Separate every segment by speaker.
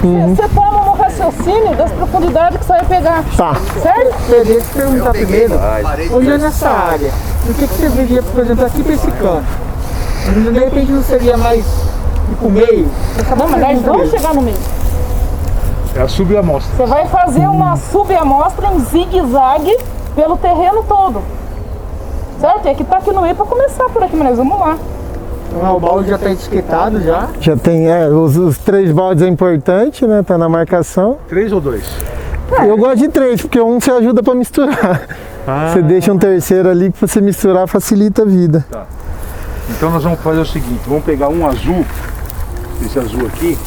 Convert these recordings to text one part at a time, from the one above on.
Speaker 1: Você toma no raciocínio das profundidades que você vai pegar.
Speaker 2: Tá.
Speaker 1: Certo?
Speaker 3: Deixa eu te perguntar primeiro, olhando essa área, o que você veria, por exemplo, aqui para esse canto? De repente não seria mais ir pro meio?
Speaker 1: Não, mas nós vamos chegar no meio.
Speaker 4: É a subamostra.
Speaker 1: Você vai fazer uma subamostra em zigue-zague pelo terreno todo. Certo? É que tá aqui no meio para começar por aqui, mas nós vamos lá.
Speaker 3: O balde já está etiquetado já?
Speaker 2: Já tem, os 3 baldes é importante, né? Tá na marcação.
Speaker 4: 3 ou 2?
Speaker 2: Eu gosto de 3, porque um você ajuda para misturar. Você deixa um terceiro ali que você misturar facilita a vida.
Speaker 4: Tá. Então nós vamos fazer o seguinte, vamos pegar um azul, esse azul aqui,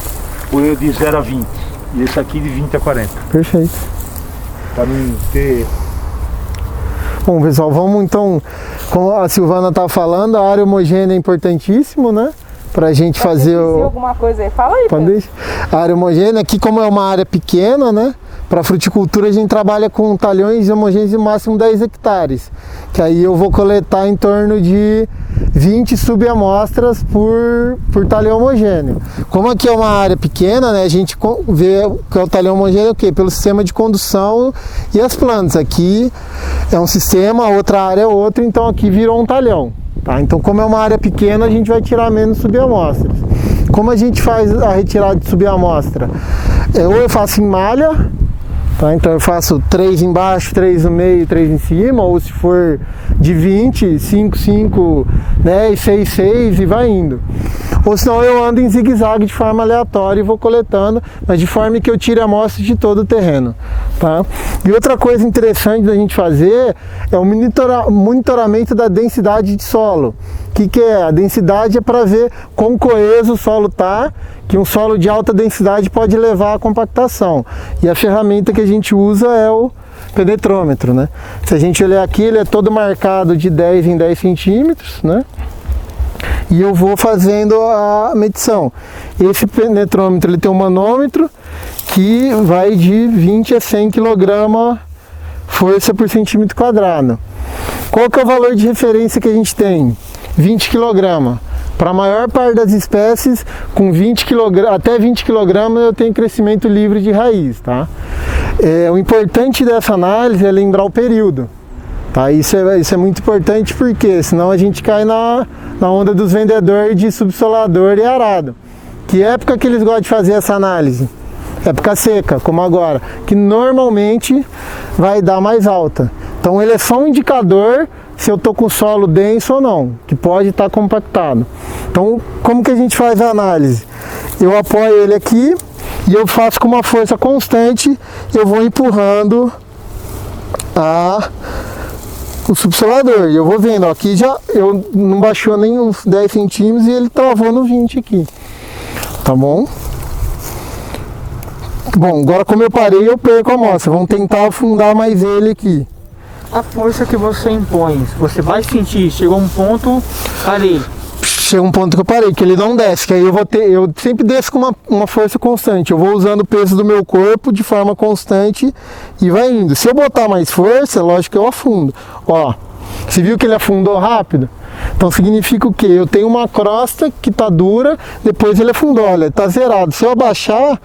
Speaker 4: põe de 0 a 20. E esse aqui de 20 a 40.
Speaker 2: Perfeito.
Speaker 4: Para não ter...
Speaker 2: Bom, pessoal, vamos então, como a Silvana tá falando, a área homogênea é importantíssimo, né? Pra gente fazer
Speaker 1: alguma coisa aí? Fala aí, Pedro.
Speaker 2: A área homogênea, aqui como é uma área pequena, né? Para fruticultura a gente trabalha com talhões homogêneos de máximo 10 hectares. Que aí eu vou coletar em torno de 20 subamostras por talhão homogêneo. Como aqui é uma área pequena, né, a gente vê que é o talhão homogêneo o quê? Pelo sistema de condução e as plantas. Aqui é um sistema, a outra área é outra, então aqui virou um talhão. Tá? Então como é uma área pequena, a gente vai tirar menos subamostras. Como a gente faz a retirada de subamostra? Ou eu faço em malha, tá? Então eu faço 3 embaixo, 3 no meio, 3 em cima, ou se for de 20, 5, 5, 10, 6, 6 e vai indo. Ou senão eu ando em zigue-zague de forma aleatória e vou coletando, mas de forma que eu tire amostras de todo o terreno. Tá? E outra coisa interessante da gente fazer é o monitoramento da densidade de solo. O que é? A densidade é para ver quão coeso o solo está, que um solo de alta densidade pode levar à compactação. E a ferramenta que a gente usa é o penetrômetro, né? Se a gente olhar aqui, ele é todo marcado de 10 em 10 centímetros, né? E eu vou fazendo a medição. Esse penetrômetro ele tem um manômetro que vai de 20 a 100 kg força por centímetro quadrado. Qual que é o valor de referência que a gente tem? 20 kg. Para a maior parte das espécies, com 20 kg, até 20 kg eu tenho crescimento livre de raiz. Tá? O importante dessa análise é lembrar o período. Tá? Isso é muito importante porque senão a gente cai na onda dos vendedores de subsolador e arado. Que época que eles gostam de fazer essa análise? Época seca, como agora, que normalmente vai dar mais alta. Então ele é só um indicador se eu estou com solo denso ou não, que pode estar compactado. Então como que a gente faz a análise? Eu apoio ele aqui e eu faço com uma força constante, eu vou empurrando o subsolador. E eu vou vendo, ó, aqui já eu não baixou nem uns 10 centímetros e ele travou no 20 aqui. Tá bom? Bom, agora como eu parei, eu perco a amostra. Vamos tentar afundar mais ele aqui.
Speaker 3: A força que você impõe, você vai sentir, chegou um ponto ali.
Speaker 2: Chega um ponto que eu parei, que ele não desce, que aí eu sempre desço com uma força constante. Eu vou usando o peso do meu corpo de forma constante e vai indo. Se eu botar mais força, lógico que eu afundo. Ó, você viu que ele afundou rápido? Então significa o quê? Eu tenho uma crosta que tá dura, depois ele afundou, olha, tá zerado. Se eu abaixar,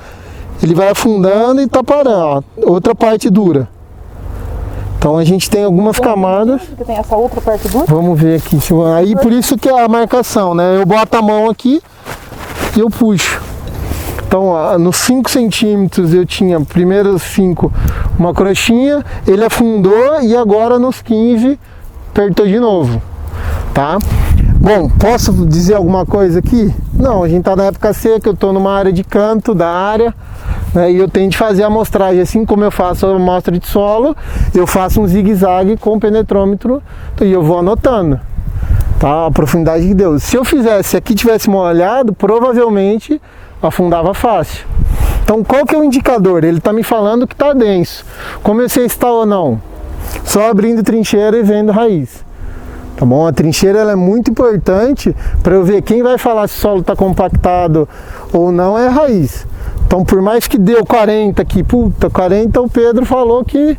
Speaker 2: ele vai afundando e tá parando, ó, outra parte dura. Então a gente tem algumas camadas.
Speaker 1: Tem essa outra parte dura?
Speaker 2: Vamos ver aqui. Aí por isso que é a marcação, né? Eu boto a mão aqui e eu puxo. Então nos 5 centímetros eu tinha, primeiros 5, uma crostinha, ele afundou e agora nos 15 apertou de novo. Tá? Bom, posso dizer alguma coisa aqui? Não, a gente tá na época seca, eu tô numa área de canto da área, né, e eu tenho de fazer a amostragem, assim como eu faço a amostra de solo, eu faço um zigue-zague com o penetrômetro e eu vou anotando, tá? A profundidade que deu. Se eu fizesse aqui, tivesse molhado, provavelmente afundava fácil. Então qual que é o indicador? Ele tá me falando que tá denso. Como eu sei se tá ou não? Só abrindo trincheira e vendo raiz. Tá bom? A trincheira ela é muito importante para eu ver quem vai falar se o solo está compactado ou não é a raiz. Então por mais que deu 40 aqui, puta, 40 o Pedro falou que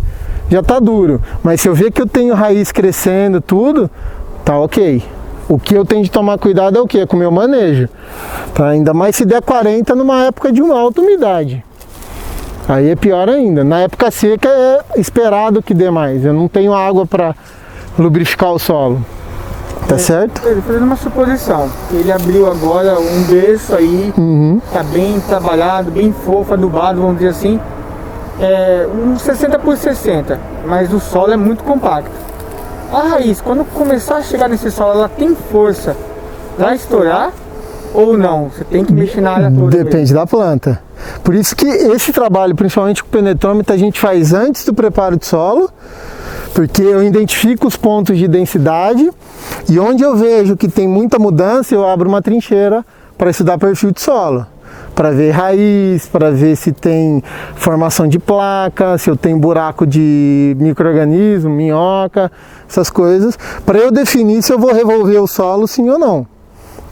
Speaker 2: já está duro. Mas se eu ver que eu tenho raiz crescendo tudo, tá ok. O que eu tenho de tomar cuidado é o quê? É com o meu manejo. Tá? Ainda mais se der 40 numa época de uma alta umidade. Aí é pior ainda. Na época seca é esperado que dê mais. Eu não tenho água para lubrificar o solo. Tá certo?
Speaker 3: Ele fazendo uma suposição. Ele abriu agora um berço aí, tá bem trabalhado, bem fofo, adubado, vamos dizer assim. Um 60 por 60, mas o solo é muito compacto. A raiz, quando começar a chegar nesse solo, ela tem força para estourar ou não? Você tem que mexer na área toda.
Speaker 2: Depende da planta. Por isso que esse trabalho, principalmente com o penetrômetro, a gente faz antes do preparo de solo, porque eu identifico os pontos de densidade e onde eu vejo que tem muita mudança, eu abro uma trincheira para estudar perfil de solo, para ver raiz, para ver se tem formação de placa, se eu tenho buraco de micro-organismo, minhoca, essas coisas, para eu definir se eu vou revolver o solo sim ou não.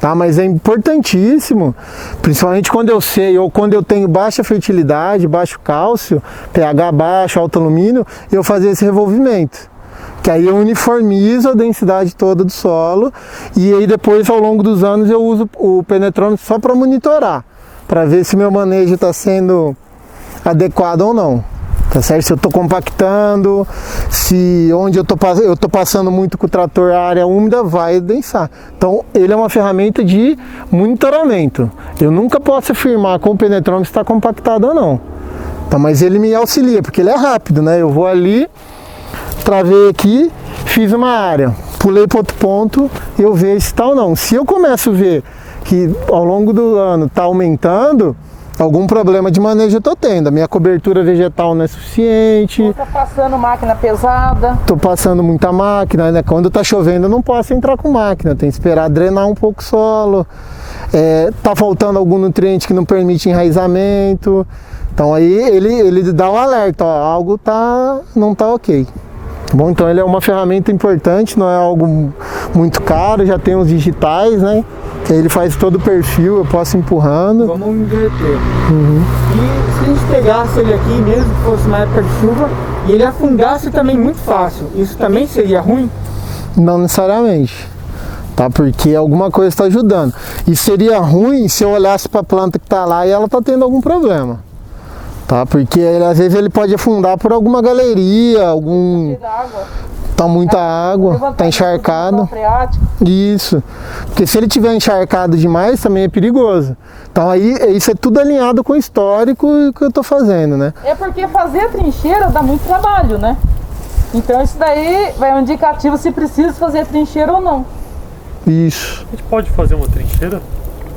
Speaker 2: Tá? Mas é importantíssimo, principalmente quando eu sei ou quando eu tenho baixa fertilidade, baixo cálcio, pH baixo, alto alumínio, eu fazer esse revolvimento. Que aí eu uniformizo a densidade toda do solo e aí depois ao longo dos anos eu uso o penetrômetro só para monitorar, para ver se meu manejo está sendo adequado ou não. Tá certo? Se eu estou compactando, se onde eu tô passando muito com o trator, a área úmida vai densar. Então ele é uma ferramenta de monitoramento. Eu nunca posso afirmar com o penetrômetro se está compactado ou não. Tá, mas ele me auxilia, porque ele é rápido, né? Eu vou ali, travei aqui, fiz uma área, pulei para outro ponto, eu vejo se está ou não. Se eu começo a ver que ao longo do ano está aumentando, algum problema de manejo eu estou tendo. A minha cobertura vegetal não é suficiente.
Speaker 1: Está passando máquina pesada.
Speaker 2: Estou passando muita máquina, né? Quando está chovendo eu não posso entrar com máquina, tem que esperar drenar um pouco o solo. Tá faltando algum nutriente que não permite enraizamento. Então aí ele dá um alerta, ó, algo não está ok. Bom, então ele é uma ferramenta importante, não é algo muito caro, já tem os digitais, né? Que aí ele faz todo o perfil, eu posso ir empurrando.
Speaker 3: Vamos inverter. E se a gente pegasse ele aqui, mesmo que fosse uma época de chuva, e ele afundasse também muito fácil, isso também seria ruim?
Speaker 2: Não necessariamente, tá? Porque alguma coisa está ajudando. E seria ruim se eu olhasse para a planta que está lá e ela está tendo algum problema. Tá? Porque às vezes ele pode afundar por alguma galeria, tá muita água, tá encharcado. Isso. Porque se ele tiver encharcado demais também é perigoso. Então aí isso é tudo alinhado com o histórico que eu tô fazendo, né?
Speaker 1: É porque fazer a trincheira dá muito trabalho, né? Então isso daí vai um indicativo se precisa fazer a trincheira ou não.
Speaker 2: Isso.
Speaker 4: A gente pode fazer uma trincheira?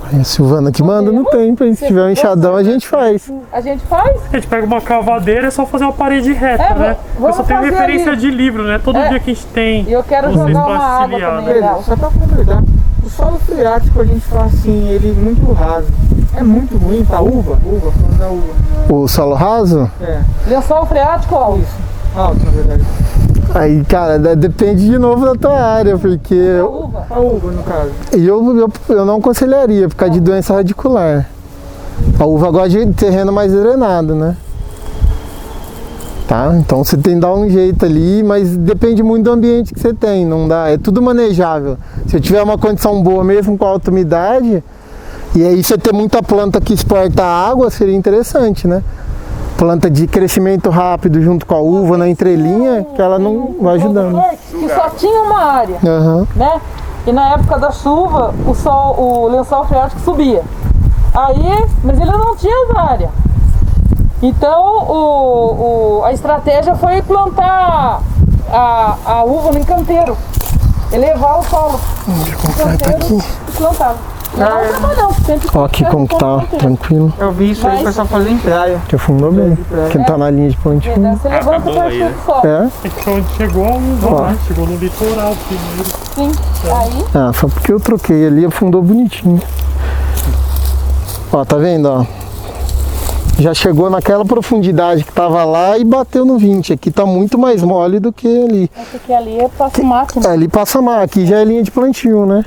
Speaker 2: A Silvana que manda no tempo, se tiver um enxadão a gente faz.
Speaker 1: A gente faz?
Speaker 5: A gente pega uma cavadeira, é só fazer uma parede reta, né? Eu só tenho referência ali de livro, né? Todo dia que a gente tem.
Speaker 1: Eu quero jogar uma água também.
Speaker 3: Só pra completar, o solo freático a gente fala assim, ele muito raso. É muito ruim pra uva? Falando da uva.
Speaker 2: O solo raso?
Speaker 1: Lençol freático alto?
Speaker 3: Isso, alto na verdade.
Speaker 2: Aí, cara, depende de novo da tua área, porque...
Speaker 3: A uva, no caso.
Speaker 2: E eu não aconselharia, por causa de doença radicular. A uva gosta de terreno mais drenado, né? Tá? Então você tem que dar um jeito ali, mas depende muito do ambiente que você tem, não dá, é tudo manejável. Se eu tiver uma condição boa mesmo com alta umidade, e aí você ter muita planta que exporta água, seria interessante, né? Planta de crescimento rápido junto com a uva na entrelinha, que ela não vai ajudando.
Speaker 1: Que só tinha uma área, né? E na época da chuva, o lençol freático subia. Aí, mas ele não tinha área. Então, a estratégia foi plantar a uva no encanteiro. Elevar o solo.
Speaker 2: Aqui.
Speaker 1: E plantava.
Speaker 2: Ó aqui como que tá, tranquilo.
Speaker 3: Eu vi isso aí, o pessoal fazer em praia.
Speaker 2: Que afundou bem, que tá na linha de plantio.
Speaker 1: Você levanta o perfil do solo.
Speaker 5: Onde chegou a uva, né? Chegou no litoral primeiro.
Speaker 1: Sim, aí...
Speaker 2: Só porque eu troquei ali, afundou bonitinho. Ó, tá vendo, ó? Já chegou naquela profundidade que tava lá e bateu no 20. Aqui tá muito mais mole do que ali.
Speaker 1: Porque ali passa máquina.
Speaker 2: Ali passa máquina, aqui já é linha de plantio, né?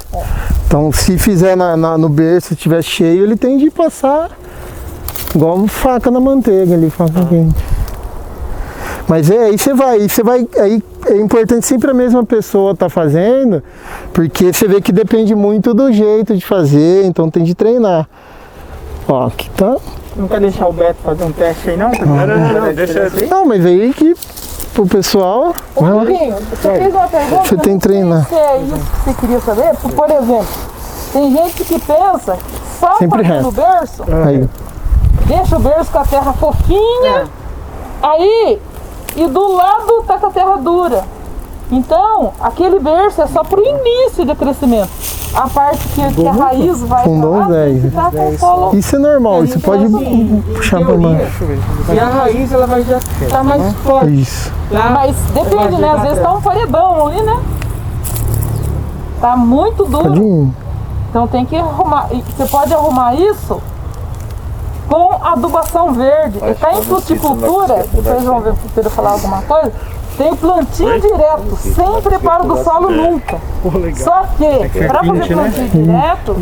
Speaker 2: Então se fizer no berço, se estiver cheio, ele tem de passar igual faca na manteiga ali, faca quente. Mas aí aí é importante sempre a mesma pessoa tá fazendo, porque você vê que depende muito do jeito de fazer, então tem de treinar. Ó, aqui tá.
Speaker 3: Não quer deixar o Beto fazer um teste aí não?
Speaker 4: Não, deixa assim.
Speaker 2: Não, mas aí que pro pessoal.
Speaker 1: Ô, Rodriguinho, você fez uma pergunta.
Speaker 2: Você tem que
Speaker 1: eu não
Speaker 2: treinar.
Speaker 1: sei se é isso que você queria saber. Por exemplo, tem gente que pensa só
Speaker 2: Sempre
Speaker 1: fazendo o berço,
Speaker 2: Aí.
Speaker 1: deixa o berço com a terra fofinha, aí e do lado tá com a terra dura. Então, aquele berço é só pro início do crescimento. A parte que a raiz vai
Speaker 2: Fundou
Speaker 1: pra lá,
Speaker 2: uns 10.
Speaker 1: tem que tá com o solo.
Speaker 2: Isso é normal, você pode puxar pra baixo.
Speaker 3: E a raiz ela vai já estar mais forte.
Speaker 2: Isso.
Speaker 1: Mas depende, né? Às vezes tá um paredão ali, né? Tá muito duro.
Speaker 2: Pode ir.
Speaker 1: Então tem que arrumar. E você pode arrumar isso com adubação verde. E tá em fruticultura, vocês vão ver o Pedro falar alguma coisa. Tem plantio direto, sem preparo do solo nunca. Só que, para fazer plantio direto,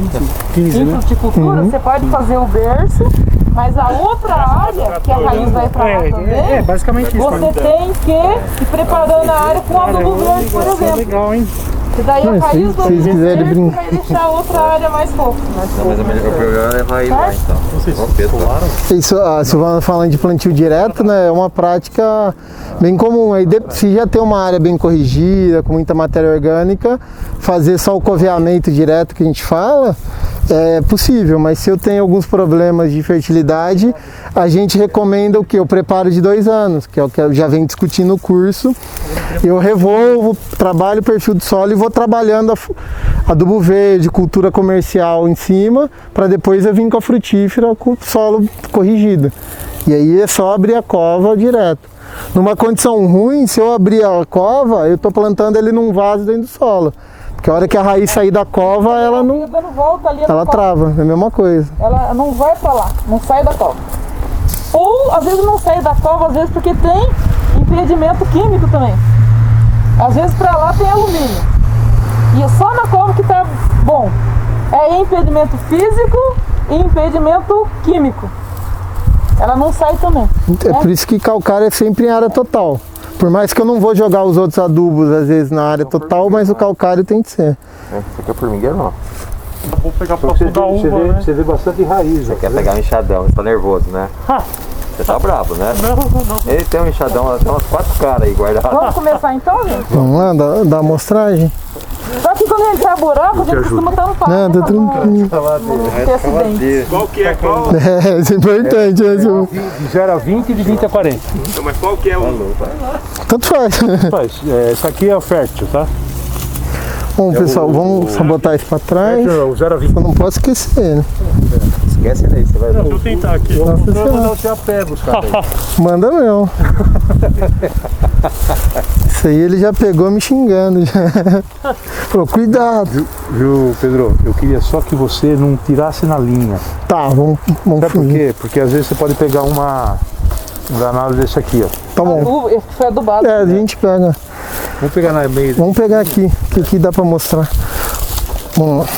Speaker 1: em fruticultura, você pode fazer o berço, mas a outra área, que a raiz vai para lá também,
Speaker 5: basicamente isso.
Speaker 1: você tem que ir preparando a área com adubo verde, por exemplo.
Speaker 5: Legal, hein?
Speaker 1: E daí a raiz do
Speaker 2: se vocês quiserem
Speaker 1: verde
Speaker 2: brincar.
Speaker 1: vai deixar a outra área mais fofa.
Speaker 6: Mas o problema é a raiz lá, então.
Speaker 2: Isso, a Silvana falando de plantio direto, né, é uma prática bem comum. Aí, se já tem uma área bem corrigida, com muita matéria orgânica, fazer só o coveamento direto que a gente fala é possível. Mas se eu tenho alguns problemas de fertilidade, a gente recomenda o que? O preparo de 2 anos, que é o que eu já venho discutindo no curso. Eu revolvo, trabalho o perfil do solo e vou trabalhando adubo verde, cultura comercial em cima, para depois eu vir com a frutífera com o solo corrigido. E aí é só abrir a cova direto. Numa condição ruim, se eu abrir a cova, eu estou plantando ele num vaso dentro do solo. Porque a hora que a raiz sair da cova, ela não.
Speaker 1: Dando volta ali na
Speaker 2: Ela
Speaker 1: cova.
Speaker 2: trava, é a mesma coisa.
Speaker 1: Ela não vai pra lá, não sai da cova. Ou às vezes não sai da cova, às vezes porque tem impedimento químico também. Às vezes pra lá tem alumínio. E é só na cova que tá bom. É impedimento físico e impedimento químico. Ela não sai também.
Speaker 2: É por isso que calcário é sempre em área total. Por mais que eu não vou jogar os outros adubos às vezes na área total, mas o calcário tem que ser.
Speaker 6: Isso aqui é formigueiro, não.
Speaker 5: Vou pegar pra
Speaker 4: Você
Speaker 5: da
Speaker 4: vê,
Speaker 5: uva, né?
Speaker 4: você vê bastante raiz.
Speaker 6: Você quer pegar um enxadão, você tá nervoso, né? Você tá bravo, né?
Speaker 5: Não.
Speaker 6: Ele tem um enxadão, tem umas 4 caras aí guardadas.
Speaker 1: Vamos começar então, gente?
Speaker 2: Vamos lá, dá a amostragem?
Speaker 1: Só que quando entrar buraco, a gente costuma tampar.
Speaker 2: Não,
Speaker 1: né,
Speaker 2: tá
Speaker 1: pra
Speaker 2: tranquilo.
Speaker 1: não ter acidente.
Speaker 4: Qual que é? Qual?
Speaker 2: É, isso é importante, né?
Speaker 4: De 0 a 20 e de 20 a 40.
Speaker 7: Mas qual que é o...
Speaker 2: Tanto faz.
Speaker 4: Essa aqui é o fértil, tá?
Speaker 2: Bom, pessoal, vamos só botar isso pra trás.
Speaker 4: O 0 a 20.
Speaker 2: Eu não posso esquecer, né?
Speaker 6: Esquece daí, você vai ver.
Speaker 5: Deixa eu tentar aqui.
Speaker 2: Nossa
Speaker 4: Vou
Speaker 2: Senhora.
Speaker 4: mandar você a pé buscar.
Speaker 2: Manda não. Isso aí ele já pegou me xingando. Já. Falou, cuidado.
Speaker 4: Viu, Pedro? Eu queria só que você não tirasse na linha.
Speaker 2: Tá, vamos
Speaker 4: Sabe por
Speaker 2: fingir.
Speaker 4: quê? Porque às vezes você pode pegar um danado desse aqui, ó.
Speaker 2: Tá bom.
Speaker 1: Foi adubado.
Speaker 2: É, a gente pega.
Speaker 4: Vamos pegar na meia.
Speaker 2: Vamos pegar aqui, que aqui dá pra mostrar. Vamos lá.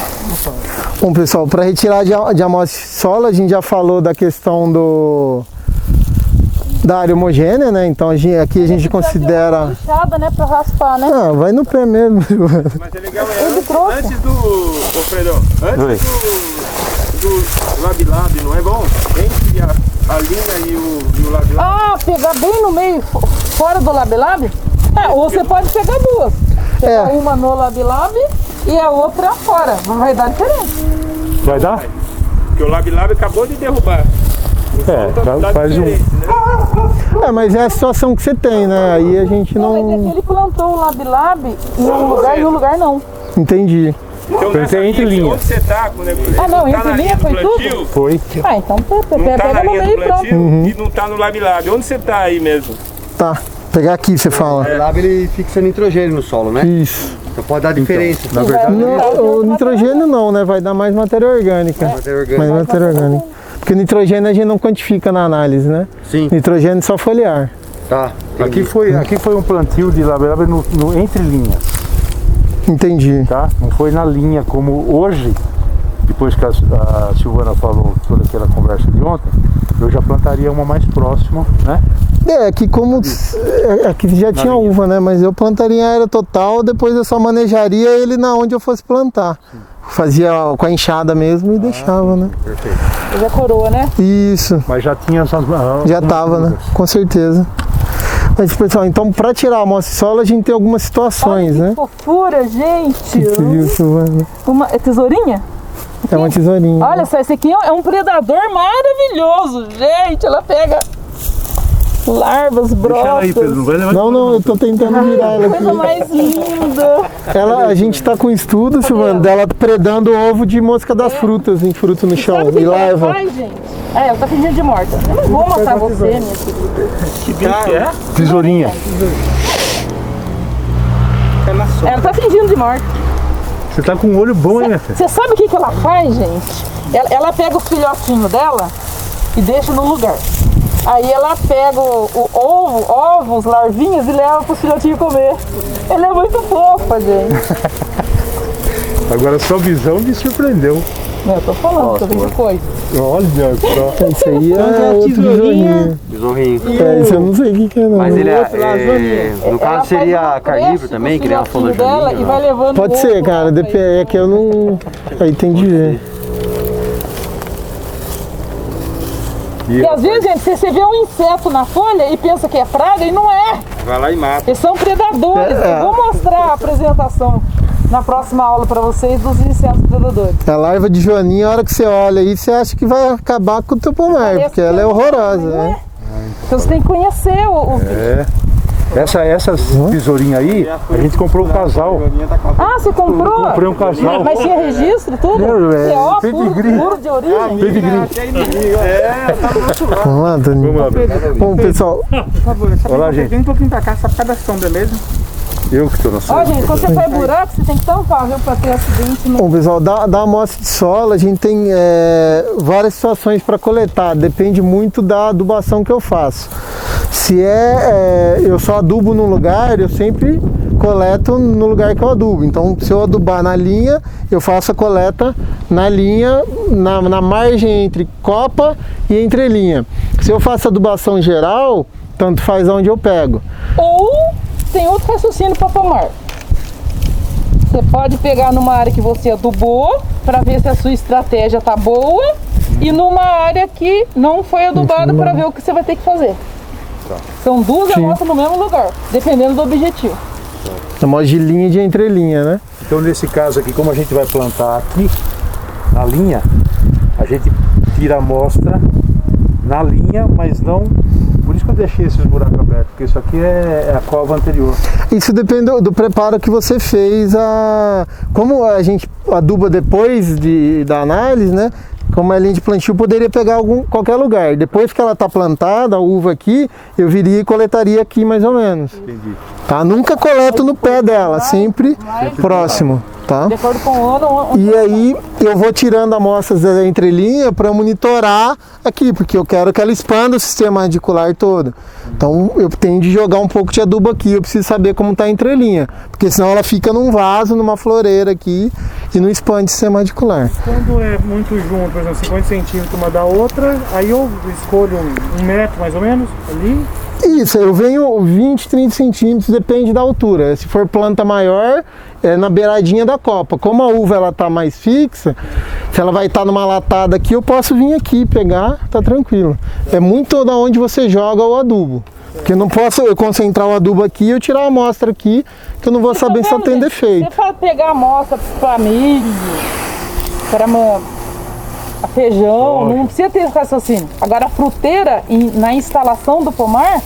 Speaker 2: Bom, pessoal, para retirar de amostra de solo, a gente já falou da questão da área homogênea, né? Então aqui a gente considera...
Speaker 1: Lixada, né, pra raspar, né?
Speaker 2: Ah, vai no pé mesmo.
Speaker 7: Mas é legal, antes do... Ô, Fredão, antes do Lab, não é bom? Entre a linha e o Lab.
Speaker 1: Ah, pegar bem no meio, fora do Lab. É, ou você pode pegar duas. Pegar uma no Lab e a outra fora. Vai dar diferença.
Speaker 4: Vai dar?
Speaker 7: Porque o Lab acabou de derrubar. Dá
Speaker 4: faz
Speaker 7: diferença, né?
Speaker 2: Mas é a situação que você tem, né? Aí a gente
Speaker 1: Não, mas é que
Speaker 2: não...
Speaker 1: ele plantou o Lab em um lugar e em um lugar não.
Speaker 2: Entendi.
Speaker 7: Então, nessa
Speaker 4: entre
Speaker 7: linha,
Speaker 4: linhas.
Speaker 7: onde você tá, quando
Speaker 1: Ah, não, entre linha foi tudo?
Speaker 4: Foi.
Speaker 1: Ah, então
Speaker 7: Não tá
Speaker 1: pega
Speaker 7: na
Speaker 1: no
Speaker 7: linha do
Speaker 1: meio e pronto.
Speaker 7: plantio e não tá no Lab. Onde você tá aí mesmo?
Speaker 2: Tá. Pegar aqui, você fala.
Speaker 8: O Lab ele fixa nitrogênio no solo, né?
Speaker 2: Isso.
Speaker 8: Então pode dar diferença.
Speaker 4: Na verdade,
Speaker 2: Não, o nitrogênio não, né? Vai dar mais matéria orgânica.
Speaker 8: Matéria orgânica.
Speaker 2: Mais matéria orgânica. Porque o nitrogênio a gente não quantifica na análise, né?
Speaker 8: Sim.
Speaker 2: Nitrogênio só foliar.
Speaker 8: Tá.
Speaker 4: aqui foi um plantio de Lab no entre linhas,
Speaker 2: Entendi.
Speaker 4: tá? Não foi na linha como hoje, depois que a Silvana falou toda aquela conversa de ontem, eu já plantaria uma mais próxima, né?
Speaker 2: Aqui como aqui já tinha uva, né? Mas eu plantaria em área total, depois eu só manejaria ele na onde eu fosse plantar. Fazia com a enxada mesmo e deixava, né?
Speaker 6: Perfeito.
Speaker 1: Já coroa, né?
Speaker 2: Isso.
Speaker 4: Mas já tinha essas...
Speaker 2: Já tava, né? Com certeza. Mas, pessoal, então para tirar a amostra de solo a gente tem algumas situações,
Speaker 1: olha que
Speaker 2: né?
Speaker 1: fofura, gente!
Speaker 2: Isso, mano.
Speaker 1: É tesourinha?
Speaker 2: É uma tesourinha.
Speaker 1: Olha só, esse aqui é um predador maravilhoso, gente! Ela pega larvas, brotas.
Speaker 4: Deixa ela aí, Pedro. Não vai levar.
Speaker 2: Não, eu tô tentando virar ela aqui.
Speaker 1: Coisa mais linda!
Speaker 2: A gente tá com estudo, Silvana, dela predando o ovo de mosca das frutas, em fruto no chão.
Speaker 1: Sabe o que
Speaker 2: E
Speaker 1: ela
Speaker 2: larva.
Speaker 1: faz, gente? Ela tá fingindo de morta. Eu não vou matar você, minha querida.
Speaker 4: Que bicho que é? Tesourinha.
Speaker 1: Ela tá fingindo de morta.
Speaker 4: Você tá com um olho bom, hein, minha filha?
Speaker 1: Você sabe o que ela faz, gente? Ela pega os filhotinhos dela e deixa no lugar. Aí ela pega ovos, larvinhas e leva para os filhotinhos comer. Ela é muito fofa, gente.
Speaker 4: Agora sua visão me surpreendeu.
Speaker 1: Eu tô falando, tô vendo coisa.
Speaker 4: Olha só.
Speaker 2: Isso aí é outro tesourinho.
Speaker 6: Besorrinho.
Speaker 2: Isso eu não sei o que é, não.
Speaker 6: Mas ele no caso seria carnívoro também, que nem ela falou
Speaker 1: dela e vai levando.
Speaker 2: Pode ser, cara. É que eu não... Aí tem de ver.
Speaker 1: E às vezes, gente, você vê um inseto na folha e pensa que é praga e não é.
Speaker 7: Vai lá e mata.
Speaker 1: Eles são predadores. Eu vou mostrar a apresentação na próxima aula para vocês dos insetos predadores.
Speaker 2: A larva de joaninha, a hora que você olha aí, você acha que vai acabar com o teu pomar, porque ela é horrorosa, né?
Speaker 1: Então você tem que conhecer os
Speaker 4: Essas tesourinhas aí, a gente comprou um casal.
Speaker 1: Ah, você comprou?
Speaker 4: Comprei um casal.
Speaker 1: Mas tinha registro e tudo?
Speaker 2: Não,
Speaker 1: Puro de origem?
Speaker 2: Vamos lá, Dani. Bom, pessoal.
Speaker 3: Por favor,
Speaker 4: Olá, gente.
Speaker 3: Vem um pouquinho pra cá, só por causa da sombra mesmo.
Speaker 4: Eu que estou na
Speaker 1: Ó,
Speaker 4: sombra.
Speaker 1: gente, quando você faz buraco, você tem que tampar, viu? Pra ter acidente no...
Speaker 2: Bom, pessoal, da amostra de solo, a gente tem várias situações para coletar. Depende muito da adubação que eu faço. Se eu só adubo num lugar, eu sempre coleto no lugar que eu adubo. Então, se eu adubar na linha, eu faço a coleta na linha, na margem entre copa e entrelinha. Se eu faço adubação geral, tanto faz onde eu pego.
Speaker 1: Ou tem outro raciocínio para pomar. Você pode pegar numa área que você adubou para ver se a sua estratégia tá boa e numa área que não foi adubada para ver o que você vai ter que fazer. São duas amostras no mesmo lugar, dependendo do objetivo.
Speaker 2: Chamamos de linha e de entrelinha, né?
Speaker 4: Então nesse caso aqui, como a gente vai plantar aqui na linha, a gente tira a amostra na linha, mas não... Por isso que eu deixei esses buracos abertos, porque isso aqui é a cova anterior.
Speaker 2: Isso depende do preparo que você fez. Como a gente aduba depois da análise, né? Como é linha de plantio, poderia pegar qualquer lugar. Depois que ela está plantada, a uva aqui, eu viria e coletaria aqui mais ou menos.
Speaker 4: Entendi.
Speaker 2: Tá? Nunca coleto no pé dela, sempre próximo. Tá?
Speaker 1: De acordo com o ano...
Speaker 2: E aí eu vou tirando amostras da entrelinha para monitorar aqui, porque eu quero que ela expanda o sistema radicular todo. Então eu tenho de jogar um pouco de adubo aqui, eu preciso saber como está a entrelinha, porque senão ela fica num vaso, numa floreira aqui e não expande o sistema radicular.
Speaker 5: Quando é muito junto, por exemplo, 50 centímetros uma da outra, aí eu escolho um metro mais ou menos ali.
Speaker 2: Isso, eu venho 20, 30 centímetros, depende da altura. Se for planta maior, é na beiradinha da copa. Como a uva ela tá mais fixa, se ela vai estar numa latada aqui, eu posso vir aqui pegar, tá tranquilo. É muito da onde você joga o adubo. Porque eu não posso concentrar o adubo aqui e eu tirar a amostra aqui, que eu não vou saber se ela tem defeito.
Speaker 1: Você fala pegar a amostra para milho, para feijão, não precisa ter raciocínio. Agora a fruteira, na instalação do pomar,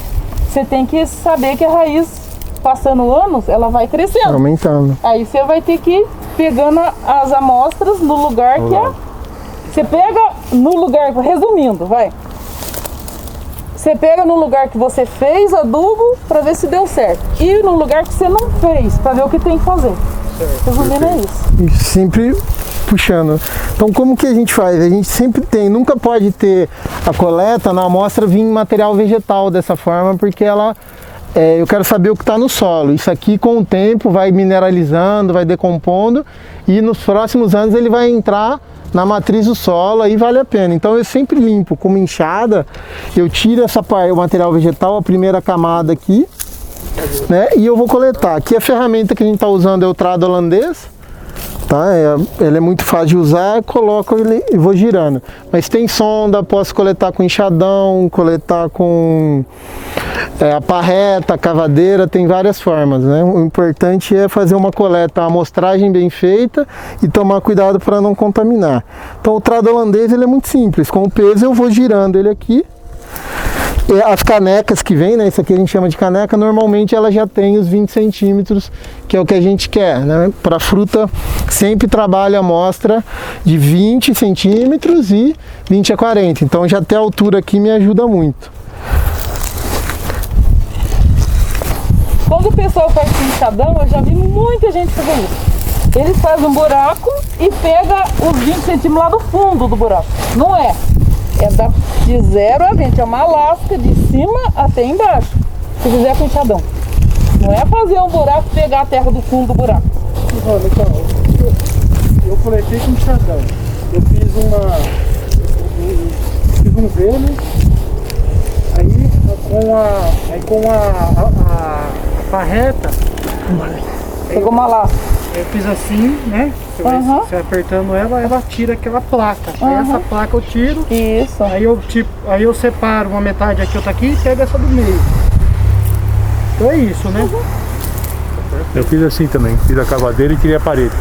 Speaker 1: você tem que saber que a raiz, passando anos, ela vai crescendo.
Speaker 2: Aumentando.
Speaker 1: Aí você vai ter que ir pegando as amostras no lugar que é. Você pega no lugar, resumindo, vai. Você pega no lugar que você fez adubo para ver se deu certo. E no lugar que você não fez, para ver o que tem que fazer. Resumindo, é isso.
Speaker 2: E sempre puxando. Então como que a gente faz? A gente sempre nunca pode ter a coleta na amostra vir material vegetal dessa forma, porque ela eu quero saber o que está no solo. Isso aqui com o tempo vai mineralizando, vai decompondo e nos próximos anos ele vai entrar na matriz do solo, aí vale a pena. Então eu sempre limpo com uma enxada, eu tiro essa parte, o material vegetal, a primeira camada aqui, né? E eu vou coletar. Aqui a ferramenta que a gente está usando é o trado holandês, tá? Ele é muito fácil de usar, coloco ele e vou girando. Mas tem sonda, posso coletar com enxadão, coletar com a parreta, a cavadeira, tem várias formas, né? O importante é fazer uma coleta, a amostragem bem feita e tomar cuidado para não contaminar. Então o trado holandês ele é muito simples, com o peso eu vou girando ele aqui. E as canecas que vem, né? Isso aqui a gente chama de caneca, normalmente ela já tem os 20 centímetros, que é o que a gente quer, né? Para fruta, sempre trabalha a amostra de 20 centímetros e 20 a 40. Então já ter a altura aqui me ajuda muito.
Speaker 1: Quando o pessoal faz com enxadão, eu já vi muita gente fazer isso. Eles fazem um buraco e pega os 20 centímetros lá do fundo do buraco. Não é. É de 0 a 20, é uma lasca de cima até embaixo, se fizer com enxadão. Não é fazer um buraco e pegar a terra do fundo do buraco.
Speaker 5: Olha, então, eu coletei com enxadão. Eu fiz um vênus, aí com a parreta,
Speaker 1: Pegou uma lasca.
Speaker 5: eu fiz assim, né? Você apertando ela tira aquela placa. Aí essa placa eu tiro.
Speaker 1: Isso.
Speaker 5: Aí eu separo uma metade aqui, outra aqui e pego essa do meio. Então é isso, né?
Speaker 4: Eu fiz assim também, fiz a cavadeira e tirei a parede.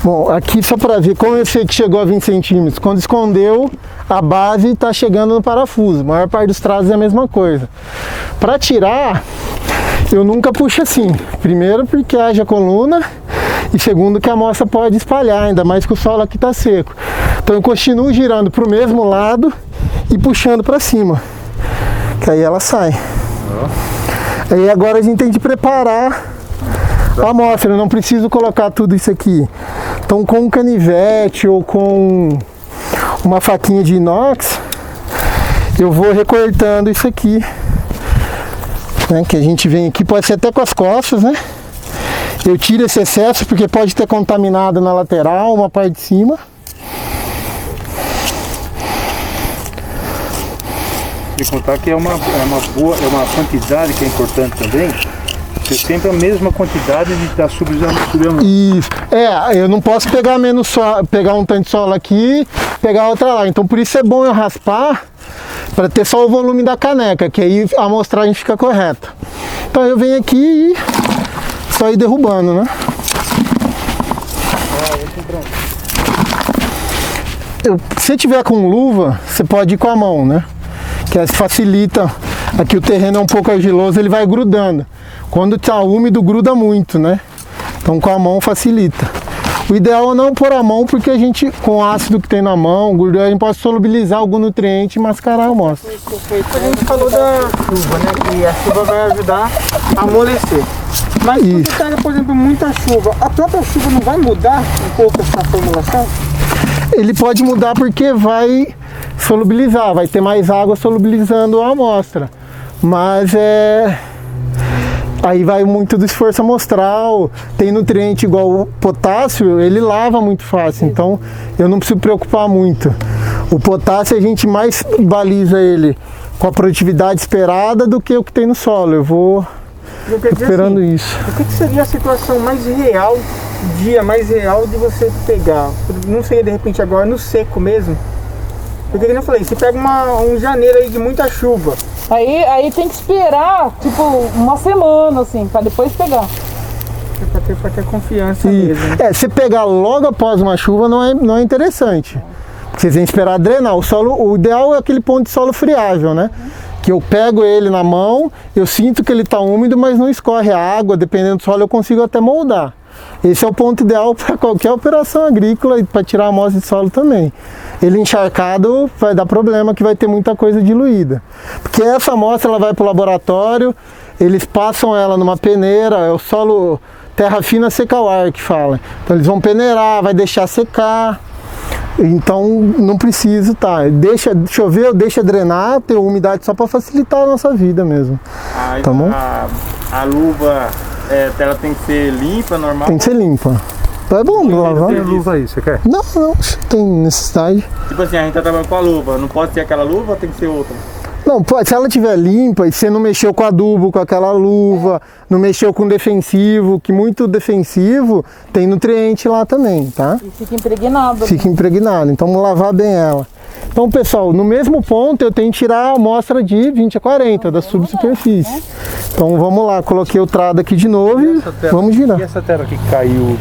Speaker 2: Bom, aqui só para ver, como eu sei que chegou a 20 centímetros, quando escondeu a base está chegando no parafuso. A maior parte dos traços é a mesma coisa. Para tirar, eu nunca puxo assim. Primeiro porque haja coluna e segundo que a amostra pode espalhar, ainda mais que o solo aqui está seco. Então eu continuo girando para o mesmo lado e puxando para cima, que aí ela sai. Aí agora a gente tem que preparar a amostra, eu não preciso colocar tudo isso aqui. Então com um canivete ou com uma faquinha de inox, eu vou recortando isso aqui, né, que a gente vem aqui, pode ser até com as costas, né? Eu tiro esse excesso porque pode ter contaminado na lateral, uma parte de cima.
Speaker 4: E contar que é uma quantidade que é importante também. Ter sempre a mesma quantidade de estar subindo.
Speaker 2: Isso. Eu não posso pegar menos solo, pegar um tanto de solo aqui, pegar outra lá. Então por isso é bom eu raspar para ter só o volume da caneca, que aí a amostragem fica correta. Então eu venho aqui e só ir derrubando, né? Se tiver com luva, você pode ir com a mão, né? Que facilita. Aqui o terreno é um pouco argiloso, ele vai grudando. Quando está úmido, gruda muito, né? Então com a mão facilita. O ideal é não pôr a mão, porque a gente, com o ácido que tem na mão, gordura, a gente pode solubilizar algum nutriente e mascarar a amostra.
Speaker 3: A gente falou da chuva, né? Que a chuva vai ajudar a amolecer. Mas quando está, por exemplo, muita chuva, a própria chuva não vai mudar um pouco essa formulação?
Speaker 2: Ele pode mudar porque vai solubilizar, vai ter mais água solubilizando a amostra. Mas aí vai muito do esforço amostral. Tem nutriente igual o potássio, ele lava muito fácil, então eu não preciso preocupar muito. O potássio a gente mais baliza ele com a produtividade esperada do que o que tem no solo. Eu vou recuperando assim, isso.
Speaker 3: O que seria a situação mais real, dia mais real de você pegar? Não seria de repente agora no seco mesmo? Porque como eu falei, você pega um janeiro aí de muita chuva.
Speaker 1: Aí tem que esperar, tipo, uma semana, assim, pra depois pegar.
Speaker 3: Pra ter confiança mesmo.
Speaker 2: Se pegar logo após uma chuva não é interessante. Porque você tem que esperar drenar. O ideal é aquele ponto de solo friável, né? Que eu pego ele na mão, eu sinto que ele está úmido, mas não escorre a água, dependendo do solo eu consigo até moldar. Esse é o ponto ideal para qualquer operação agrícola e para tirar a amostra de solo também. Ele encharcado vai dar problema, que vai ter muita coisa diluída. Porque essa amostra ela vai para o laboratório, eles passam ela numa peneira, é o solo terra fina seca ao ar que fala. Então eles vão peneirar, vai deixar secar. Então não preciso, deixa chover, deixa drenar, ter umidade só para facilitar a nossa vida mesmo.
Speaker 7: Mas
Speaker 2: tá bom?
Speaker 7: a luva, ela tem que ser limpa, normal?
Speaker 2: Tem que ser limpa. Então é bom lavar.
Speaker 4: Tem a luva aí, você quer?
Speaker 2: Não, não tem necessidade.
Speaker 7: Tipo assim, a gente tá trabalhando com a luva, não pode ser aquela luva ou tem que ser outra?
Speaker 2: Não, pode, se ela estiver limpa e você não mexeu com adubo, com aquela luva, não mexeu com defensivo, que muito defensivo tem nutriente lá também, tá?
Speaker 1: E fica impregnado.
Speaker 2: Fica impregnado, então vamos lavar bem ela. Então, pessoal, no mesmo ponto eu tenho que tirar a amostra de 20 a 40 da subsuperfície. Então vamos lá, coloquei o trado aqui de novo e vamos girar.
Speaker 4: E essa terra que caiu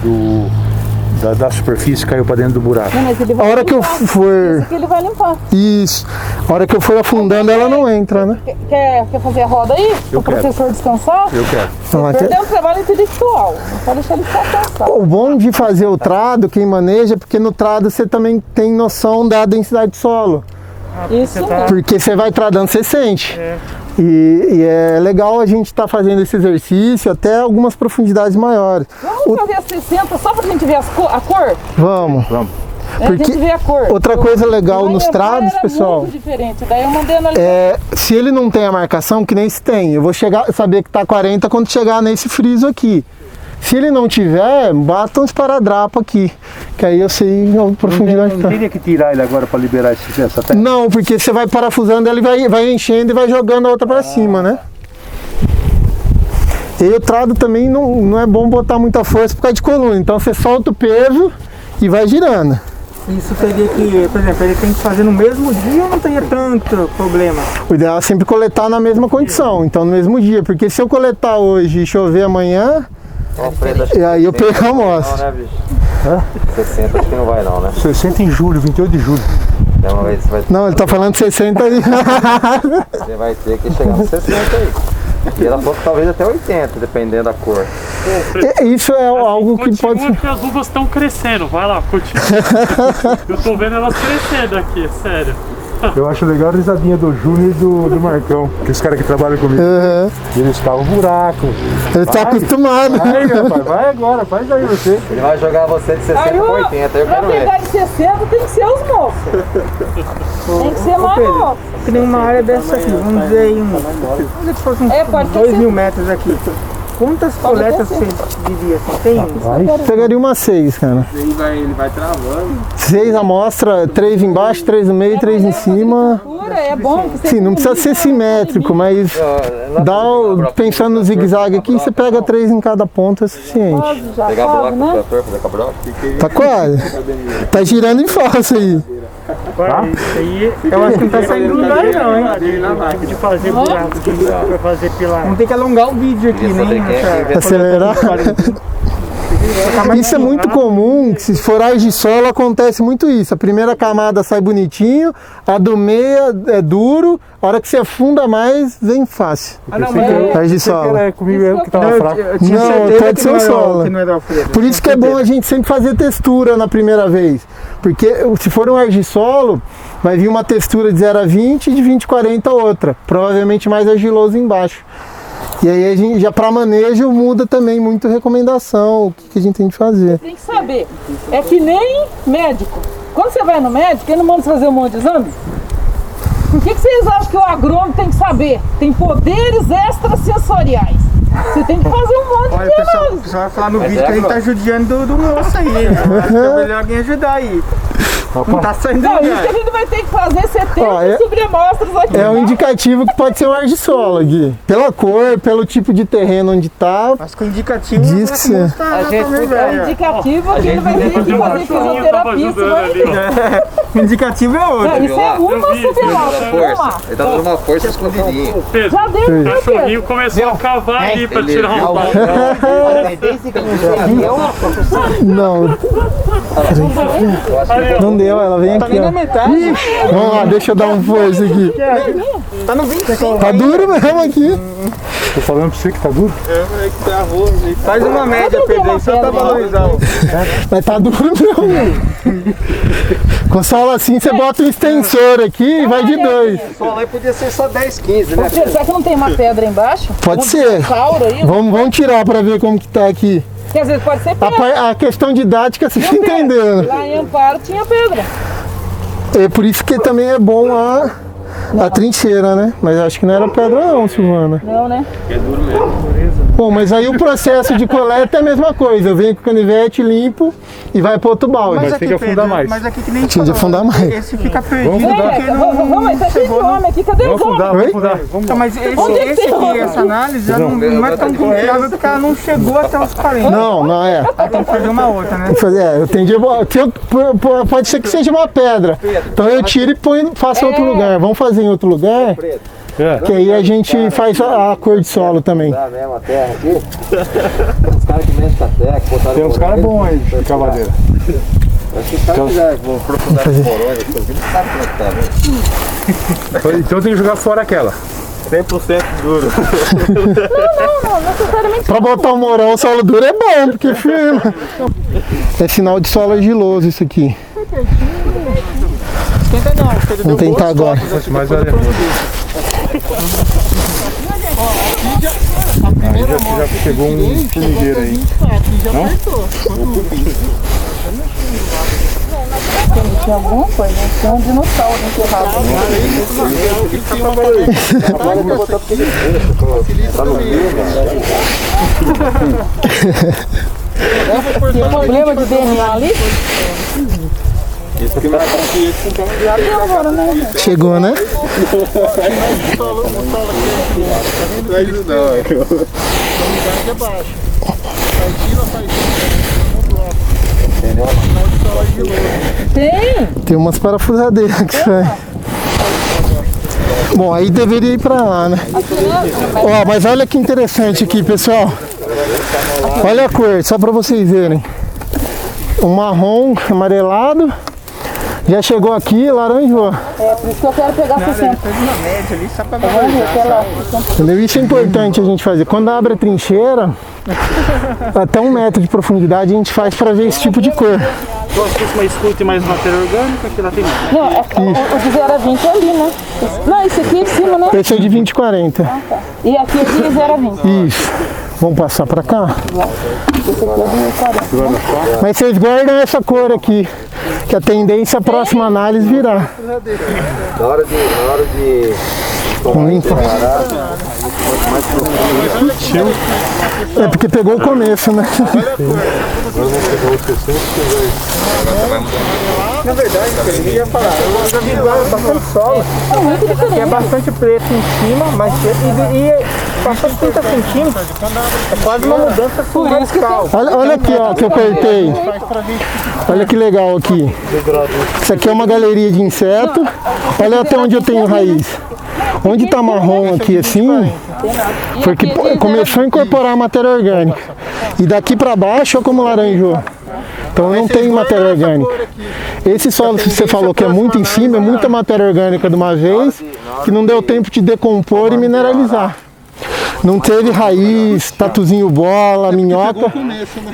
Speaker 4: da superfície, caiu pra dentro do buraco?
Speaker 1: Não, mas ele vai
Speaker 2: A hora que eu
Speaker 1: limpar.
Speaker 2: for...
Speaker 1: Esse aqui ele vai limpar.
Speaker 2: Isso. A hora que eu for afundando, ela não entra, né?
Speaker 1: Quer fazer a roda aí?
Speaker 4: Eu
Speaker 1: Pro
Speaker 4: quero.
Speaker 1: professor descansar?
Speaker 4: Eu quero.
Speaker 2: Então, até-
Speaker 1: Perdeu um trabalho intelectual. Não pode deixar ele ficar cansado.
Speaker 2: O bom de fazer o trado, quem maneja, porque no trado você também tem noção da densidade de solo.
Speaker 1: Isso mesmo.
Speaker 2: Porque você vai tradando, você sente. E é legal a gente estar fazendo esse exercício até algumas profundidades maiores.
Speaker 1: Vamos fazer a 60 só pra gente ver a cor?
Speaker 2: Vamos.
Speaker 1: A
Speaker 2: Porque
Speaker 1: gente vê a cor.
Speaker 2: outra coisa legal
Speaker 1: Lá em
Speaker 2: nos
Speaker 1: Amparo
Speaker 2: trados,
Speaker 1: era
Speaker 2: pessoal,
Speaker 1: muito diferente. Daí eu mandei analisar.
Speaker 2: se ele não tem a marcação, que nem se tem, eu vou saber que tá 40 quando chegar nesse friso aqui. Se ele não tiver, bata um esparadrapo aqui, que aí eu sei a profundidade que
Speaker 4: Não
Speaker 2: tá.
Speaker 4: teria que tirar ele agora pra liberar essa terra?
Speaker 2: Não, porque você vai parafusando, ele vai enchendo e vai jogando a outra para cima, né? E aí o trado também não é bom botar muita força por causa de coluna, então você solta o peso e vai girando.
Speaker 3: Isso teria que, por exemplo, ele tem que fazer no mesmo dia ou não teria tanto problema?
Speaker 2: O ideal é sempre coletar na mesma condição, então no mesmo dia, porque se eu coletar hoje e chover amanhã, e aí eu perco a amostra.
Speaker 6: Não, né, bicho? 60 acho que não vai não, né?
Speaker 4: 60 em julho, 28 de julho.
Speaker 6: É uma vez você
Speaker 2: Não, ele tá falando 60 ali.
Speaker 6: vai ter que chegar nos 60 aí. E ela falou que talvez até 80, dependendo da cor.
Speaker 2: Isso é algo que pode
Speaker 5: Continua
Speaker 2: ser.
Speaker 5: que as uvas estão crescendo, vai lá, continua. Eu tô vendo elas crescendo aqui, sério.
Speaker 4: Eu acho legal a risadinha do Júnior e do Marcão, que os caras que trabalham comigo. Eles cavam buraco.
Speaker 2: Ele tá acostumado.
Speaker 4: Vai, rapaz, vai agora, faz aí você.
Speaker 6: Ele vai jogar você de 60
Speaker 1: Aí,
Speaker 6: para 80, eu
Speaker 1: pra
Speaker 6: quero ver.
Speaker 1: pegar de 60 tem que ser os moços. Tem que ser mais moços.
Speaker 3: Que nem uma área dessa aqui, vamos dizer aí, vamos dizer que fosse uns
Speaker 1: Pode
Speaker 3: 2.000 metros aqui. Quantas coletas você diria assim? Tem?
Speaker 2: Pegaria uma 6, cara.
Speaker 7: Ele vai travando.
Speaker 2: 6 amostra, 3 embaixo, 3 no meio, 3 em cima.
Speaker 1: É bom que você
Speaker 2: Sim, não precisa ser simétrico, mas pensando no zigue-zague aqui, você pega 3 em cada ponta, é suficiente.
Speaker 1: já
Speaker 6: Pegar
Speaker 1: sabe,
Speaker 6: bloco
Speaker 1: né?
Speaker 6: do trator, fazer com a broca.
Speaker 2: Tá quase. Tá girando em falso aí.
Speaker 5: Agora, isso aí
Speaker 3: Eu acho que não tá saindo lugar não, hein?
Speaker 5: de fazer buraco, que vai fazer pilar.
Speaker 3: Vamos ter que alongar o vídeo aqui,
Speaker 6: Queria saber
Speaker 3: né?
Speaker 6: quem é que inventa.
Speaker 2: Acelerar. Isso é muito comum, que se for argissolo acontece muito isso. A primeira camada sai bonitinho, a do meio é duro, a hora que você afunda mais, vem fácil. Argissolo.
Speaker 4: É comigo mesmo que tava fraco.
Speaker 2: Não, pode ser o solo.
Speaker 3: Que não era Alfredo.
Speaker 2: Por isso que é bom a gente sempre fazer textura na primeira vez. Porque se for um argissolo, vai vir uma textura de 0 a 20 e de 20 a 40 outra. Provavelmente mais argiloso embaixo. E aí a gente já para manejo muda também muito a recomendação, o que a gente tem que fazer.
Speaker 1: Tem que saber. É que nem médico. Quando você vai no médico, ele não manda você fazer um monte de exame? Por que vocês acham que o agrônomo tem que saber? Tem poderes extrasensoriais. Você tem que fazer um monte
Speaker 3: Olha,
Speaker 1: de
Speaker 3: o pessoal
Speaker 1: análise.
Speaker 3: vai falar no
Speaker 6: Mas
Speaker 3: vídeo
Speaker 6: é
Speaker 3: que a gente tá
Speaker 6: agora.
Speaker 3: judiando do moço aí. É melhor alguém ajudar aí. Não tá saindo
Speaker 1: Não, isso que a
Speaker 3: lugar.
Speaker 1: gente vai ter que fazer 70
Speaker 2: Ó,
Speaker 1: sobreamostras aqui.
Speaker 2: É um indicativo que pode ser um argissolo aqui. Pela cor, pelo tipo de terreno onde tá.
Speaker 3: Mas com indicativo
Speaker 2: Diz que sim.
Speaker 1: É um indicativo que ele vai ter que fazer fisioterapia. Isso vai
Speaker 3: O indicativo é outro.
Speaker 1: Não, isso é uma sobreamostra.
Speaker 6: Força. Ele tá dando uma força escondidinha.
Speaker 5: Pedro,
Speaker 1: Já deu,
Speaker 5: o
Speaker 1: né, Pedro?
Speaker 5: cachorrinho começou a cavar ali pra
Speaker 6: Ele
Speaker 5: tirar um
Speaker 6: viu.
Speaker 5: pau.
Speaker 2: Não, não deu, ela vem
Speaker 3: Tá
Speaker 2: aqui,
Speaker 3: nem na
Speaker 2: ó.
Speaker 3: metade.
Speaker 2: Vamos lá, deixa eu dar um força aqui.
Speaker 3: Tá no 25.
Speaker 2: Tá duro mesmo aqui.
Speaker 4: Tô falando pra você que tá duro.
Speaker 3: Faz uma média, Pedro, aí só pra valorizar.
Speaker 2: Mas tá duro mesmo. Com solo assim, você bota um extensor aqui e vai de 2.
Speaker 8: Só lá podia ser só 10, 15, né?
Speaker 1: Será que não tem uma pedra embaixo?
Speaker 2: Pode ser.
Speaker 1: Cauro aí?
Speaker 2: Vamos tirar pra ver como que tá aqui.
Speaker 1: Quer dizer, pode ser pedra.
Speaker 2: A questão didática você tá entendendo.
Speaker 1: Lá em Amparo tinha pedra.
Speaker 2: É por isso que também é bom A trincheira, né? Mas acho que não era pedra não, Silvana.
Speaker 1: Não, né?
Speaker 7: É duro mesmo.
Speaker 2: Bom, mas aí o processo de coleta é a mesma coisa. Eu venho com o canivete, limpo e vai para outro balde.
Speaker 4: Mas tem que afundar mais.
Speaker 3: Mas aqui que nem
Speaker 2: Tinha de afundar mais.
Speaker 3: Esse fica perdido
Speaker 4: Vamos
Speaker 3: porque não
Speaker 1: Vamos, tá cheio de
Speaker 3: chegou no...
Speaker 1: homem aqui, cadê os
Speaker 4: Vamos afundar,
Speaker 1: homens?
Speaker 4: vamos afundar.
Speaker 3: Então, mas esse aqui, essa análise já
Speaker 4: Não.
Speaker 3: não é tão confiável porque ela não chegou até os 40.
Speaker 2: Não é.
Speaker 3: Aí tem que fazer uma outra, né?
Speaker 2: Eu entendi. Pode ser que seja uma pedra. Então eu tiro e faço em outro lugar. Vamos fazer em outro lugar? Que aí a gente faz a cor de solo também.
Speaker 6: Dá mesmo a terra aqui. Os caras que mexem com a terra, que botaram
Speaker 4: Tem uns caras bons aí de cavadeira.
Speaker 6: Acho que os caras quiserem, vou aprofundar as corões, essas coisas, não sabe como é que tá, velho.
Speaker 4: Então tem que jogar fora aquela.
Speaker 7: 100% duro.
Speaker 1: Não, necessariamente.
Speaker 2: Pra botar o morão, o solo duro é bom, porque firma. É sinal de solo argiloso isso aqui.
Speaker 3: Esquenta não, porque ele
Speaker 2: Vamos
Speaker 3: deu
Speaker 2: tentar agora.
Speaker 4: Mas olha. Aí já pegou um formigueiro aí. Não?
Speaker 1: Tinha alguma coisa, né? Tinha um dinossauro enterrado.
Speaker 6: Agora eu vou botar porque ele deixa, tá no meio,
Speaker 1: Tem problema de DNA ali?
Speaker 6: Isso aqui vai
Speaker 1: Agora, né?
Speaker 2: Chegou, né?
Speaker 6: não é isso não.
Speaker 2: Tem umas parafusadeiras que sai. Bom, aí deveria ir pra lá, né? Ó, mas olha que interessante aqui, pessoal. Olha a cor, só pra vocês verem. O marrom amarelado. Já chegou aqui, laranjou.
Speaker 1: É, por isso que eu quero pegar 60.
Speaker 3: fez uma média ali só pra
Speaker 1: Vamos ver, aquela.
Speaker 2: Entendeu? Isso é importante a gente fazer. Quando abre a trincheira, até 1 metro de profundidade a gente faz pra ver esse tipo de cor.
Speaker 5: Gosto de uma escuta e mais matéria orgânica, que lá tem mais.
Speaker 1: Não, o de 0 a 20 é ali, né? Não, esse aqui é em cima, né?
Speaker 2: Esse é de 20 e 40.
Speaker 1: E aqui é de 0 a 20.
Speaker 2: Isso. Vamos passar pra cá?
Speaker 1: Esse aqui é de 40.
Speaker 2: Mas vocês guardam essa cor aqui, que a tendência a próxima análise virar.
Speaker 6: Na hora de
Speaker 2: Vamos limpar. É porque pegou o começo, né?
Speaker 3: Na verdade, eu ia falar, eu já vi lá bastante solo, que é bastante preto em cima, mas e passando 30 centímetros, é quase uma mudança radical.
Speaker 2: Olha aqui, ó, que eu cortei. Olha que legal aqui. Isso aqui é uma galeria de inseto. Olha até onde eu tenho raiz. Onde tá marrom aqui assim, porque começou a incorporar a matéria orgânica. E daqui para baixo, olha como laranjou. Então não tem matéria orgânica. Esse solo que você falou que é muito em cima, é muita matéria orgânica de uma vez, que não deu tempo de decompor e mineralizar. Não teve raiz, tatuzinho bola, minhoca,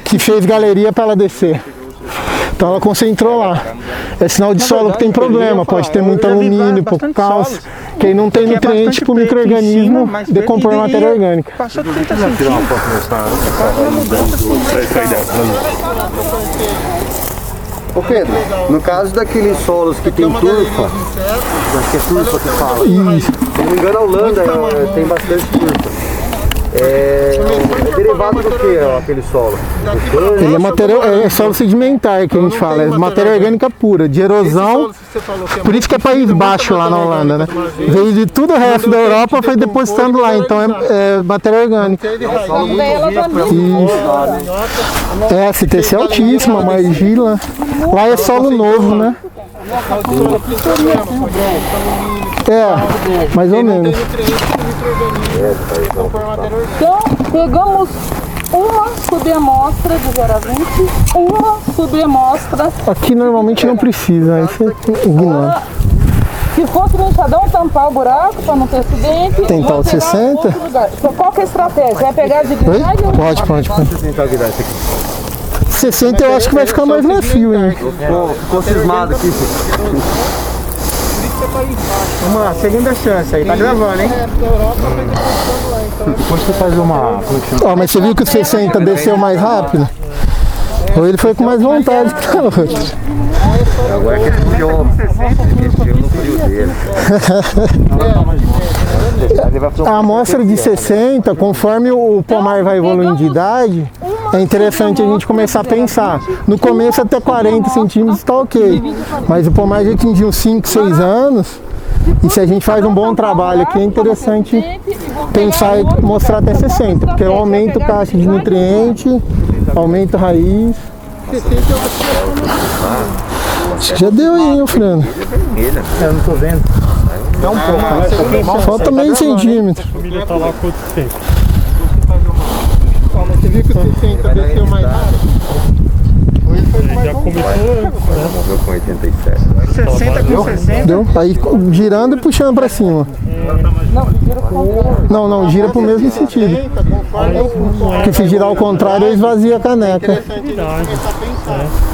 Speaker 2: que fez galeria para ela descer. Então ela concentrou lá. É sinal de solo que tem problema, pode ter muito alumínio, pouco cálcio, que aí não tem nutriente para o micro-organismo decompor matéria orgânica.
Speaker 3: Passou 30 centímetros.
Speaker 8: Ô Pedro, no caso daqueles solos que tem turfa, acho que é turfa que fala.
Speaker 2: Isso.
Speaker 8: Se não me engano, a Holanda tem bastante turfa. É derivado do que aquele solo?
Speaker 2: Ele é material, é solo sedimentar que a gente fala, é matéria orgânica pura, de erosão. Por isso que é país baixo lá na Holanda, né? Veio de tudo o resto da Europa, foi depositando lá, então é matéria orgânica. Isso. É, a CTC é altíssima, uma argila. Lá é solo novo, né? É, mais ou menos.
Speaker 1: Então, pegamos uma subamostra de 0 a 20, uma subamostra.
Speaker 2: Aqui normalmente não precisa, aí você ignora.
Speaker 1: Se fosse no enxadão, tampar o buraco para não ter acidente.
Speaker 2: Tentar o 60?
Speaker 1: Então, qual que é a estratégia? Vai pegar de guinagem?
Speaker 2: Pode.
Speaker 6: tentar virar isso aqui.
Speaker 2: 60 eu acho que vai ficar mais macio, hein?
Speaker 6: Ficou cismado aqui.
Speaker 3: Vamos lá, segunda chance aí, tá gravando, hein?
Speaker 4: Depois você faz uma...
Speaker 2: Ó, mas você viu que o 60 desceu mais rápido? Ou ele foi com mais vontade que o outro?
Speaker 6: Agora que ele mexeu no frio dele.
Speaker 2: A amostra de 60, conforme o pomar vai evoluindo de idade, é interessante a gente começar a pensar. No começo até 40 centímetros está ok, mas o pomar já atingiu 5, 6 anos, e se a gente faz um bom trabalho aqui, é interessante pensar e mostrar até 60, porque eu aumento caixa de nutriente, aumento raiz. Acho que já deu aí, ô Fernando.
Speaker 4: Eu não tô vendo.
Speaker 3: Dá um pouco, né?
Speaker 2: Falta meio centímetro.
Speaker 5: A família tá lá quanto tempo?
Speaker 2: Você viu que o 60 desceu mais rápido?
Speaker 5: Já começou antes, né?
Speaker 6: Morreu com 87.
Speaker 3: 60 com 60.
Speaker 2: Deu? Aí girando e puxando pra cima. Não, gira pro mesmo sentido. Porque se girar ao contrário, ele esvazia a caneca.
Speaker 5: Verdade.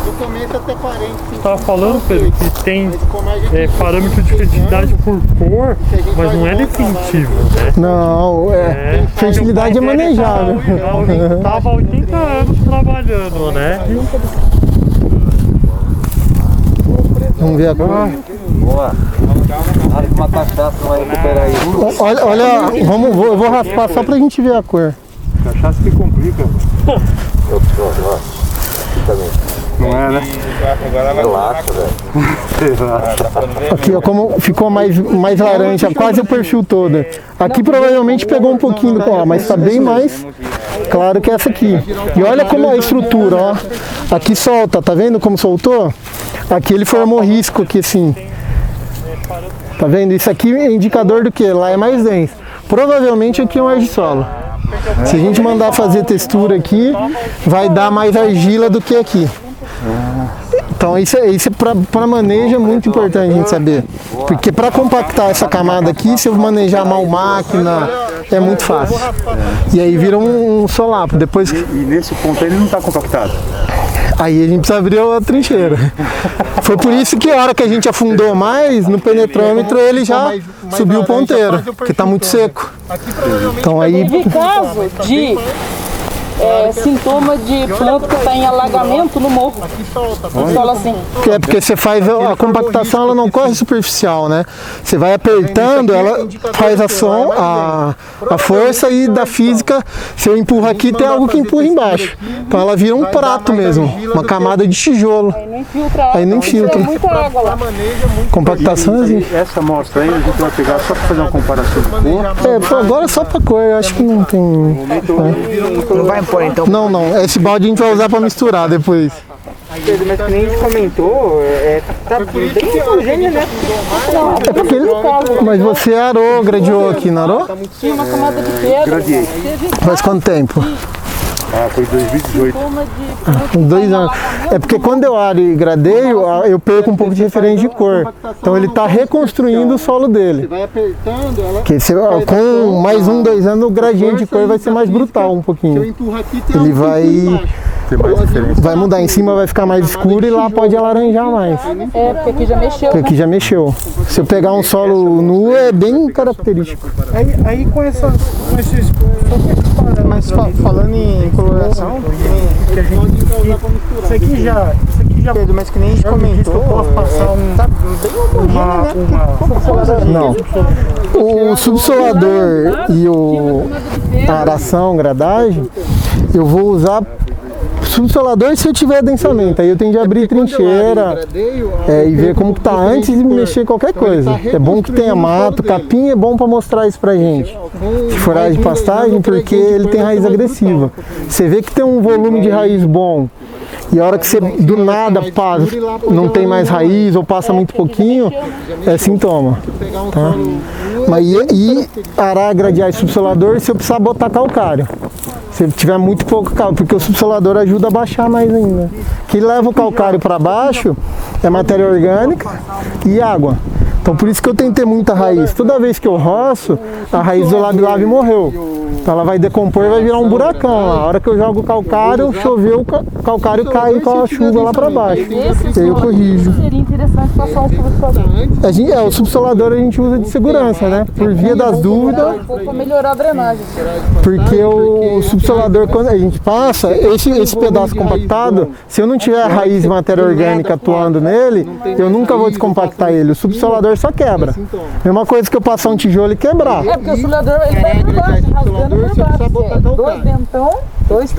Speaker 2: Do começo até 40.
Speaker 5: Você tava falando, Pedro, que tem parâmetro de fertilidade por cor, mas não é definitivo, né?
Speaker 2: Não, fertilidade é manejável.
Speaker 5: Tava há 80 anos trabalhando, né?
Speaker 2: Vamos ver a cor.
Speaker 6: Boa. Nada que uma cachaça não vai recuperar isso.
Speaker 2: Olha, eu vou raspar só pra gente ver a cor.
Speaker 4: Cachaça que complica. Não é, né?
Speaker 6: Relaxa, velho.
Speaker 2: Aqui, ó, como ficou mais laranja, quase o perfil todo. Aqui provavelmente pegou um pouquinho do colar, mas tá bem mais claro que essa aqui. E olha como a estrutura, ó. Aqui solta, tá vendo como soltou? Aqui ele formou risco aqui assim. Tá vendo? Isso aqui é indicador do que? Lá é mais denso. Provavelmente aqui é um argissolo. Se a gente mandar fazer textura aqui, vai dar mais argila do que aqui. Então isso para manejo é muito importante a gente saber. Porque para compactar essa camada aqui, se eu manejar mal máquina, é muito fácil. E aí vira um solapo. Depois...
Speaker 4: E nesse ponto ele não está compactado.
Speaker 2: Aí a gente precisa abrir a trincheira. Foi por isso que a hora que a gente afundou mais, no penetrômetro ele já subiu o ponteiro, porque está muito seco. Então aí...
Speaker 1: De caso de sintoma de planta que está em alagamento no morro. Solo assim.
Speaker 2: Porque você faz a compactação, ela não corre superficial, né? Você vai apertando, ela faz a força e da física, se eu empurro aqui, tem algo que empurra embaixo. Então ela vira um prato mesmo, uma camada de tijolo. Aí não infiltra.
Speaker 1: Muita água lá.
Speaker 2: Compactação é assim.
Speaker 4: Essa amostra aí a gente vai pegar só para fazer uma comparação de cor.
Speaker 2: Agora só para cor, eu acho que não tem...
Speaker 3: Não vai impor então?
Speaker 2: Não. Esse balde a gente vai usar para misturar depois.
Speaker 3: Pedro, mas que nem a gente comentou, tá bem homogêneo, né?
Speaker 2: É porque mas você arou, gradeou aqui, não arou?
Speaker 1: Tinha uma camada de pedra.
Speaker 4: Gradiei.
Speaker 2: Faz quanto tempo?
Speaker 4: Foi 2018.
Speaker 2: 2 anos. É porque quando eu aro e gradeio, eu perco um pouco de referência de cor. Então ele está reconstruindo o solo dele. Que com mais 1, 2 anos o gradiente de cor vai ser mais brutal um pouquinho. Ele vai mudar, em cima vai ficar mais escuro e lá pode alaranjar mais.
Speaker 1: Porque aqui já mexeu.
Speaker 2: Porque aqui já mexeu. Se eu pegar um solo nu é bem característico.
Speaker 3: Aí com esses mas falando em coloração, que a gente isso aqui já Pedro, mas que nem a gente comentou, posso passar tá bem homogêneo, né?
Speaker 2: Não. O subsolador e a aração, gradagem, eu vou usar subsolador se eu tiver densamento, aí eu tenho de abrir trincheira e ver como que tá antes de mexer em qualquer coisa. É bom que tenha mato, capim é bom para mostrar isso pra gente. De foragem de pastagem, porque ele tem raiz agressiva. Você vê que tem um volume de raiz bom e a hora que você do nada não tem mais raiz ou passa muito pouquinho, é sintoma. Tá? Mas arar, gradear e subsolador se eu precisar botar calcário. Se tiver muito pouco calcário, porque o subsolador ajuda a baixar mais ainda. O que leva o calcário para baixo é matéria orgânica e água. Então por isso que eu tenho que ter muita raiz. Toda vez que eu roço, a raiz do lab morreu. Então ela vai decompor e vai virar um buracão. A hora que eu jogo o calcário, choveu, o calcário cai com a chuva lá para baixo. E aí eu corrijo.
Speaker 1: Seria interessante passar um subsolador.
Speaker 2: O subsolador a gente usa de segurança, né? Por via das dúvidas.
Speaker 1: Para melhorar a drenagem.
Speaker 2: Porque o subsolador, quando a gente passa, esse pedaço compactado, se eu não tiver a raiz de matéria orgânica atuando nele, eu nunca vou descompactar ele. O subsolador só quebra. Mesma coisa que eu passar um tijolo e quebrar.
Speaker 1: É, porque o subsolador ele vai por baixo, rasgando por baixo. 2 dentão, 2,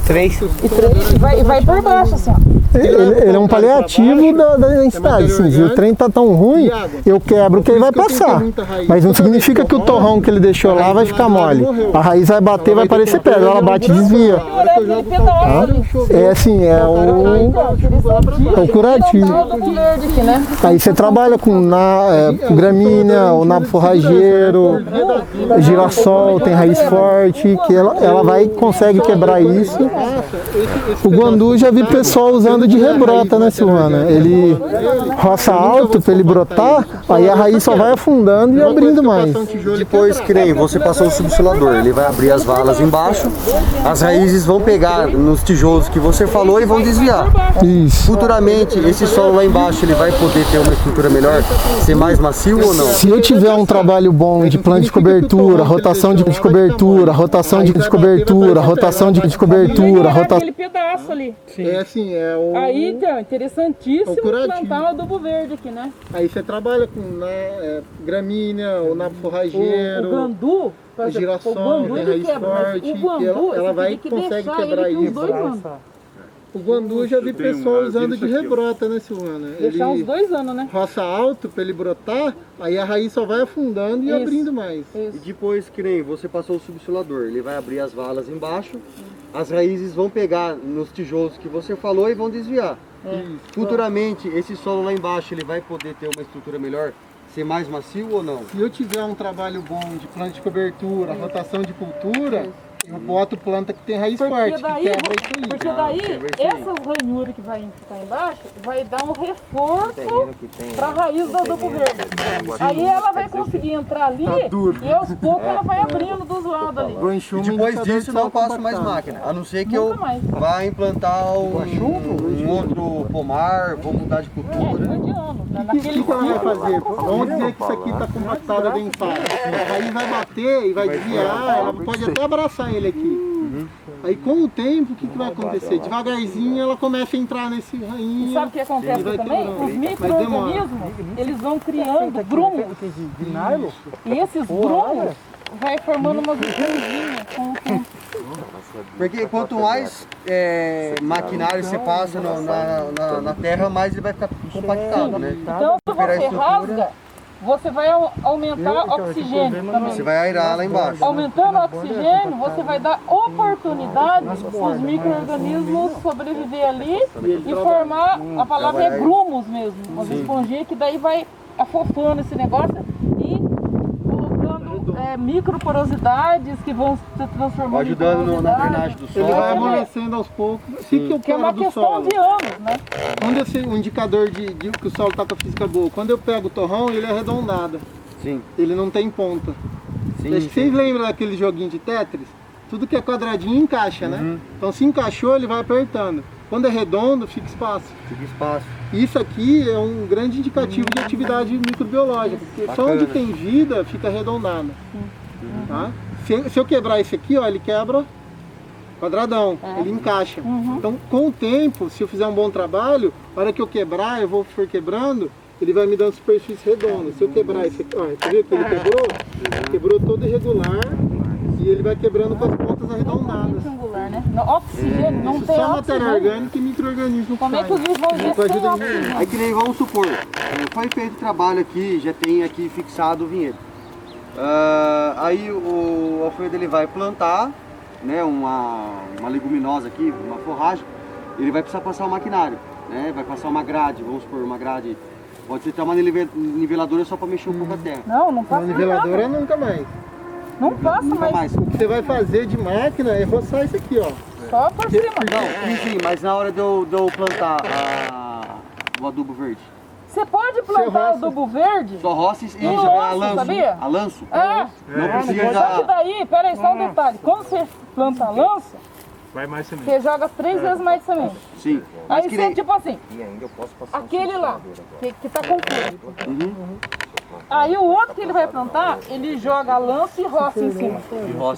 Speaker 1: 3 e 3 e vai por baixo, assim, ó.
Speaker 2: Ele é um paliativo da densidade. Assim, se o trem tá tão ruim, eu quebro que ele vai passar. Mas não significa que o torrão que ele deixou lá vai ficar mole. A raiz vai bater, vai parecer pedra. Ela bate e desvia. É assim, é o curativo. Aí você trabalha com gramínea, o nabo forrageiro, girassol, tem raiz forte, que ela consegue quebrar isso. O guandu já vi pessoal usando de rebrota, né, Silvana? Ele roça alto para ele brotar, aí a raiz só vai afundando e abrindo mais.
Speaker 8: Depois que nem você passou o subsolador, ele vai abrir as valas embaixo, as raízes vão pegar nos tijolos que você falou e vão desviar.
Speaker 2: Isso.
Speaker 8: Futuramente, esse solo lá embaixo, ele vai poder ter uma estrutura melhor, ser mais macio ou não?
Speaker 2: Se eu tiver um trabalho bom de plano de cobertura, rotação de cobertura, rotação de cobertura, rotação de cobertura,
Speaker 1: aquele pedaço ali.
Speaker 2: É assim,
Speaker 1: Aí, então, interessantíssimo plantar o adubo verde aqui, né?
Speaker 2: Aí você trabalha com gramínea, o nabo forrageiro,
Speaker 1: o gandu,
Speaker 2: o girassol, tem raiz forte, ela vai consegue quebrar isso. O guandu já vi pessoal usando de rebrota, né, Silvana?
Speaker 1: Deixar uns 2 anos, né?
Speaker 2: Roça alto para ele brotar, aí a raiz só vai afundando e abrindo mais.
Speaker 8: E depois que nem você passou o subsolador, ele vai abrir as valas embaixo, as raízes vão pegar nos tijolos que você falou e vão desviar. Futuramente, esse solo lá embaixo, ele vai poder ter uma estrutura melhor, ser mais macio ou não?
Speaker 2: Se eu tiver um trabalho bom de plano de cobertura, rotação de cultura, eu boto planta que tem raiz forte,
Speaker 1: daí,
Speaker 2: que quebra isso aí.
Speaker 1: Porque daí, essas ranhuras que vai ficar embaixo, vai dar um reforço para a raiz do adubo verde. Aí ela vai conseguir entrar ali e aos poucos ela vai abrindo dos lados ali.
Speaker 8: E depois disso não passo mais máquina, a não ser que eu vá implantar um outro pomar, vou mudar de cultura.
Speaker 2: O que ela vai fazer? Vamos dizer que isso aqui está compactado dentro. A raiz vai bater e vai desviar, ela pode até abraçar ele aqui. Aí com o tempo, o que vai acontecer? Devagarzinho ela começa a entrar nesse rainho.
Speaker 1: E sabe o que acontece também? Os micro-organismos, eles vão criando grumos. E esses grumos vai formando umas esponjinhas com o tempo.
Speaker 8: Porque quanto mais maquinário você passa na terra, mais ele vai ficar compactado, né?
Speaker 1: Então se você rasga, você vai aumentar o oxigênio também.
Speaker 8: Você vai aerar lá embaixo.
Speaker 1: Aumentando o oxigênio, você vai dar oportunidade para os micro-organismos sobreviver ali e formar, a palavra é grumos mesmo, umas esponjinhas que daí vai afofando esse negócio e colocando microporosidades que vão se transformando
Speaker 8: ajudando na drenagem do solo.
Speaker 2: Ele vai amolecendo aos poucos.
Speaker 1: Que é uma questão de anos, né?
Speaker 2: Quando um indicador de que o solo está com a física boa, quando eu pego o torrão, ele é arredondado.
Speaker 8: Sim.
Speaker 2: Ele não tem ponta.
Speaker 8: Sim,
Speaker 2: Acho que vocês lembram daquele joguinho de Tetris? Tudo que é quadradinho encaixa, né? Então se encaixou, ele vai apertando. Quando é redondo, fica espaço.
Speaker 8: Fica espaço.
Speaker 2: Isso aqui é um grande indicativo de atividade microbiológica, porque só onde tem vida fica arredondado. Tá? Se eu quebrar esse aqui, ó, ele quebra quadradão, ele encaixa. Então, com o tempo, se eu fizer um bom trabalho, na hora que eu quebrar, eu for quebrando, ele vai me dando superfície redonda. Se eu quebrar esse aqui, ó, você viu que ele quebrou todo irregular e ele vai quebrando com as pontas arredondadas.
Speaker 1: Né? No oxigênio, não tem
Speaker 2: só
Speaker 1: oxigênio.
Speaker 2: Matéria orgânica e micro-organismo.
Speaker 1: Como é que os vivos vão ver sem oxigênio?
Speaker 8: É que nem, vamos supor, foi feito o trabalho aqui, já tem aqui fixado o vinhedo. Aí o Alfredo ele vai plantar, né, uma leguminosa aqui, uma forragem, ele vai precisar passar o maquinário, né, vai passar uma grade, vamos supor, uma grade, pode ser até uma niveladora só para mexer um pouco a terra.
Speaker 1: Não passa
Speaker 2: niveladora nunca mais.
Speaker 1: Não passa mais.
Speaker 2: O que você vai fazer de máquina é roçar isso aqui, ó.
Speaker 1: Só por cima.
Speaker 8: Não, sim, mas na hora de eu plantar o adubo verde.
Speaker 1: Você pode plantar o adubo verde?
Speaker 8: Só roça e
Speaker 1: a
Speaker 8: lanço,
Speaker 1: sabia?
Speaker 8: A lanço?
Speaker 1: É.
Speaker 8: Não precisa
Speaker 1: Só que daí, peraí, só um detalhe. Quando você planta a lança,
Speaker 4: Vai mais semente.
Speaker 1: Você joga 3 vezes mais de semente.
Speaker 8: Sim.
Speaker 1: Aí você, tipo assim,
Speaker 6: E ainda eu posso passar
Speaker 1: aquele lá, que tá com folha. Aí o outro que ele vai plantar, ele joga lança e roça em cima.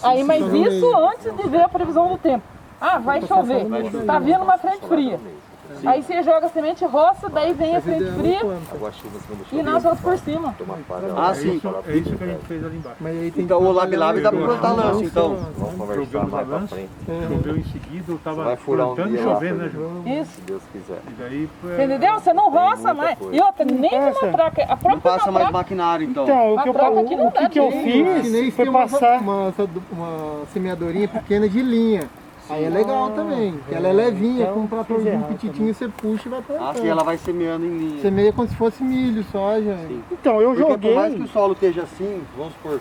Speaker 1: Aí, mas isso antes de ver a previsão do tempo. Ah, vai chover, tá vindo uma frente fria. Aí você joga a semente roça, daí vem a frente fria e nasce outro por cima.
Speaker 8: Ah, sim.
Speaker 4: É isso que a gente fez ali embaixo.
Speaker 2: Mas aí tem
Speaker 8: Então o Lab dá pra plantar lança, então.
Speaker 6: Vamos conversar
Speaker 4: Jogamos a
Speaker 6: mais pra
Speaker 4: lança,
Speaker 6: frente.
Speaker 4: choveu em seguida, eu tava
Speaker 6: Vai furar um
Speaker 4: plantando e
Speaker 6: dia lá.
Speaker 4: chovendo, né, João?
Speaker 1: Isso.
Speaker 6: Se Deus quiser.
Speaker 4: E daí
Speaker 1: Você entendeu? Você não roça mais. E outra, nem uma placa. A
Speaker 8: Não
Speaker 1: própria
Speaker 8: passa mais
Speaker 1: matraca.
Speaker 8: maquinário, então.
Speaker 5: Então, o
Speaker 1: A
Speaker 5: que,
Speaker 1: troca aqui não dá
Speaker 5: que eu
Speaker 1: dinheiro.
Speaker 5: fiz foi passar.
Speaker 2: uma semeadorinha pequena de linha. Aí é legal também, que ela é levinha, com um tratorzinho petitinho, você puxa e vai plantando.
Speaker 8: Assim ela vai semeando em linha.
Speaker 2: Semeia como se fosse milho, soja.
Speaker 5: Então, eu
Speaker 8: Porque por mais que
Speaker 5: joguei.
Speaker 8: o solo esteja assim, vamos supor,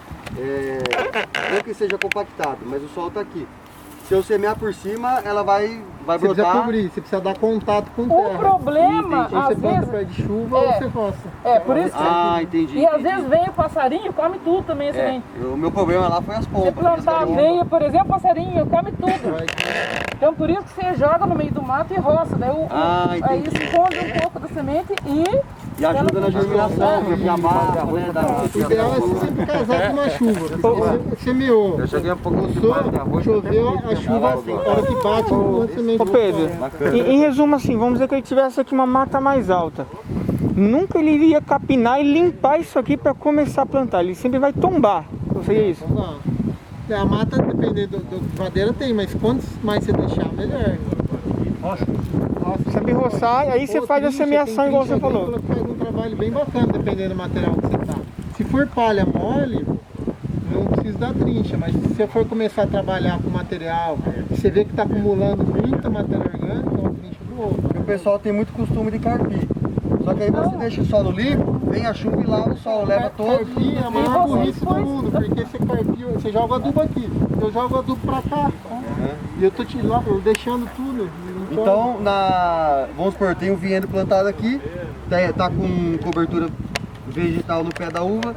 Speaker 8: não que seja compactado, mas o solo está aqui. Se eu semear por cima, ela vai
Speaker 2: Você precisa
Speaker 8: brotar.
Speaker 2: cobrir, você precisa dar contato com
Speaker 1: O
Speaker 2: terra.
Speaker 1: problema,
Speaker 2: Aí você
Speaker 1: às
Speaker 2: planta
Speaker 1: vezes.
Speaker 2: perto de chuva ou você roça.
Speaker 1: Por isso.
Speaker 8: Ah, entendi.
Speaker 1: E às
Speaker 8: entendi.
Speaker 1: vezes vem o passarinho e come tudo também a semente.
Speaker 8: O meu problema lá foi as
Speaker 1: Você
Speaker 8: pompas.
Speaker 1: plantar
Speaker 8: eles
Speaker 1: aveia, por exemplo, passarinho come tudo.
Speaker 2: Vai.
Speaker 1: Então por isso que você joga no meio do mato e roça. Daí aí
Speaker 8: entendi.
Speaker 1: esconde um pouco da semente
Speaker 8: E ajuda na germinação, porque a mata, né?
Speaker 2: O ideal é você sempre casar com uma chuva. Porque você semeou,
Speaker 6: Eu joguei um pouco de
Speaker 2: coçou,
Speaker 6: barro de arroz.
Speaker 2: choveu, a chuva, a hora que bate, a semente.
Speaker 3: Ô Pedro, em resumo assim, vamos dizer que ele tivesse aqui uma mata mais alta. Nunca ele iria capinar e limpar isso aqui para começar a plantar. Ele sempre vai tombar. Seria isso?
Speaker 2: Não. A mata, dependendo do madeira, tem, mas quantos mais você deixar, melhor.
Speaker 3: Sempre roçar, aí você
Speaker 2: Ou
Speaker 3: faz a
Speaker 2: trincha,
Speaker 3: semeação
Speaker 2: tem
Speaker 3: igual você
Speaker 2: trincha
Speaker 3: falou.
Speaker 2: agrícola que faz um trabalho bem bacana, dependendo do material que você tá. Se for palha mole, não precisa da trincha, mas se você for começar a trabalhar com material, você vê que está acumulando muita matéria orgânica, uma trincha do outro.
Speaker 8: Porque o pessoal tem muito costume de carpir. Só que aí você deixa o solo limpo, vem a chuva e lava o solo, leva todo.
Speaker 2: Carpir é a maior burrice do mundo, porque você carpia, você joga adubo aqui, eu jogo adubo pra cá. E eu tô eu deixando tudo.
Speaker 8: Então, vamos supor, tem um vinhedo plantado aqui, tá com cobertura vegetal no pé da uva.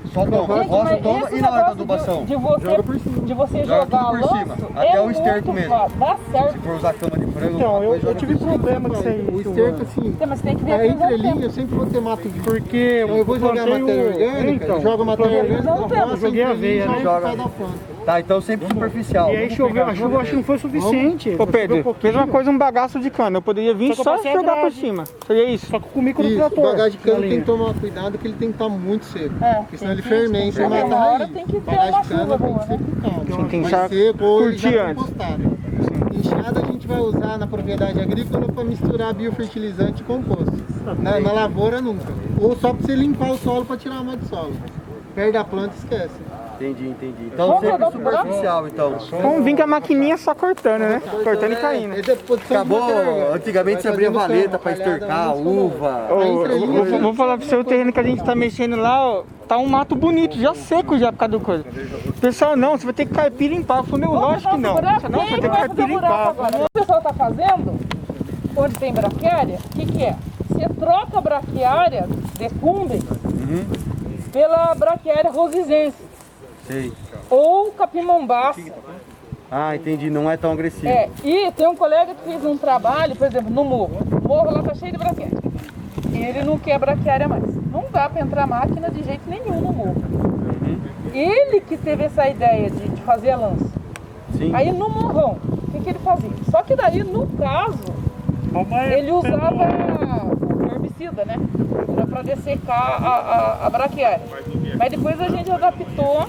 Speaker 8: Só toma, roça, toma e na hora da adubação.
Speaker 1: De você
Speaker 8: Joga
Speaker 1: jogar
Speaker 8: tudo por
Speaker 1: lanço,
Speaker 8: cima, até o esterco
Speaker 1: muito
Speaker 8: mesmo.
Speaker 1: fácil, dá certo.
Speaker 8: Se for usar cama de frango,
Speaker 5: Então,
Speaker 8: alguma coisa,
Speaker 5: eu
Speaker 8: joga
Speaker 5: tive
Speaker 8: por cima.
Speaker 5: problema com isso aí.
Speaker 2: O esterco assim,
Speaker 1: Mas tem que ver
Speaker 2: a
Speaker 1: a previsão do
Speaker 2: entrelinha
Speaker 1: tempo.
Speaker 2: eu sempre vou ter mato de
Speaker 5: Porque
Speaker 2: eu vou jogar
Speaker 5: plantei
Speaker 2: matéria orgânica,
Speaker 5: então,
Speaker 2: eu jogo matéria orgânica,
Speaker 1: não tem,
Speaker 2: roça,
Speaker 5: eu joguei aveia,
Speaker 2: entrelinha,
Speaker 5: né?
Speaker 2: joga no pé da planta.
Speaker 8: Tá, então sempre superficial.
Speaker 5: E aí choveu, a chuva acho que não foi suficiente.
Speaker 3: Ô Pedro, fez uma coisa, um bagaço de cana. Eu poderia vir
Speaker 5: Só que
Speaker 3: só
Speaker 5: eu passei
Speaker 3: jogar por
Speaker 5: atrás.
Speaker 3: cima. Seria isso?
Speaker 5: Só que eu comi com o
Speaker 2: Isso,
Speaker 5: trator.
Speaker 2: bagagem de cana
Speaker 5: na
Speaker 2: tem
Speaker 5: linha.
Speaker 2: que tomar cuidado que ele tem que estar muito seco.
Speaker 1: Porque
Speaker 2: Senão ele fermenta e mata
Speaker 1: uma
Speaker 2: a
Speaker 1: hora
Speaker 2: raiz.
Speaker 1: tem que ter
Speaker 2: Bagagem
Speaker 1: uma
Speaker 2: de cana
Speaker 1: chuva
Speaker 2: tem
Speaker 1: boa,
Speaker 2: que ser com calma.
Speaker 3: Sim, tem que
Speaker 2: Mais seco ou ele
Speaker 3: curtir
Speaker 2: já
Speaker 3: antes.
Speaker 2: compostado. Enxada a gente vai usar na propriedade agrícola para misturar biofertilizante e composto. Na lavoura nunca. Ou só para você limpar o solo para tirar a mão de solo. Perde a planta, esquece.
Speaker 8: Entendi. Então sempre superficial, então.
Speaker 3: Vamos vir com a maquininha só cortando, né? Cortando e caindo.
Speaker 2: É deposição de
Speaker 8: Acabou,
Speaker 2: matéria orgânica.
Speaker 8: antigamente você
Speaker 2: Vai
Speaker 8: abria
Speaker 2: fazendo
Speaker 8: valeta
Speaker 2: cama,
Speaker 8: pra
Speaker 2: palhada,
Speaker 8: estercar,
Speaker 2: muito bom.
Speaker 8: uva.
Speaker 2: A entrelinha,
Speaker 3: Eu vou falar pro seu, o terreno que a gente tá mexendo lá, ó, tá um mato bonito, já seco já por causa do coisa. Pessoal, não, você vai ter que carpir e limpar. Eu falei, meu, lógico que não. Não, você vai ter que carpir e limpar.
Speaker 1: O que o pessoal está fazendo, onde tem braquiária, o que é? Você troca a braquiária decumbens pela braquiária rosizense
Speaker 8: Sei.
Speaker 1: ou capim-mombaça.
Speaker 8: Ah, entendi, não é tão agressivo.
Speaker 1: E tem um colega que fez um trabalho, por exemplo, no morro. O morro lá tá cheio de braquiária. Ele não quer braquiária mais. Não dá para entrar máquina de jeito nenhum no morro. Ele que teve essa ideia de fazer a lança.
Speaker 8: Sim.
Speaker 1: Aí no morrão, o que ele fazia? Só que daí, no caso, ele usava o herbicida, né? Para dessecar a braquiária. Mas depois a gente adaptou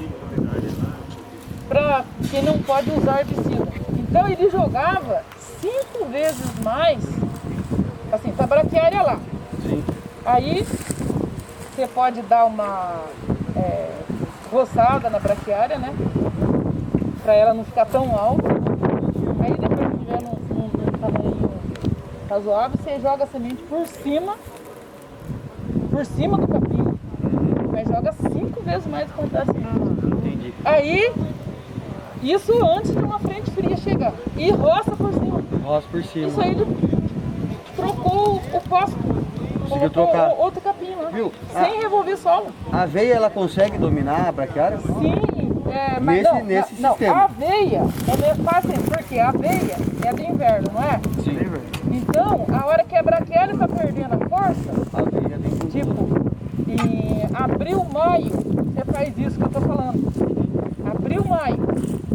Speaker 1: para que não pode usar herbicida. Então ele jogava 5 vezes mais, assim, tá a braquiária lá.
Speaker 8: Sim.
Speaker 1: Aí você pode dar uma roçada na braquiária, né? Para ela não ficar tão alta. Aí depois que tiver num tamanho razoável, você joga a semente por cima do capim. Mas joga 5 vezes mais quantidade de semente.
Speaker 8: Entendi.
Speaker 1: Aí, isso antes de uma frente fria chegar. E roça por cima.
Speaker 8: Roça por cima.
Speaker 1: Isso aí ele trocou o pasto.
Speaker 8: Conseguiu
Speaker 1: Colocou
Speaker 8: trocar.
Speaker 1: outro capim lá.
Speaker 8: Viu?
Speaker 1: Sem revolver solo.
Speaker 8: A aveia, ela consegue dominar a braquiária?
Speaker 1: Sim, Mas
Speaker 8: nesse
Speaker 1: não,
Speaker 8: sistema.
Speaker 1: a aveia é meio fácil, porque a aveia é do inverno, não é?
Speaker 8: Sim.
Speaker 1: Então, a hora que a braquiária está perdendo a força,
Speaker 8: A aveia vem com
Speaker 1: tipo, em abril, maio, você faz isso que eu tô falando. Abril, maio.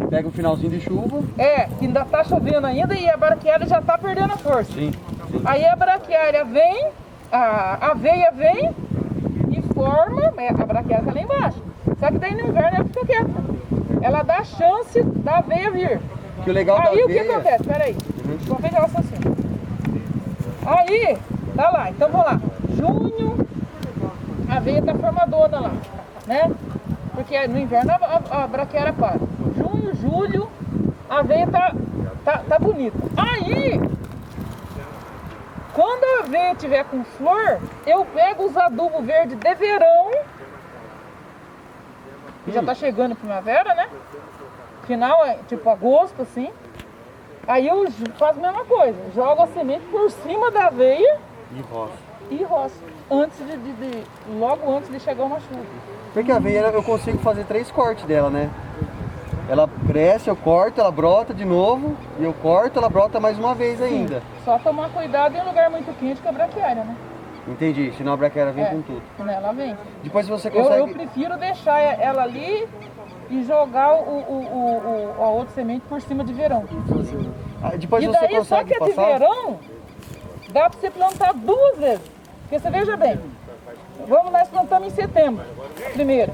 Speaker 8: Pega o finalzinho de chuva.
Speaker 1: Que ainda tá chovendo ainda e a braquiária já tá perdendo a força.
Speaker 8: Sim.
Speaker 1: Aí a braquiária vem, a aveia vem e forma, a braquiária tá lá embaixo. Só que daí no inverno ela fica quieta. Ela dá a chance da aveia vir.
Speaker 8: Que o legal da
Speaker 1: Aí
Speaker 8: aveia...
Speaker 1: o que acontece? Peraí, vou pegar o assassino. Aí, tá lá, então vamos lá. Junho, a aveia tá formadona lá, né? Porque no inverno a braquiária para. Junho, julho, a aveia tá bonita. Aí, quando a aveia tiver com flor, eu pego os adubos verdes de verão, que já tá chegando primavera, né? Final é tipo agosto, assim. Aí eu faço a mesma coisa, jogo a semente por cima da aveia e roço. Logo antes de chegar uma chuva.
Speaker 8: Porque a aveia eu consigo fazer 3 cortes dela, né? Ela cresce, eu corto, ela brota de novo, e eu corto, ela brota mais uma vez ainda.
Speaker 1: Só tomar cuidado em um lugar muito quente com a braquiária, né?
Speaker 8: Entendi, senão a braquiária vem com tudo.
Speaker 1: Ela vem.
Speaker 8: Depois você consegue...
Speaker 1: Eu prefiro deixar ela ali e jogar a outra semente por cima de verão.
Speaker 8: Depois
Speaker 1: e
Speaker 8: você
Speaker 1: daí,
Speaker 8: consegue
Speaker 1: só que a de verão, dá pra você plantar 2 vezes. Porque você veja bem, nós plantamos em setembro, primeiro.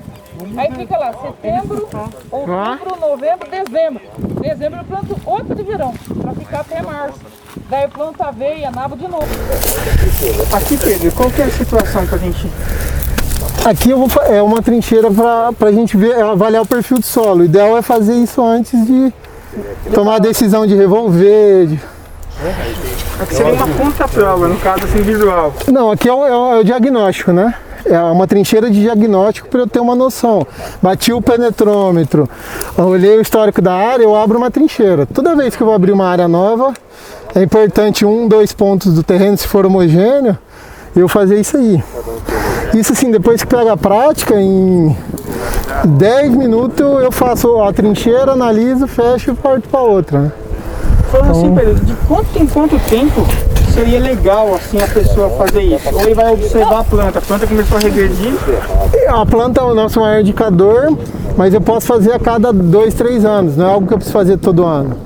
Speaker 1: Aí fica lá, setembro, outubro, novembro, dezembro. Dezembro eu planto outra de verão, pra ficar até março. Daí eu planto aveia, nabo de novo.
Speaker 3: Aqui, Pedro, qual que é a situação pra gente...
Speaker 2: Aqui é uma trincheira pra gente ver, avaliar o perfil do solo. O ideal é fazer isso antes de tomar a decisão de revolver.
Speaker 3: Aqui seria uma contraprova, no caso assim, visual.
Speaker 2: Não, aqui é o diagnóstico, né? É uma trincheira de diagnóstico para eu ter uma noção. Bati o penetrômetro, olhei o histórico da área, eu abro uma trincheira. Toda vez que eu vou abrir uma área nova, é importante 1, 2 pontos do terreno, se for homogêneo, eu fazer isso aí. Isso assim, depois que pega a prática, em 10 minutos eu faço a trincheira, analiso, fecho e parto para outra, né?
Speaker 3: Falando assim, Pedro, de quanto tempo seria legal assim a pessoa fazer isso? Ou ele vai observar a planta começou a regredir?
Speaker 2: A planta é o nosso maior indicador, mas eu posso fazer a cada 2, 3 anos, não é algo que eu preciso fazer todo ano.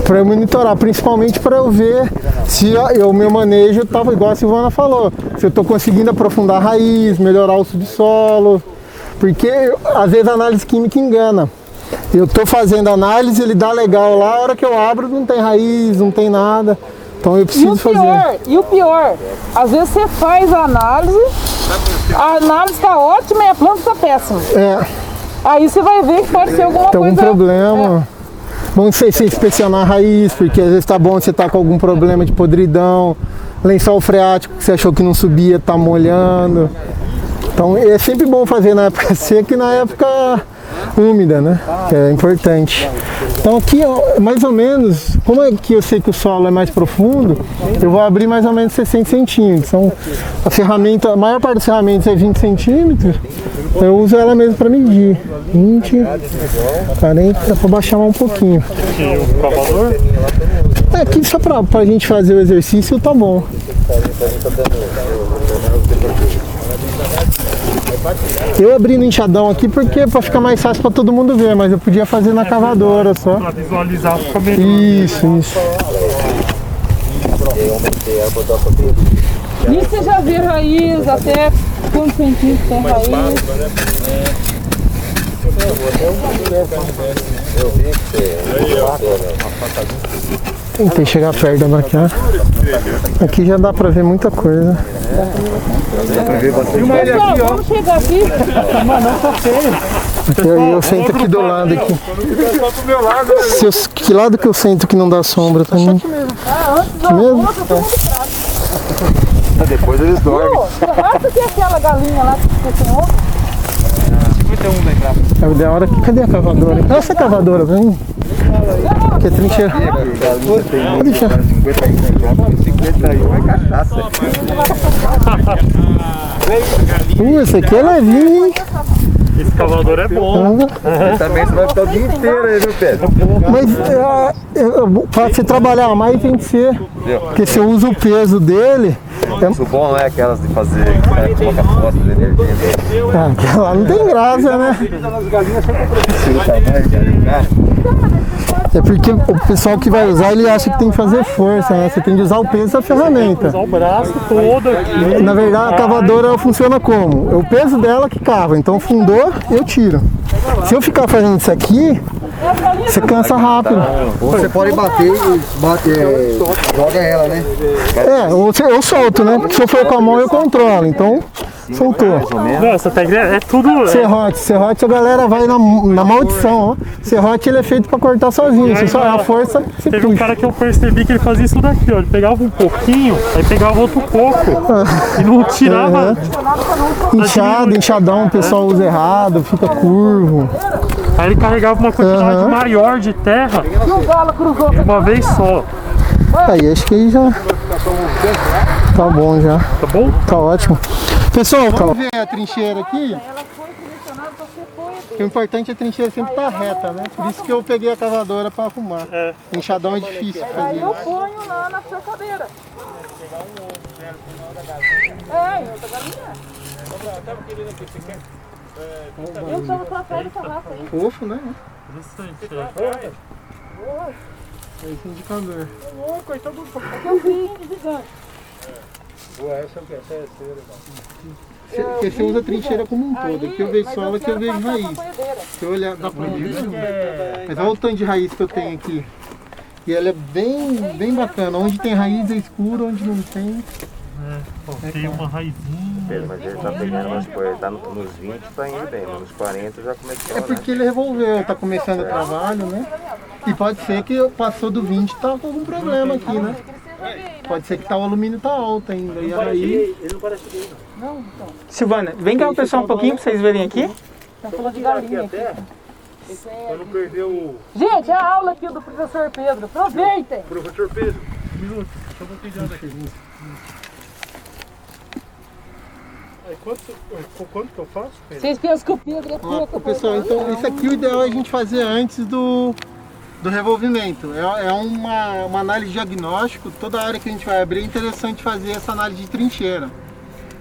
Speaker 2: Para eu monitorar, principalmente para eu ver se o meu manejo estava igual a Silvana falou, se eu estou conseguindo aprofundar a raiz, melhorar o subsolo, porque às vezes a análise química engana. Eu estou fazendo análise, ele dá legal lá, a hora que eu abro não tem raiz, não tem nada, então eu preciso fazer.
Speaker 1: E o pior, às vezes você faz a análise está ótima e a planta está péssima. Aí você vai ver que pode ser alguma coisa...
Speaker 2: Tem algum problema. Bom você inspecionar a raiz, porque às vezes tá bom você tá com algum problema de podridão, lençol freático que você achou que não subia, tá molhando. Então é sempre bom fazer na época seca e na época úmida, né? Que é importante. Então aqui, mais ou menos, como é que eu sei que o solo é mais profundo, eu vou abrir mais ou menos 60 centímetros. Então a maior parte das ferramentas é 20 centímetros, eu uso ela mesmo para medir. 20, 40, dá para baixar um pouquinho.
Speaker 5: O cavador?
Speaker 2: Aqui só pra gente fazer o exercício tá bom. Eu abri no enxadão aqui porque para ficar mais fácil para todo mundo ver, mas eu podia fazer na cavadora só.
Speaker 5: Para visualizar fica melhor.
Speaker 2: Isso.
Speaker 1: E você já vê raiz, até quantos centímetros tem raiz?
Speaker 2: Tentei chegar perto da máquina. Aqui já dá pra ver muita coisa.
Speaker 1: Pessoal, vamos chegar aqui.
Speaker 2: Eu sento aqui do lado aqui. Que lado que eu sento que não dá sombra também?
Speaker 1: Antes
Speaker 2: Aqui mesmo?
Speaker 6: Depois eles dormem.
Speaker 1: Será que aquela galinha lá que você tem outra?
Speaker 6: 51 da entrada.
Speaker 2: É da hora que. Cadê a cavadora? Essa cavadora, vem. Que é trincheira.
Speaker 6: Deixa. 51 é cachaça.
Speaker 2: Esse aqui é levinho, hein?
Speaker 5: Esse cavador é bom.
Speaker 6: Também você vai ficar o dia inteiro aí, viu, Pedro?
Speaker 2: Mas para você trabalhar mais tem que ser. Porque você usa o peso dele.
Speaker 6: Isso bom não é aquelas de fazer, coloca foto de energia.
Speaker 2: Aquela não tem graça, né? É porque o pessoal que vai usar, ele acha que tem que fazer força, né? Você tem que usar o peso da ferramenta.
Speaker 5: Usar o braço todo aqui.
Speaker 2: Na verdade, a cavadora funciona como? É o peso dela que cava. Então, fundou, eu tiro. Se eu ficar fazendo isso aqui, você cansa rápido.
Speaker 8: Ou você pode bater e joga ela, né?
Speaker 2: Ou eu solto, né? Porque se eu for com a mão, eu controlo. Então, soltou.
Speaker 5: Não, essa técnica é tudo.
Speaker 2: Serrote a galera vai na maldição, ó. Serrote ele é feito pra cortar sozinho. Você só é a força, você
Speaker 5: Teve um cara que eu percebi que ele fazia isso daqui, ó. Ele pegava um pouquinho, aí pegava outro pouco e não tirava.
Speaker 2: Inchadão, o pessoal usa errado, fica curvo.
Speaker 5: Aí ele carregava uma quantidade maior de terra de uma vez só.
Speaker 2: Aí acho que aí já tá bom já.
Speaker 5: Tá bom?
Speaker 2: Tá ótimo. Pessoal, vamos ver a trincheira aqui. Que o importante é a trincheira sempre estar reta, né? Por isso que eu peguei a cavadora para arrumar. Enxadão é difícil de fazer.
Speaker 1: Aí eu ponho lá na cercadeira. Outra galinha. Eu chamo pra pele essa raça aí.
Speaker 2: Fofo, né?
Speaker 5: Interessante.
Speaker 2: É esse indicador.
Speaker 1: Eu vi gigante.
Speaker 2: Porque você usa a trincheira como um todo. Aqui eu vejo solo, aqui eu vejo raiz. Se eu olhar, dá pra ver. Mas olha o tanto de raiz que eu tenho aqui. E ela é bem bacana. Onde tem raiz é escuro, onde não tem.
Speaker 5: Tem uma raizinha.
Speaker 6: Mas ele tá pegando umas coisas, tá nos 20 tá indo bem, mas nos 40 já começou.
Speaker 2: É porque ele revolveu, tá começando o trabalho, né? E pode ser que passou do 20 tá com algum problema aqui, né? Pode ser que o alumínio tá alto ainda. E aí...
Speaker 3: Silvana, vem cá pessoal um pouquinho pra vocês verem aqui.
Speaker 1: Tá falando de galinha aqui.
Speaker 5: Pra não perder o.
Speaker 1: Gente, é a aula aqui do professor Pedro. Aproveitem!
Speaker 5: Professor Pedro, um minuto, deixa eu vou cuidando aqui. Aí, quanto que eu faço? Pedro?
Speaker 1: Vocês pensam que o Pedro é pouco.
Speaker 2: Pessoal, então isso aqui o ideal é a gente fazer antes do revolvimento. É uma análise de diagnóstico. Toda área que a gente vai abrir é interessante fazer essa análise de trincheira.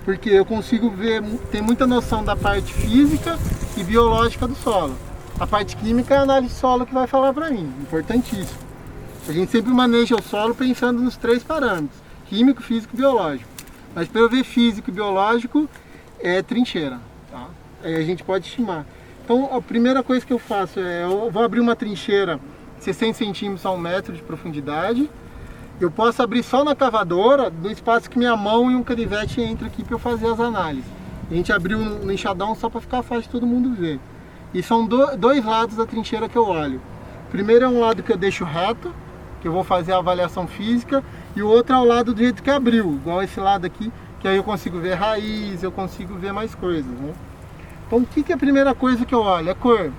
Speaker 2: Porque eu consigo ver, tem muita noção da parte física e biológica do solo. A parte química é a análise de solo que vai falar para mim, importantíssimo. A gente sempre maneja o solo pensando nos 3 parâmetros, químico, físico e biológico. Mas para eu ver físico e biológico é trincheira, tá? Aí a gente pode estimar. Então a primeira coisa que eu faço é, eu vou abrir uma trincheira 60 centímetros a 1 metro de profundidade. Eu posso abrir só na cavadora, no espaço que minha mão e um canivete entram aqui para eu fazer as análises. A gente abriu no enxadão só para ficar fácil de todo mundo ver. E são dois lados da trincheira que eu olho. O primeiro é um lado que eu deixo reto, que eu vou fazer a avaliação física, e o outro é o lado do jeito que abriu, igual esse lado aqui, que aí eu consigo ver raiz, eu consigo ver mais coisas, né? Então o que é a primeira coisa que eu olho? É cor.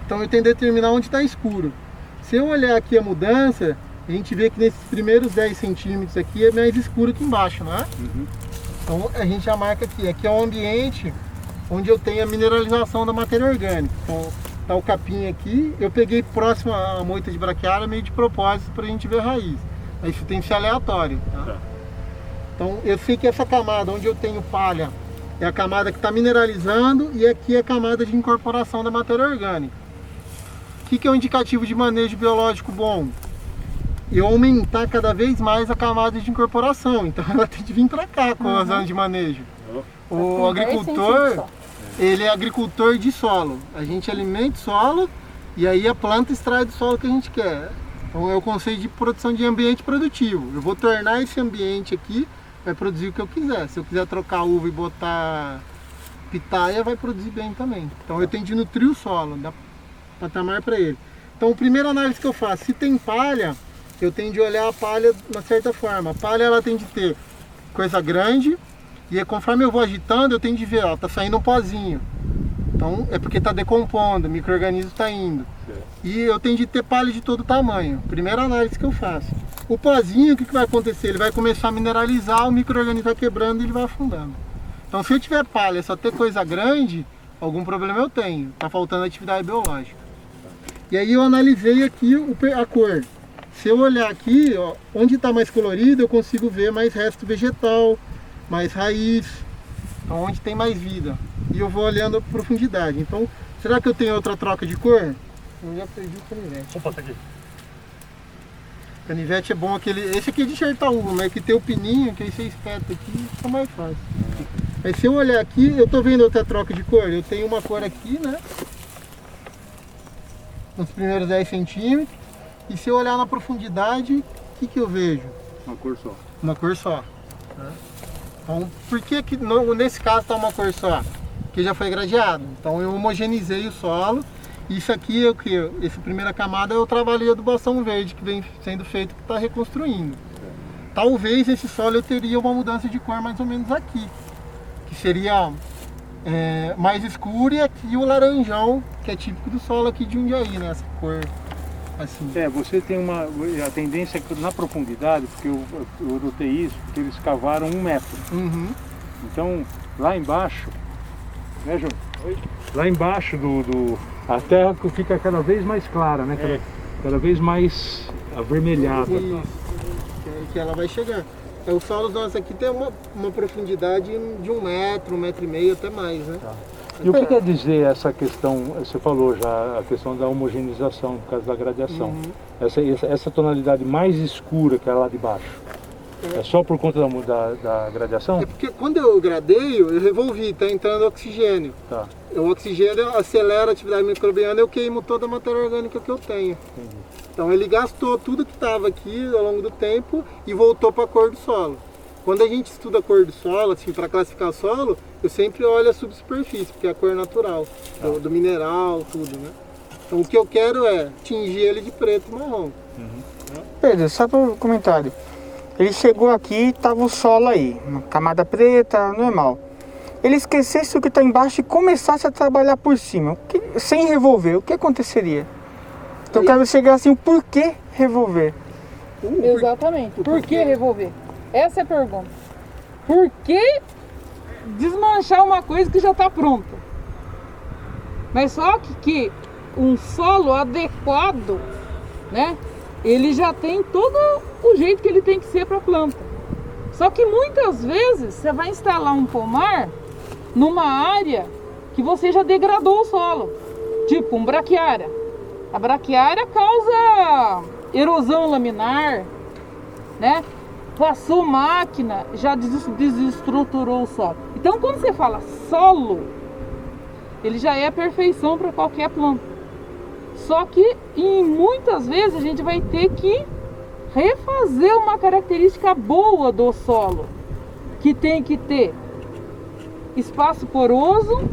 Speaker 2: Então eu tenho que determinar onde está escuro. Se eu olhar aqui a mudança, a gente vê que nesses primeiros 10 centímetros aqui é mais escuro que embaixo, não é? Então a gente já marca aqui. Aqui é o ambiente onde eu tenho a mineralização da matéria orgânica. Então tá o capim aqui. Eu peguei próximo à moita de braquiária meio de propósito para a gente ver raiz. Mas isso tem que ser aleatório, tá? Então eu sei que essa camada onde eu tenho palha é a camada que está mineralizando e aqui é a camada de incorporação da matéria orgânica. O que é um indicativo de manejo biológico bom? Eu aumentar cada vez mais a camada de incorporação, então ela tem que vir para cá com as anos de manejo. O agricultor, ele é agricultor de solo, a gente alimenta o solo e aí a planta extrai do solo que a gente quer. Então é o conceito de produção de ambiente produtivo. Eu vou tornar esse ambiente aqui, vai produzir o que eu quiser. Se eu quiser trocar uva e botar pitaia, vai produzir bem também. Então eu tenho de nutrir o solo, dar patamar para ele. Então a primeira análise que eu faço, se tem palha, eu tenho de olhar a palha de uma certa forma. A palha ela tem de ter coisa grande e conforme eu vou agitando eu tenho de ver, ó, tá saindo um pozinho. Então é porque está decompondo, o micro-organismo está indo. E eu tenho de ter palha de todo tamanho. Primeira análise que eu faço. O pozinho, o que vai acontecer? Ele vai começar a mineralizar, o micro-organismo vai quebrando e ele vai afundando. Então se eu tiver palha, só ter coisa grande, algum problema eu tenho, tá faltando atividade biológica. E aí eu analisei aqui a cor. Se eu olhar aqui, ó, onde está mais colorido, eu consigo ver mais resto vegetal, mais raiz, então onde tem mais vida. E eu vou olhando a profundidade. Então, será que eu tenho outra troca de cor? Eu já perdi o canivete.
Speaker 4: Opa, tá aqui.
Speaker 2: Canivete é bom esse aqui é de enxertar uva, mas que tem o pininho, que aí você espeta aqui, fica mais fácil. Mas se eu olhar aqui, eu tô vendo outra troca de cor. Eu tenho uma cor aqui, né? Nos primeiros 10 centímetros. E se eu olhar na profundidade, o que eu vejo?
Speaker 4: Uma cor só.
Speaker 2: Uma cor só. Então, por que nesse caso está uma cor só? Porque já foi gradeado. Então eu homogeneizei o solo. Isso aqui é o que? Essa primeira camada é o trabalho de adubação verde que vem sendo feito, que está reconstruindo. Talvez esse solo eu teria uma mudança de cor mais ou menos aqui. Que seria mais escuro, e aqui o laranjão, que é típico do solo aqui de Jundiaí, né? Essa cor assim.
Speaker 4: Você tem a tendência que na profundidade, porque eu notei isso, porque eles cavaram 1 metro.
Speaker 2: Uhum.
Speaker 4: Então, lá embaixo, né, Júnior? Lá embaixo a terra fica cada vez mais clara, né? Cada vez mais avermelhada.
Speaker 2: Isso, que ela vai chegar. Os solos nossos aqui tem uma profundidade de 1 metro, 1,5 metro, até mais, né?
Speaker 4: Tá. E o que quer dizer essa questão, você falou já, a questão da homogeneização, por causa da gradiação. Uhum. Essa tonalidade mais escura que é lá de baixo, é só por conta da gradiação? É
Speaker 2: porque quando eu gradeio, eu revolvi, tá entrando oxigênio.
Speaker 4: Tá.
Speaker 2: O oxigênio acelera a atividade microbiana e eu queimo toda a matéria orgânica que eu tenho. Entendi. Então ele gastou tudo que estava aqui ao longo do tempo e voltou para a cor do solo. Quando a gente estuda a cor do solo, assim, para classificar o solo, eu sempre olho a subsuperfície, porque é a cor natural, do mineral, tudo, né? Então o que eu quero é tingir ele de preto e marrom.
Speaker 3: Uhum. Pedro, só para um comentário. Ele chegou aqui e estava o solo aí, uma camada preta, normal. Ele esquecesse o que está embaixo e começasse a trabalhar por cima, sem revolver, o que aconteceria? Então eu quero chegar assim, o porquê revolver?
Speaker 1: Exatamente, por que revolver? Essa é a pergunta. Por que desmanchar uma coisa que já está pronta? Mas só que um solo adequado, né? Ele já tem todo o jeito que ele tem que ser para a planta. Só que muitas vezes você vai instalar um pomar numa área que você já degradou o solo. Tipo um braquiária. A braquiária causa erosão laminar, né? Passou máquina, já desestruturou o solo. Então quando você fala solo, ele já é a perfeição para qualquer planta. Só que muitas vezes a gente vai ter que refazer uma característica boa do solo, que tem que ter espaço poroso,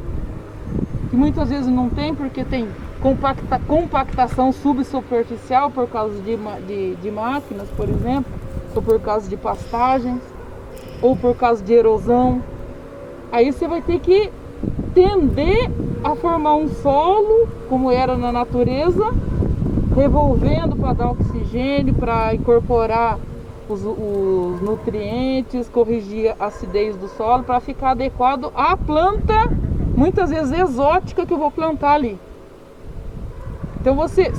Speaker 1: que muitas vezes não tem, porque tem compactação subsuperficial por causa de máquinas, por exemplo, ou por causa de pastagens, ou por causa de erosão. Aí você vai ter que tender a formar um solo como era na natureza, revolvendo para dar oxigênio, para incorporar os nutrientes, corrigir a acidez do solo, para ficar adequado à planta, muitas vezes exótica, que eu vou plantar ali. Então se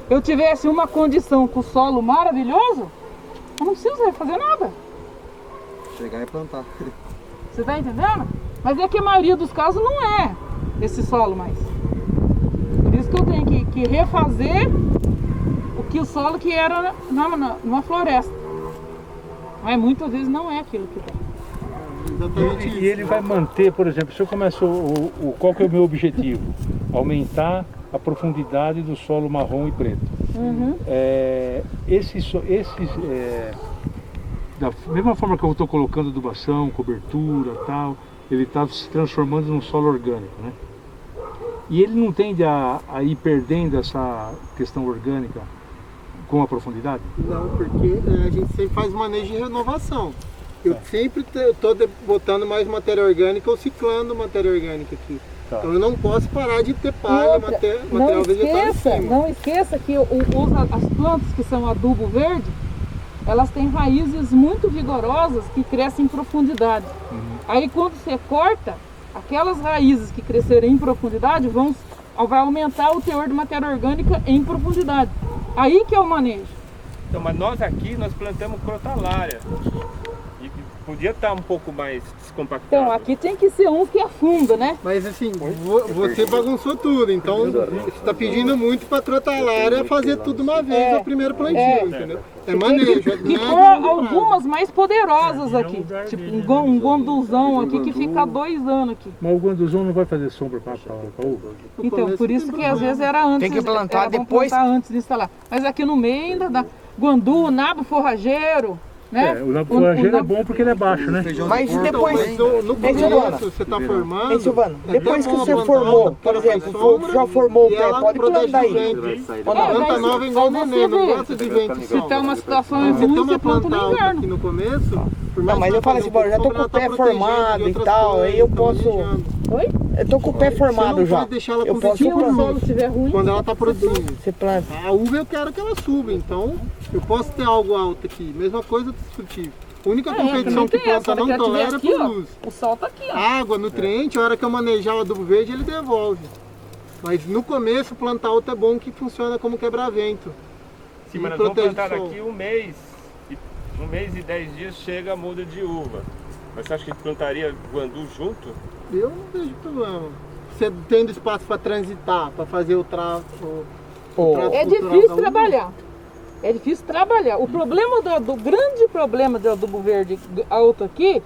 Speaker 1: eu tivesse uma condição com o solo maravilhoso, eu não preciso fazer nada.
Speaker 8: Chegar e plantar.
Speaker 1: Você está entendendo? Mas é que a maioria dos casos não é esse solo mais. Por isso que eu tenho que refazer o solo que era numa floresta. Mas muitas vezes não é aquilo que tem.
Speaker 4: E ele vai manter, por exemplo, se eu começo, qual que é o meu objetivo? Aumentar a profundidade do solo marrom e preto.
Speaker 1: Uhum.
Speaker 4: Da mesma forma que eu estou colocando adubação, cobertura, tal, ele está se transformando num solo orgânico, né? E ele não tende a ir perdendo essa questão orgânica com a profundidade?
Speaker 2: Não, porque a gente sempre faz manejo de renovação. Eu sempre estou botando mais matéria orgânica ou ciclando matéria orgânica aqui. Tá. Então eu não posso parar de ter palha, material vegetal em cima.
Speaker 1: Não esqueça que as plantas que são adubo verde, elas têm raízes muito vigorosas que crescem em profundidade. Uhum. Aí quando você corta, aquelas raízes que crescerem em profundidade vai aumentar o teor de matéria orgânica em profundidade. Aí que é o manejo.
Speaker 7: Então, mas nós aqui, nós plantamos crotalária. E podia estar um pouco mais descompactado.
Speaker 1: Então, aqui tem que ser um que afunda, né?
Speaker 2: Mas assim, você bagunçou tudo, então você está pedindo muito para crotalária fazer tudo uma vez no primeiro plantio, entendeu? É manejo.
Speaker 1: E pôr algumas mais poderosas aqui. Tipo um gonduzão aqui que fica 2 anos aqui.
Speaker 4: Mas o gonduzão não vai fazer sombra para a uva?
Speaker 1: Então, por isso que às vezes era antes.
Speaker 3: Tem que plantar depois.
Speaker 1: Plantar antes de instalar. Mas aqui no meio ainda dá guandu, nabo forrageiro. Né?
Speaker 4: O nabo forrageiro é bom porque ele é baixo, né?
Speaker 3: Mas depois,
Speaker 2: no começo você está formando.
Speaker 3: Silvano, depois que você formou, por exemplo, já formou o pé, pode plantar aí.
Speaker 2: Planta nova igual neném, não gosta de vento.
Speaker 1: Se tem uma situação ruim, você planta no inverno.
Speaker 2: Aqui no começo.
Speaker 3: Não, mas eu falo assim, já tô com o pé formado e tal, aí eu posso...
Speaker 1: Oi?
Speaker 3: Eu tô com o pé formado já.
Speaker 2: Eu posso
Speaker 1: solo estiver ruim,
Speaker 2: quando ela está produzindo.
Speaker 3: Você planta.
Speaker 2: A uva eu quero que ela suba, então eu posso ter algo alto aqui. Mesma coisa do frutífero. A única competição que planta não tolera é por luz.
Speaker 1: O sol tá aqui, ó.
Speaker 2: Água, nutriente, a hora que eu manejar o adubo verde, ele devolve. Mas no começo, plantar alto é bom que funciona como quebra-vento.
Speaker 7: Sim, mas nós vamos plantar daqui um mês e 10 dias chega a muda de uva. Mas você acha que plantaria guandu junto?
Speaker 2: Eu não vejo problema. Você tendo espaço para transitar, para fazer o trato.
Speaker 1: É difícil trabalhar. É difícil trabalhar. O problema do grande problema do adubo verde alto aqui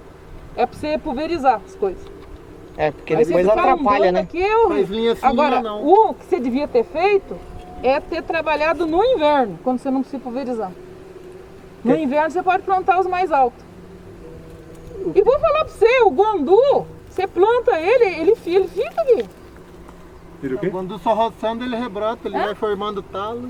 Speaker 1: é para você pulverizar as coisas.
Speaker 3: É, porque aí depois atrapalha, né?
Speaker 1: Aqui é horrível. Agora, o que você devia ter feito é ter trabalhado no inverno, quando você não precisa pulverizar. No inverno você pode plantar os mais altos. E vou falar para você, o guandu, você planta ele fica aqui.
Speaker 2: O guandu só roçando, ele rebrota, ele vai formando talo.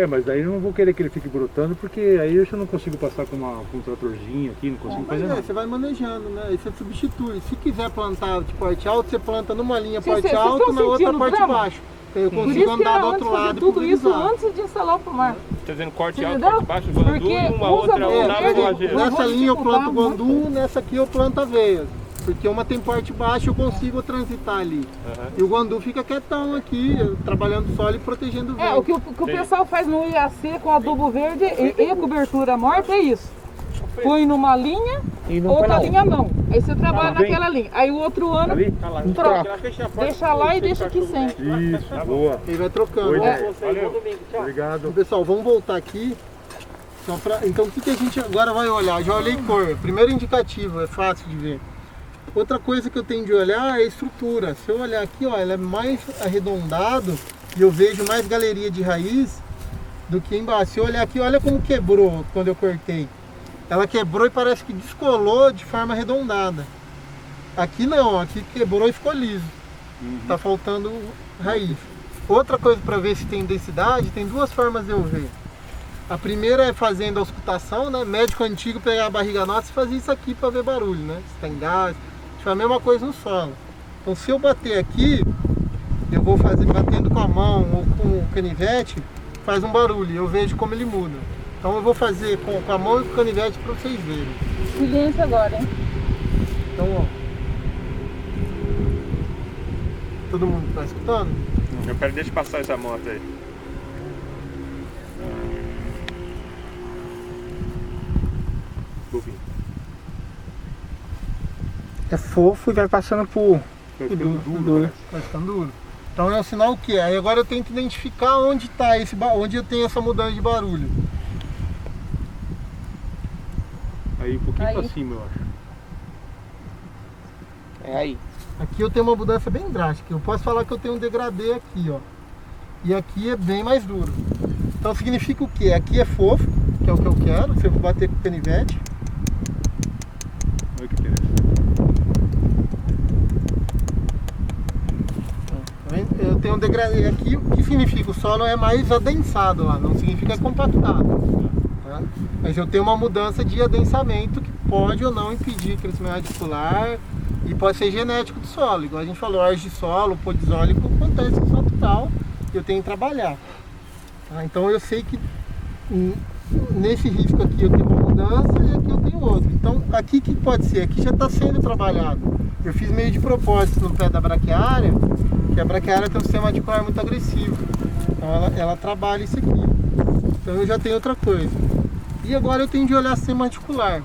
Speaker 4: Mas daí eu não vou querer que ele fique brotando, porque aí eu já não consigo passar com um tratorzinho aqui, não consigo fazer nada.
Speaker 2: Você vai manejando, né? Aí você substitui. Se quiser plantar de porte alto, você planta numa linha porte alto, na outra porte baixo. Eu consigo andar do outro lado.
Speaker 1: Tudo isso antes de instalar o pomar.
Speaker 7: Está dizendo corte alto, corte baixo, guandu e uma outra nave forrageira.
Speaker 2: Nessa linha eu planto guandu, nessa aqui eu planto aveia. Porque uma tem porte baixo, eu consigo transitar ali. E o guandu fica quietão aqui, trabalhando solo e protegendo o vento.
Speaker 1: O que o pessoal faz no IAC com adubo verde e cobertura morta é isso. Põe numa linha, outra linha não. Aí você trabalha naquela linha. Aí o outro ano, troca. Deixa lá e deixa aqui sem.
Speaker 4: Isso, boa.
Speaker 2: Aí vai trocando.
Speaker 4: Valeu. Obrigado.
Speaker 2: Pessoal, vamos voltar aqui. Então o que a gente agora vai olhar? Já olhei cor. Primeiro indicativo, é fácil de ver. Outra coisa que eu tenho de olhar é a estrutura. Se eu olhar aqui, ó, ela é mais arredondado e eu vejo mais galeria de raiz do que embaixo. Se eu olhar aqui, olha como quebrou quando eu cortei. Ela quebrou e parece que descolou de forma arredondada. Aqui não, aqui quebrou e ficou liso. Tá faltando raiz. Outra coisa para ver se tem densidade, tem duas formas de eu ver. A primeira é fazendo a auscultação, né? Médico antigo pegar a barriga nossa e fazer isso aqui para ver barulho, né? Se tem gás. A mesma coisa no solo. Então se eu bater aqui, eu vou fazer batendo com a mão ou com o canivete, faz um barulho, eu vejo como ele muda. Então eu vou fazer com a mão e com o canivete para vocês verem.
Speaker 1: Silêncio agora, hein?
Speaker 2: Então, ó. Todo mundo está escutando?
Speaker 7: Eu quero deixa passar essa moto aí.
Speaker 3: É fofo e vai passando por
Speaker 2: duro. Vai ficando duro. Então é um sinal o quê? Aí agora eu tento identificar onde tá onde eu tenho essa mudança de barulho.
Speaker 4: Aí um pouquinho para cima, eu acho.
Speaker 3: É aí.
Speaker 2: Aqui eu tenho uma mudança bem drástica. Eu posso falar que eu tenho um degradê aqui, ó. E aqui é bem mais duro. Então significa o quê? Aqui é fofo, que é o que eu quero. Se eu vou bater com o canivete.
Speaker 4: Olha que beleza.
Speaker 2: Eu tenho um degradê aqui, o que significa? O solo é mais adensado lá, não significa compactado. Tá? Mas eu tenho uma mudança de adensamento que pode ou não impedir crescimento radicular e pode ser genético do solo. Igual a gente falou, argissolo, podizólico, acontece no solo total e eu tenho que trabalhar. Tá? Então eu sei que nesse risco aqui eu tenho uma mudança e aqui eu tenho outro. Então aqui o que pode ser? Aqui já está sendo trabalhado. Eu fiz meio de propósito no pé da braquiária, que a braquiária tem um sistema radicular muito agressivo. Então ela trabalha isso aqui. Então eu já tenho outra coisa. E agora eu tenho de olhar sistema radicular.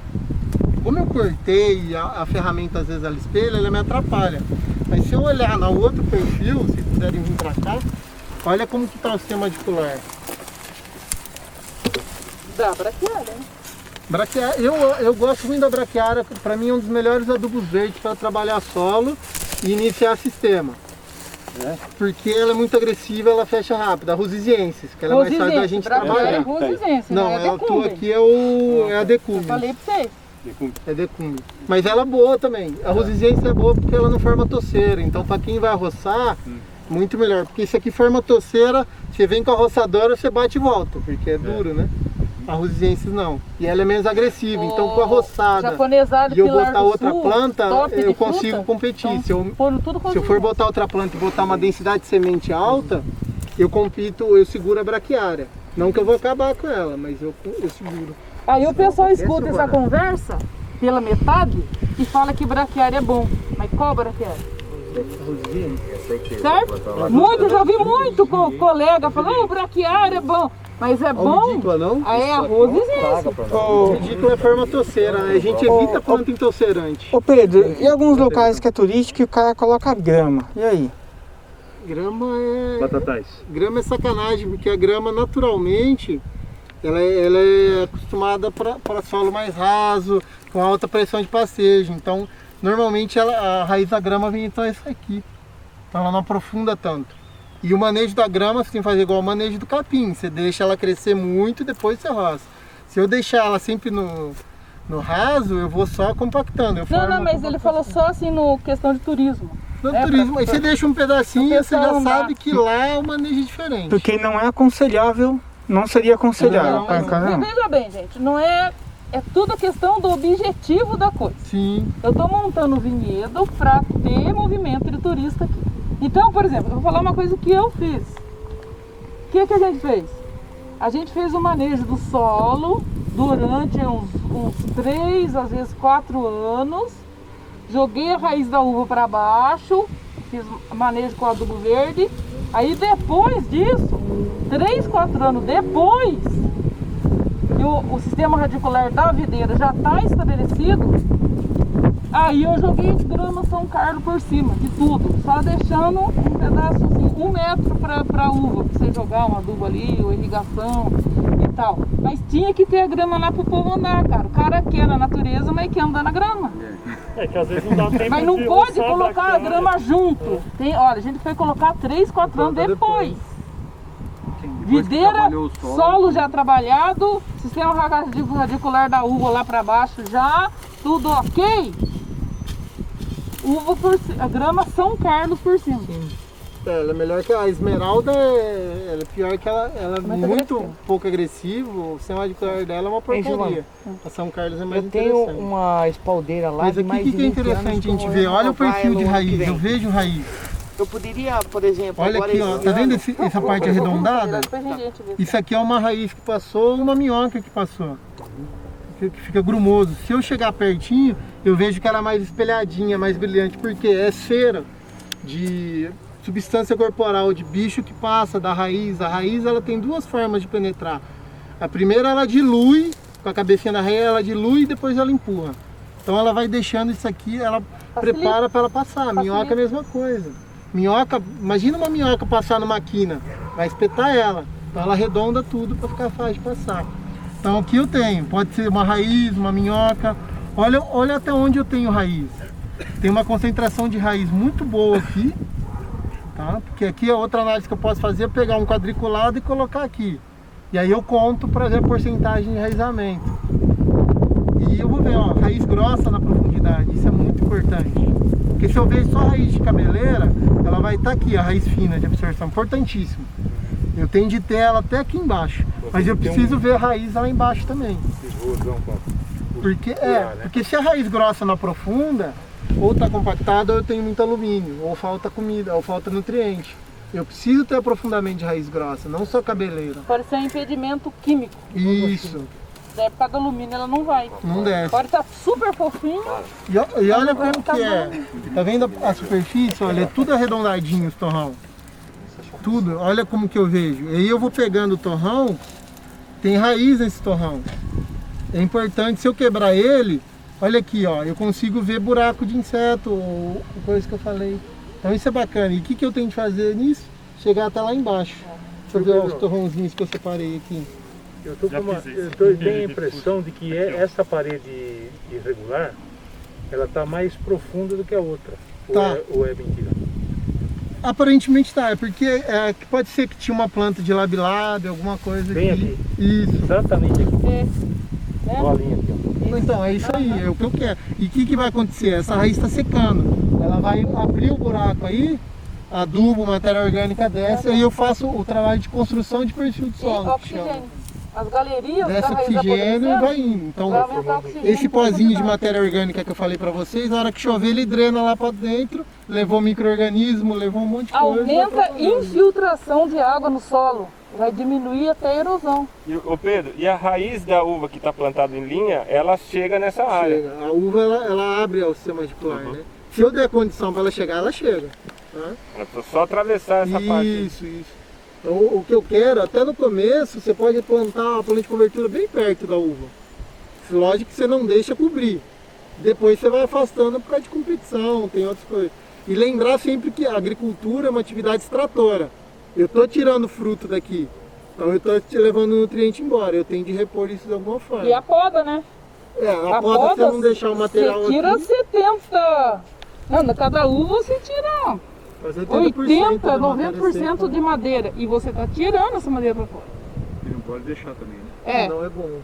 Speaker 2: Como eu cortei e a ferramenta às vezes ela espelha, ela me atrapalha. Mas se eu olhar no outro perfil, se quiserem vir para cá, olha como que está o sistema radicular.
Speaker 1: Da braquiária, né?
Speaker 2: Braquiária, eu gosto muito da braquiária, para mim é um dos melhores adubos verdes para trabalhar solo e iniciar sistema. Porque ela é muito agressiva, ela fecha rápido. A Rosiziensis, que ela é mais fácil da gente trabalhar. Não, a tua aqui é a Decumbi.
Speaker 1: Eu falei pra vocês.
Speaker 2: É Decumbi. Mas ela é boa também. A Rosiziensis é boa porque ela não forma toceira. Então para quem vai roçar, muito melhor. Porque isso aqui forma toceira, você vem com a roçadora, você bate e volta. Porque é duro, né? A Rosiziensis não. E ela é menos agressiva. Então com a roçada e eu botar outra planta, eu consigo competir.
Speaker 1: Então,
Speaker 2: se eu for botar outra planta e botar uma densidade de semente alta, eu compito, eu seguro a braquiária. Não que eu vou acabar com ela, mas eu seguro.
Speaker 1: Aí o pessoal escuta essa conversa pela metade e fala que braquiária é bom. Mas qual braquiária? Certo? Muito, já vi muito colega falando, braquiária é bom. Mas é bom?
Speaker 2: Ridícula, não?
Speaker 1: Aí é a Rosiziensis.
Speaker 2: O ridículo é forma toceira, né? A gente evita planta entocerante.
Speaker 3: Ô Pedro, e alguns locais que é turístico e o cara coloca grama, e aí?
Speaker 2: Grama é...
Speaker 4: Batatais.
Speaker 2: Grama é sacanagem, porque a grama naturalmente ela é acostumada para solo mais raso, com alta pressão de passejo. Então, normalmente a raiz da grama vem então essa aqui. Então ela não aprofunda tanto. E o manejo da grama você tem que fazer igual o manejo do capim. Você deixa ela crescer muito e depois você roça. Se eu deixar ela sempre no raso, eu vou só compactando.
Speaker 1: Não, mas ele falou só assim no questão de turismo.
Speaker 2: No turismo, aí você deixa um pedacinho, você já sabe que lá o manejo é diferente.
Speaker 3: Porque não é aconselhável, não seria aconselhável.
Speaker 1: Veja bem, gente, não é... É tudo a questão do objetivo da coisa.
Speaker 2: Sim.
Speaker 1: Eu estou montando um vinhedo para ter movimento de turista aqui. Então, por exemplo, eu vou falar uma coisa que eu fiz. O que a gente fez? A gente fez o manejo do solo durante uns 3, às vezes 4 anos. Joguei a raiz da uva para baixo, fiz manejo com adubo verde. Aí depois disso, 3, 4 anos depois, que o sistema radicular da videira já está estabelecido, aí eu joguei grama São Carlos por cima de tudo, só deixando um pedaço assim, 1 metro para uva, para você jogar um adubo ali, ou irrigação e tal. Mas tinha que ter a grama lá pro povo andar, cara. O cara quer na natureza, mas quer andar na grama.
Speaker 5: É que às vezes não dá tempo.
Speaker 1: Mas não pode colocar a grama junto. Olha, a gente foi colocar 3, 4 anos depois. Videira, solo já trabalhado, sistema radicular da uva lá para baixo já, tudo ok. Uva a grama São Carlos por cima.
Speaker 2: Ela é melhor que a esmeralda, ela é pior que ela é muito pouco agressiva, o sistema radicular dela é uma porcaria. A São Carlos é mais interessante.
Speaker 3: Eu tenho uma espaldeira lá.
Speaker 2: Mas aqui o que é interessante a gente ver? Olha o perfil de raiz, eu vejo raiz.
Speaker 3: Eu poderia, por exemplo,
Speaker 2: olha aqui, ó, tá vendo essa parte arredondada? Isso aqui é uma raiz que passou, uma minhoca que passou. Que fica grumoso. Se eu chegar pertinho, eu vejo que ela é mais espelhadinha, mais brilhante, porque é cera de substância corporal de bicho que passa da raiz. A raiz ela tem 2 formas de penetrar. A primeira ela dilui, com a cabecinha da raiz ela dilui e depois ela empurra. Então ela vai deixando isso aqui, ela prepara para ela passar. A minhoca é a mesma coisa. Minhoca, imagina uma minhoca passar numa quina, vai espetar ela. Então ela arredonda tudo para ficar fácil de passar. Então aqui eu tenho, pode ser uma raiz, uma minhoca. Olha até onde eu tenho raiz. Tem uma concentração de raiz muito boa aqui, tá? Porque aqui a outra análise que eu posso fazer é pegar um quadriculado e colocar aqui. E aí eu conto para ver a porcentagem de enraizamento. E eu vou ver, ó, raiz grossa na profundidade, isso é muito importante. Porque se eu vejo só raiz de cabeleira, ela vai estar aqui, a raiz fina de absorção, importantíssimo. Eu tenho de ter ela até aqui embaixo, mas eu preciso ver a raiz lá embaixo também. Porque se a raiz grossa não aprofunda, ou está compactada ou eu tenho muito alumínio, ou falta comida, ou falta nutriente. Eu preciso ter aprofundamento de raiz grossa, não só cabeleira.
Speaker 1: Pode ser um impedimento químico.
Speaker 2: Isso.
Speaker 1: Da época do alumínio ela não vai.
Speaker 2: Não desce.
Speaker 1: Agora tá super fofinho.
Speaker 2: E olha como que é. Tá vendo a superfície? Olha, é tudo arredondadinho os torrão. Tudo. Olha como que eu vejo. Aí eu vou pegando o torrão, tem raiz nesse torrão. É importante, se eu quebrar ele, olha aqui, ó, eu consigo ver buraco de inseto, ou coisa que eu falei. Então isso é bacana. E o que eu tenho que fazer nisso? Chegar até lá embaixo. Deixa eu ver os torrãozinhos que eu separei aqui.
Speaker 4: Eu tenho a impressão de que essa parede irregular, ela está mais profunda do que a outra.
Speaker 2: Tá.
Speaker 4: Ou é mentira?
Speaker 2: Aparentemente tá, é porque pode ser que tinha uma planta de labilab, alguma coisa
Speaker 4: bem
Speaker 2: aqui.
Speaker 4: aqui.
Speaker 2: Isso.
Speaker 4: Exatamente aqui.
Speaker 1: É.
Speaker 4: Olha a linha aqui, ó.
Speaker 2: Então, é isso aí, é o que eu quero. E o que vai acontecer? Essa raiz está secando. Ela vai abrir o buraco aí, adubo, matéria orgânica desce, aí eu faço o trabalho de construção de perfil de
Speaker 1: E
Speaker 2: solo. que chama.
Speaker 1: oxigênio. As galerias
Speaker 2: Desce
Speaker 1: da raiz
Speaker 2: oxigênio e
Speaker 1: apodrecendo,
Speaker 2: vai indo. Então,
Speaker 1: vai aumentar o oxigênio
Speaker 2: esse
Speaker 1: e
Speaker 2: pozinho de
Speaker 1: profundidade.
Speaker 2: matéria orgânica que eu falei pra vocês, na hora que chover ele drena lá pra dentro, levou micro-organismo, levou um monte de coisa.
Speaker 1: Aumenta a infiltração de água no solo. Vai diminuir até a erosão.
Speaker 7: E, ô Pedro, e a raiz da uva que está plantada em linha, ela chega nessa área.
Speaker 2: Chega. A uva ela abre ao sistema radicular, né? Se eu der condição pra ela chegar, ela chega. Tá?
Speaker 7: É só atravessar essa parte.
Speaker 2: Isso. Então, o que eu quero, até no começo, você pode plantar uma planta de cobertura bem perto da uva. Lógico que você não deixa cobrir. Depois você vai afastando por causa de competição, tem outras coisas. E lembrar sempre que a agricultura é uma atividade extratora. Eu estou tirando fruto daqui, então eu estou levando o nutriente embora. Eu tenho de repor isso de alguma forma.
Speaker 1: E a poda, né?
Speaker 2: A poda, se eu não deixar o material
Speaker 1: você tira
Speaker 2: aqui...
Speaker 1: 70... Não, cada uva você tira 80, 90% de madeira. E você está tirando essa madeira para fora.
Speaker 4: E não pode deixar também, né?
Speaker 1: É.
Speaker 2: Não é bom.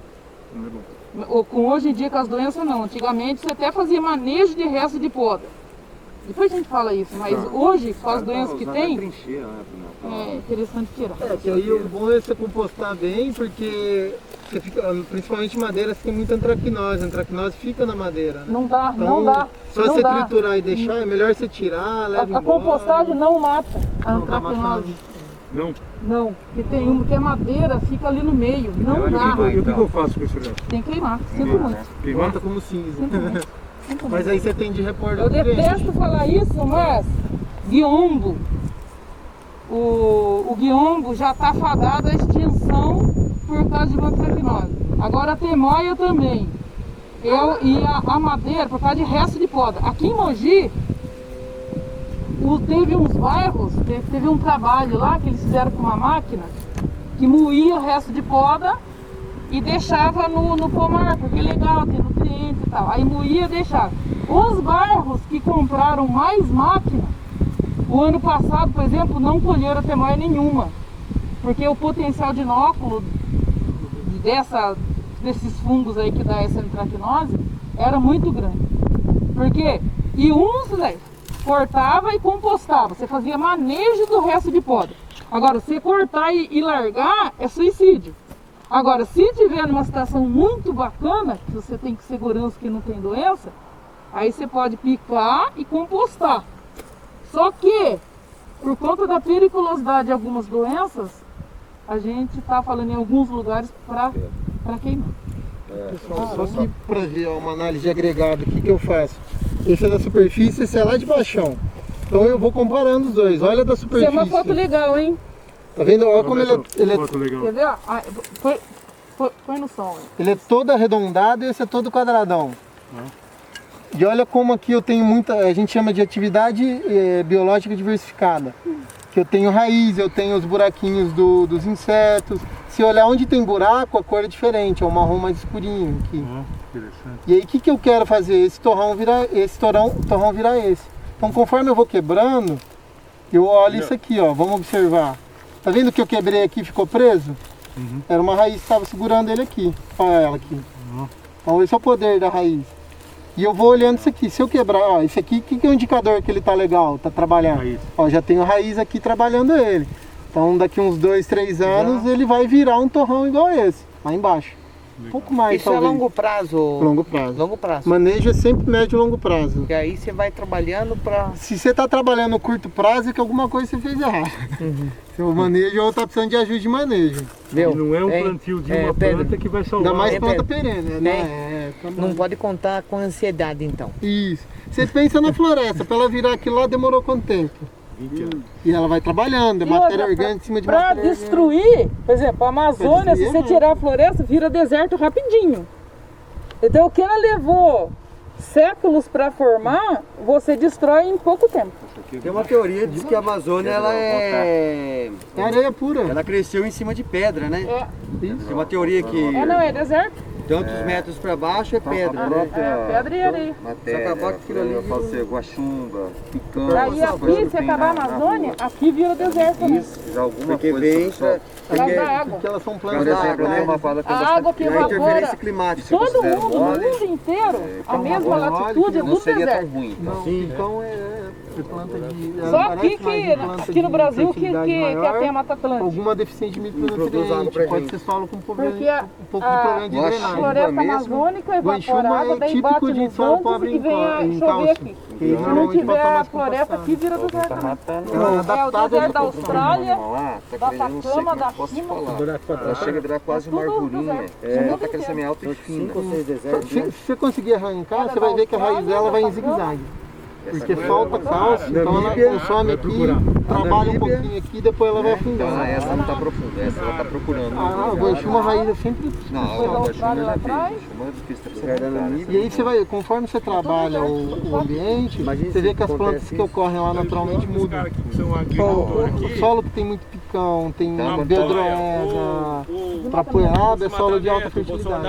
Speaker 4: Não é bom.
Speaker 1: Com hoje em dia, com as doenças, não. Antigamente, você até fazia manejo de resto de poda. Depois a gente fala isso, mas hoje, com as doenças que tem, é interessante tirar.
Speaker 2: Que aí o bom é você compostar bem, porque você fica, principalmente madeira, você tem muita antracnose. A antracnose fica na madeira, né?
Speaker 1: Não dá,
Speaker 2: Então,
Speaker 1: não dá.
Speaker 2: Se
Speaker 1: não
Speaker 2: você
Speaker 1: dá.
Speaker 2: triturar e deixar, é melhor você tirar, leva
Speaker 1: A
Speaker 2: embora.
Speaker 1: compostagem não mata a
Speaker 2: Não dá
Speaker 1: antracnose.
Speaker 4: Não?
Speaker 1: Não, porque tem uma que é madeira, fica ali no meio. Não dá.
Speaker 4: E o que eu faço com esse negócio?
Speaker 1: Tem que queimar, sinto muito.
Speaker 2: Queimata como cinza. Mas aí você tem de repor
Speaker 1: Eu detesto falar isso, mas guiombo, o guiombo já está fadado à extinção por causa de antracnose. Agora a temoia também. E a madeira por causa de resto de poda. Aqui em Mogi, teve uns bairros, teve um trabalho lá que eles fizeram com uma máquina que moía o resto de poda e deixava no pomar, porque é legal, tem nutriente e tal. Aí moía e deixava. Os bairros que compraram mais máquina, o ano passado, por exemplo, não colheram temoia nenhuma, porque o potencial de inóculo desses fungos aí que dá essa antracnose era muito grande. Porque uns cortava e compostava, você fazia manejo do resto de poda. Agora, você cortar e largar é suicídio. Agora, se tiver numa situação muito bacana, que você tem segurança que não tem doença, aí você pode picar e compostar. Só que, por conta da periculosidade de algumas doenças, a gente está falando em alguns lugares para queimar.
Speaker 2: Pessoal, só que para ver uma análise agregada, o que eu faço? Esse é da superfície, esse é lá de baixão. Então eu vou comparando os dois. Olha da superfície.
Speaker 1: Isso é uma foto legal, hein?
Speaker 2: Tá vendo? Olha como ele é...
Speaker 1: Quer ver? Põe no som.
Speaker 2: Ele é todo arredondado e esse é todo quadradão. E olha como aqui eu tenho muita... A gente chama de atividade biológica diversificada. Que eu tenho raiz, eu tenho os buraquinhos dos insetos. Se olhar onde tem buraco, a cor é diferente. É um marrom mais escurinho aqui.
Speaker 4: Interessante.
Speaker 2: E aí o que eu quero fazer? Esse torrão virar esse. Então conforme eu vou quebrando, eu olho isso aqui, ó. Vamos observar. Tá vendo que eu quebrei aqui e ficou preso? Era uma raiz que estava segurando ele aqui. Olha ela aqui. Então esse é o poder da raiz. E eu vou olhando isso aqui. Se eu quebrar, ó, esse aqui, o que é o indicador que ele tá legal, tá trabalhando?
Speaker 4: Raiz.
Speaker 2: Ó, já tenho raiz aqui trabalhando ele. Então daqui uns 2, 3 anos ele vai virar um torrão igual esse, lá embaixo. pouco mais,
Speaker 9: Isso é
Speaker 2: talvez.
Speaker 9: longo prazo?
Speaker 2: Longo prazo.
Speaker 9: Longo prazo.
Speaker 2: Manejo é sempre médio e longo prazo.
Speaker 9: E aí você vai trabalhando para...
Speaker 2: Se você está trabalhando no curto prazo, é que alguma coisa você fez errado. Seu manejo ou está precisando de ajuda de manejo.
Speaker 9: Viu?
Speaker 4: Não é um plantio de uma
Speaker 9: Pedro,
Speaker 4: planta que vai salvar.
Speaker 2: Ainda mais
Speaker 9: É,
Speaker 2: planta
Speaker 9: Pedro.
Speaker 2: perene, né?
Speaker 9: Não pode contar com ansiedade, então.
Speaker 2: Isso. Você pensa na floresta, para ela virar aquilo lá demorou quanto tempo? 20 anos. E ela vai trabalhando, é
Speaker 1: E
Speaker 2: matéria
Speaker 1: outra,
Speaker 2: orgânica em cima de
Speaker 1: pra
Speaker 2: matéria
Speaker 1: destruir, por exemplo, a Amazônia, se você
Speaker 2: destruir,
Speaker 1: tirar a floresta, vira deserto rapidinho. Então o que ela levou séculos para formar, você destrói em pouco tempo.
Speaker 8: Tem uma teoria que diz que a Amazônia ela é
Speaker 2: areia pura.
Speaker 8: Ela cresceu em cima de pedra, né?
Speaker 1: É.
Speaker 8: Tem uma teoria que
Speaker 1: Não, é deserto.
Speaker 8: tantos metros para baixo é pedra, né?
Speaker 1: É pedra e areia.
Speaker 8: Se acabar com aquilo ali,
Speaker 6: eu falo assim, guaxumba, picão,
Speaker 1: Daí
Speaker 6: essas coisas
Speaker 1: aqui,
Speaker 6: que
Speaker 1: se
Speaker 6: tem
Speaker 1: acabar a
Speaker 6: na
Speaker 1: Amazônia,
Speaker 6: rua.
Speaker 1: aqui vira deserto também.
Speaker 6: Isso, fizer alguma
Speaker 8: porque
Speaker 6: coisa
Speaker 8: vem
Speaker 6: sobre o
Speaker 8: pra,
Speaker 1: Por causa da água.
Speaker 2: Porque elas são
Speaker 6: Por
Speaker 2: plantas
Speaker 6: exemplo,
Speaker 2: da
Speaker 6: tem uma fala que é
Speaker 1: A
Speaker 6: bastante
Speaker 1: água que
Speaker 8: a interferência
Speaker 1: evapora.
Speaker 8: climática.
Speaker 6: se
Speaker 1: Todo
Speaker 6: considera
Speaker 1: mundo, no
Speaker 6: mole,
Speaker 1: mundo inteiro, a mesma
Speaker 2: mole,
Speaker 1: latitude é
Speaker 6: não
Speaker 1: tudo
Speaker 6: seria tão
Speaker 1: deserto.
Speaker 6: ruim. Então.
Speaker 2: Então é planta de...
Speaker 1: Só aqui, aqui no Brasil que tem a Mata Atlântica.
Speaker 2: Alguma deficiente de
Speaker 8: Produz água
Speaker 2: micronutriente,
Speaker 8: pra
Speaker 2: pode
Speaker 8: gente.
Speaker 2: ser solo com problema,
Speaker 1: Porque
Speaker 2: um pouco de problema de
Speaker 1: a
Speaker 2: drenagem.
Speaker 1: floresta
Speaker 6: mesmo.
Speaker 1: amazônica evapora
Speaker 2: Guanchuma
Speaker 1: água,
Speaker 2: é
Speaker 1: daí
Speaker 2: típico
Speaker 1: bate
Speaker 2: de
Speaker 1: nos
Speaker 2: solo
Speaker 1: bancos
Speaker 2: pobre
Speaker 1: e
Speaker 2: em
Speaker 1: vem chover
Speaker 2: cálcio.
Speaker 1: aqui.
Speaker 2: Que
Speaker 1: Se não
Speaker 2: normalmente
Speaker 1: tiver
Speaker 2: falta
Speaker 1: a
Speaker 2: mais
Speaker 1: floresta
Speaker 2: compostação.
Speaker 1: aqui, vira deserto também.
Speaker 2: Ela é
Speaker 1: É o
Speaker 2: adaptada
Speaker 1: deserto da
Speaker 2: ao
Speaker 1: Austrália,
Speaker 6: Lá, tá
Speaker 1: da
Speaker 6: crescendo, não sei
Speaker 1: Atacama,
Speaker 6: como é
Speaker 1: da
Speaker 6: que posso te
Speaker 1: China.
Speaker 6: falar. Ela chega a virar quase uma
Speaker 1: tudo
Speaker 6: arvorinha.
Speaker 1: deserto.
Speaker 6: Ela tá crescendo em alta e fina.
Speaker 8: 5 ou 6 desertos, né?
Speaker 2: Se você conseguir arrancar, você vai ver que a raiz dela vai em zigue-zague. Porque falta cálcio, então ela consome aqui, trabalha um pouquinho aqui, depois ela vai afundando.
Speaker 6: Ah, essa não tá profunda, essa ela tá procurando.
Speaker 2: A guanchuma raiz é sempre...
Speaker 6: Não, a guaxuma eu já vi. Guaxuma é difícil de você
Speaker 2: E aí você vai, conforme você trabalha o ambiente, você vê que as plantas que ocorrem lá naturalmente mudam. O solo que tem muito picão, tem bedroega, trapoeraba, é solo de alta fertilidade.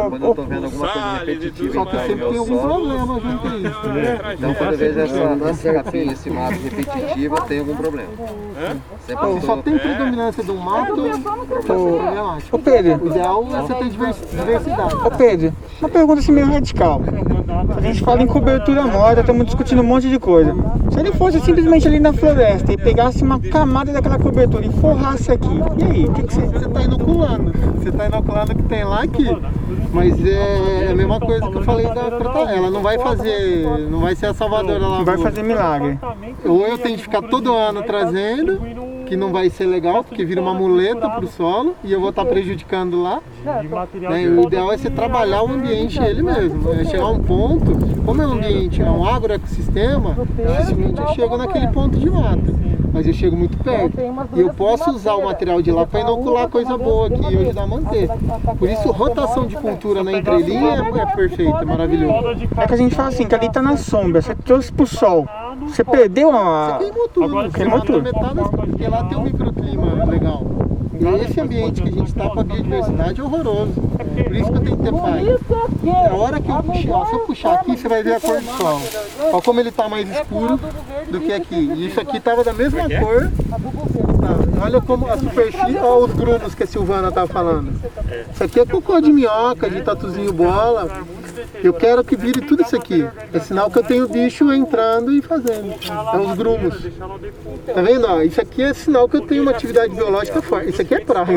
Speaker 6: Quando eu tô vendo alguma coisa repetitiva,
Speaker 2: Só que sempre tem algum problema junto a isso, né?
Speaker 6: então quando eu vejo essa capinha, esse mato repetitivo, tem algum problema.
Speaker 2: Se só tem predominância do mato, problemático.
Speaker 3: Ô Pedro,
Speaker 2: O ideal é você ter diversidade.
Speaker 3: ô Pedro, uma pergunta assim meio radical. A gente fala em cobertura morta, estamos discutindo um monte de coisa. Se ele fosse simplesmente ali na floresta e pegasse uma camada daquela cobertura e forrasse aqui, e aí, o que você...
Speaker 2: Você está inoculando. Você está inoculando o que tem lá aqui. Mas é a mesma coisa que eu falei da preta. Ela não vai fazer, não vai ser a salvadora lá.
Speaker 3: Não vai fazer milagre.
Speaker 2: Ou eu tenho que ficar todo ano trazendo, que não vai ser legal, porque vira uma muleta para o solo e eu vou estar prejudicando lá. Né? O ideal é você trabalhar o ambiente ele mesmo. É chegar a um ponto, como é um ambiente, é um agroecossistema, dificilmente eu chego naquele ponto de mata. Mas eu chego muito perto. E eu posso usar o material de lá para inocular coisa boa aqui e ajudar a manter. Por isso, rotação de cultura na entrelinha é perfeito, é maravilhoso.
Speaker 3: É que a gente fala assim, que ali tá na sombra, você trouxe pro sol, você perdeu a...
Speaker 2: Queimou tudo,
Speaker 3: Queimou tudo.
Speaker 2: metade, porque lá tem um microclima legal. E esse ambiente que a gente está com a biodiversidade é horroroso. Por isso que eu tenho que ter paz. A hora que eu puxar, ó, se eu puxar aqui, você vai ver a cor do sol. Olha como ele está mais escuro do que aqui. E isso aqui estava da mesma cor. Tá. Olha como a superfície, olha os grumos que a Silvana estava falando. Isso aqui é cocô de minhoca, de tatuzinho bola. Eu quero que vire tudo isso aqui. É sinal que eu tenho bicho entrando e fazendo. É os grumos. Tá vendo? Ó, isso aqui é sinal que eu tenho uma atividade biológica forte. Isso aqui é praga.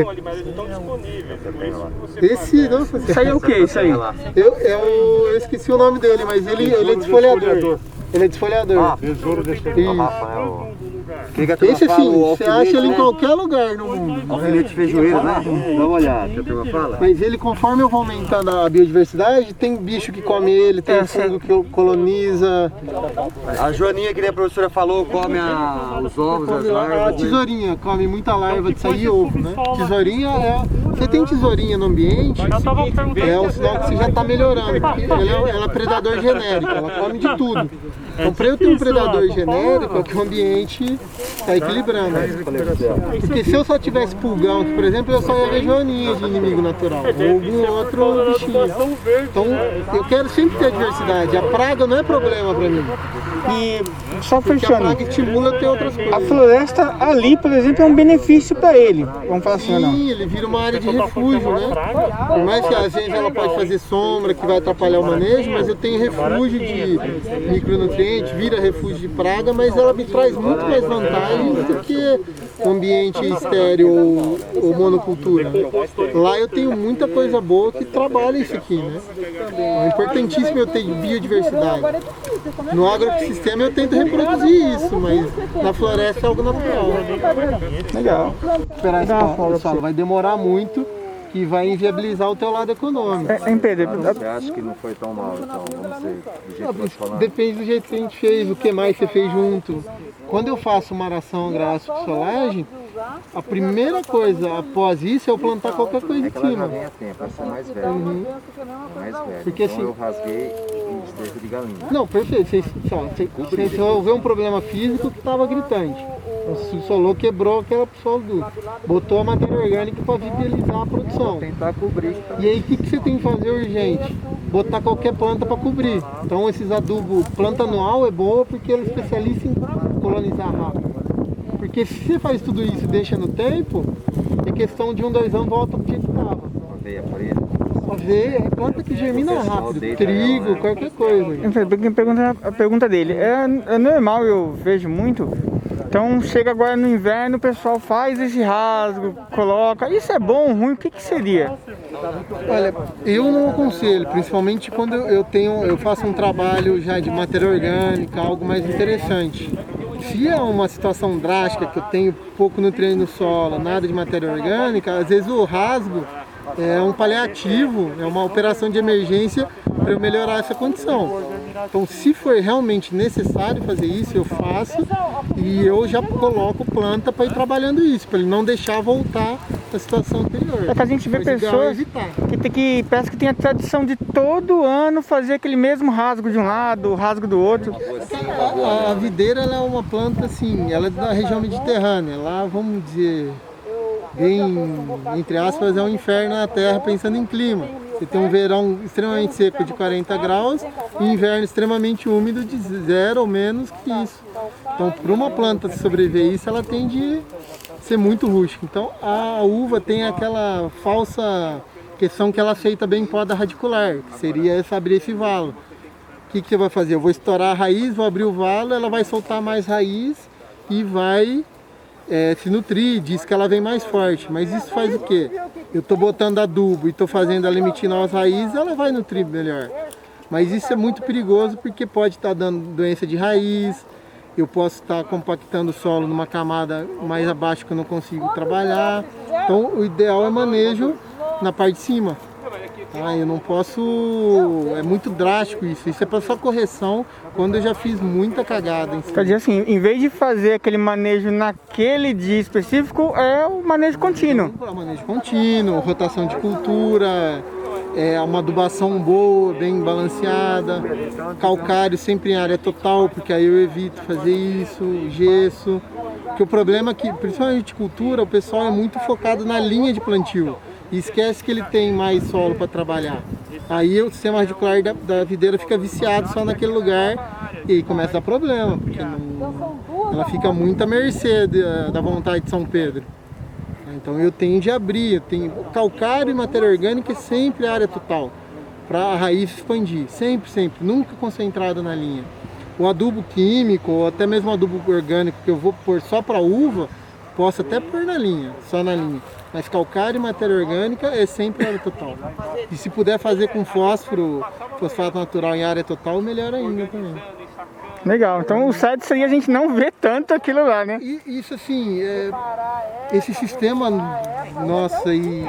Speaker 2: Esse, nossa,
Speaker 3: Isso aí é o que, isso aí?
Speaker 2: eu esqueci o nome dele, mas ele é desfolhador. Ele é desfolhador.
Speaker 4: Tesouro desse
Speaker 2: Esse sim, você acha ele em qualquer lugar no mundo.
Speaker 8: Alfinete feijoeiro, né? Dá uma olhada, que a turma fala.
Speaker 2: Mas ele, conforme eu vou aumentando a biodiversidade, tem bicho que come ele, tem fungo que coloniza.
Speaker 8: A Joaninha, que nem a professora falou, come os ovos, as
Speaker 2: A
Speaker 8: larvas.
Speaker 2: tesourinha come muita larva de sair ovo, né? Tesourinha é... Você tem tesourinha no ambiente, é um sinal que você já está melhorando, porque ela é predador genérico, ela come de tudo. Então, para eu ter um predador genérico, é que o ambiente está equilibrando. Porque se eu só tivesse pulgão, que, por exemplo, eu só ia ver joaninha de inimigo natural, ou algum outro bichinho. Então, eu quero sempre ter a diversidade. A praga não é problema para mim.
Speaker 3: E só
Speaker 2: Porque a
Speaker 3: fechando.
Speaker 2: praga estimula a ter outras coisas.
Speaker 3: A floresta ali, por exemplo, é um benefício para ele. Vamos falar assim ou não?
Speaker 2: Sim, ele vira uma área de refúgio, né? Por mais que às vezes ela pode fazer sombra, que vai atrapalhar o manejo, mas eu tenho refúgio de micronutrientes, vira refúgio de praga, mas ela me traz muito mais vantagens do que o ambiente estéreo ou monocultura. Lá eu tenho muita coisa boa que trabalha isso aqui, né? É importantíssimo eu ter biodiversidade. No agroecossistema eu tento reproduzir isso, mas na floresta é algo natural.
Speaker 3: Legal.
Speaker 2: Esperar esse solo vai demorar muito e vai inviabilizar o teu lado econômico.
Speaker 3: Hein, Pedro?
Speaker 6: Você acha que não foi tão mal, então, vamos dizer, do jeito que você falando?
Speaker 2: Depende do jeito que a gente fez, o que mais você fez junto. Quando eu faço uma aração graço-solagem, a primeira coisa após isso é eu plantar qualquer coisa
Speaker 6: É
Speaker 2: em
Speaker 6: que ela já
Speaker 2: cima.
Speaker 6: vem a tempo, essa é mais velha. Mais velha.
Speaker 2: Porque
Speaker 6: então
Speaker 2: assim-
Speaker 6: eu rasguei e esterco de galinha.
Speaker 2: Não, perfeito. Você resolveu um problema físico que estava gritante. O solo quebrou aquela solo duro. Botou a matéria orgânica para viabilizar a produção.
Speaker 6: Tentar cobrir.
Speaker 2: E aí o que você tem que fazer urgente? Botar qualquer planta para cobrir. Então esses adubos, planta anual é boa porque ela é especialista em colonizar rápido. Porque se você faz tudo isso e deixa no tempo, é questão de 1, 2 anos volta pro jeito que estava.
Speaker 6: Aveia preta.
Speaker 2: Aveia é planta que germina rápido, trigo, qualquer coisa.
Speaker 3: A pergunta dele, é normal, eu vejo muito. Então chega agora no inverno, o pessoal faz esse rasgo, coloca. Isso é bom ou ruim? O que seria?
Speaker 2: Olha, eu não aconselho, principalmente quando eu faço um trabalho já de matéria orgânica, algo mais interessante. Se é uma situação drástica, que eu tenho pouco nutriente no solo, nada de matéria orgânica, às vezes o rasgo é um paliativo, é uma operação de emergência para eu melhorar essa condição. Então, se for realmente necessário fazer isso, eu faço e eu já coloco planta para ir trabalhando isso, para ele não deixar voltar à situação anterior.
Speaker 3: É que a gente vê pessoas que parece que tem a tradição de todo ano fazer aquele mesmo rasgo de um lado, rasgo do outro.
Speaker 2: A videira ela é uma planta assim, ela é da região mediterrânea, lá vamos dizer, bem, entre aspas, é um inferno na terra pensando em clima. Você tem um verão extremamente seco de 40 graus e um inverno extremamente úmido de 0 ou menos que isso. Então, para uma planta sobreviver isso, ela tem de ser muito rústica. Então, a uva tem aquela falsa questão que ela aceita bem poda radicular, que seria essa abrir esse valo. O que você vai fazer? Eu vou estourar a raiz, vou abrir o valo, ela vai soltar mais raiz e vai se nutrir, diz que ela vem mais forte. Mas isso faz o quê? Eu estou botando adubo e estou fazendo ela emitir novas raízes, ela vai nutrir melhor. Mas isso é muito perigoso porque pode estar dando doença de raiz, eu posso estar compactando o solo numa camada mais abaixo que eu não consigo trabalhar. Então o ideal é manejo na parte de cima. Eu não posso, é muito drástico isso é para só correção quando eu já fiz muita cagada.
Speaker 3: Quer dizer assim, em vez de fazer aquele manejo naquele dia específico, é o manejo contínuo.
Speaker 2: É o manejo contínuo, rotação de cultura, uma adubação boa, bem balanceada, calcário sempre em área total, porque aí eu evito fazer isso, gesso. Porque o problema é que, principalmente de cultura, o pessoal é muito focado na linha de plantio. E esquece que ele tem mais solo para trabalhar. Aí o sistema radicular da videira fica viciado só naquele lugar e aí começa a dar problema, porque ela fica muito à mercê da vontade de São Pedro. Então eu tenho de abrir, eu tenho calcário e matéria orgânica sempre área total, para a raiz expandir, sempre, nunca concentrada na linha. O adubo químico ou até mesmo o adubo orgânico que eu vou pôr só para uva, posso até pôr na linha, só na linha. Mas calcário e matéria orgânica é sempre área total. E se puder fazer com fósforo, fosfato natural em área total, melhor ainda também.
Speaker 3: Legal, então o certo seria a gente não ver tanto aquilo lá, né?
Speaker 2: E isso assim, esse sistema nosso aí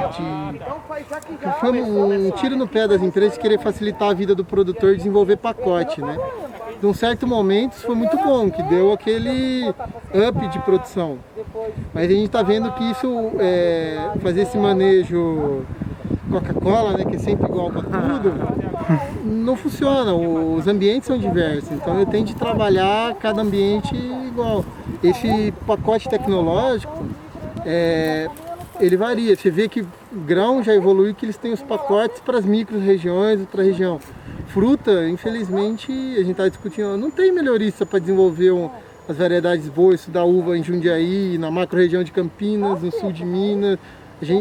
Speaker 2: foi um tiro no pé das empresas de querer facilitar a vida do produtor e desenvolver pacote, né? De um certo momento isso foi muito bom, que deu aquele up de produção. Mas a gente está vendo que isso, fazer esse manejo Coca-Cola, né, que é sempre igual para tudo, não funciona. Os ambientes são diversos, então eu tenho de trabalhar cada ambiente igual. Esse pacote tecnológico, ele varia. Você vê que o grão já evoluiu, que eles têm os pacotes para as micro-regiões, outra região. fruta, infelizmente, a gente está discutindo, não tem melhorista para desenvolver as variedades boas, isso da uva em Jundiaí, na macro-região de Campinas, no sul de Minas.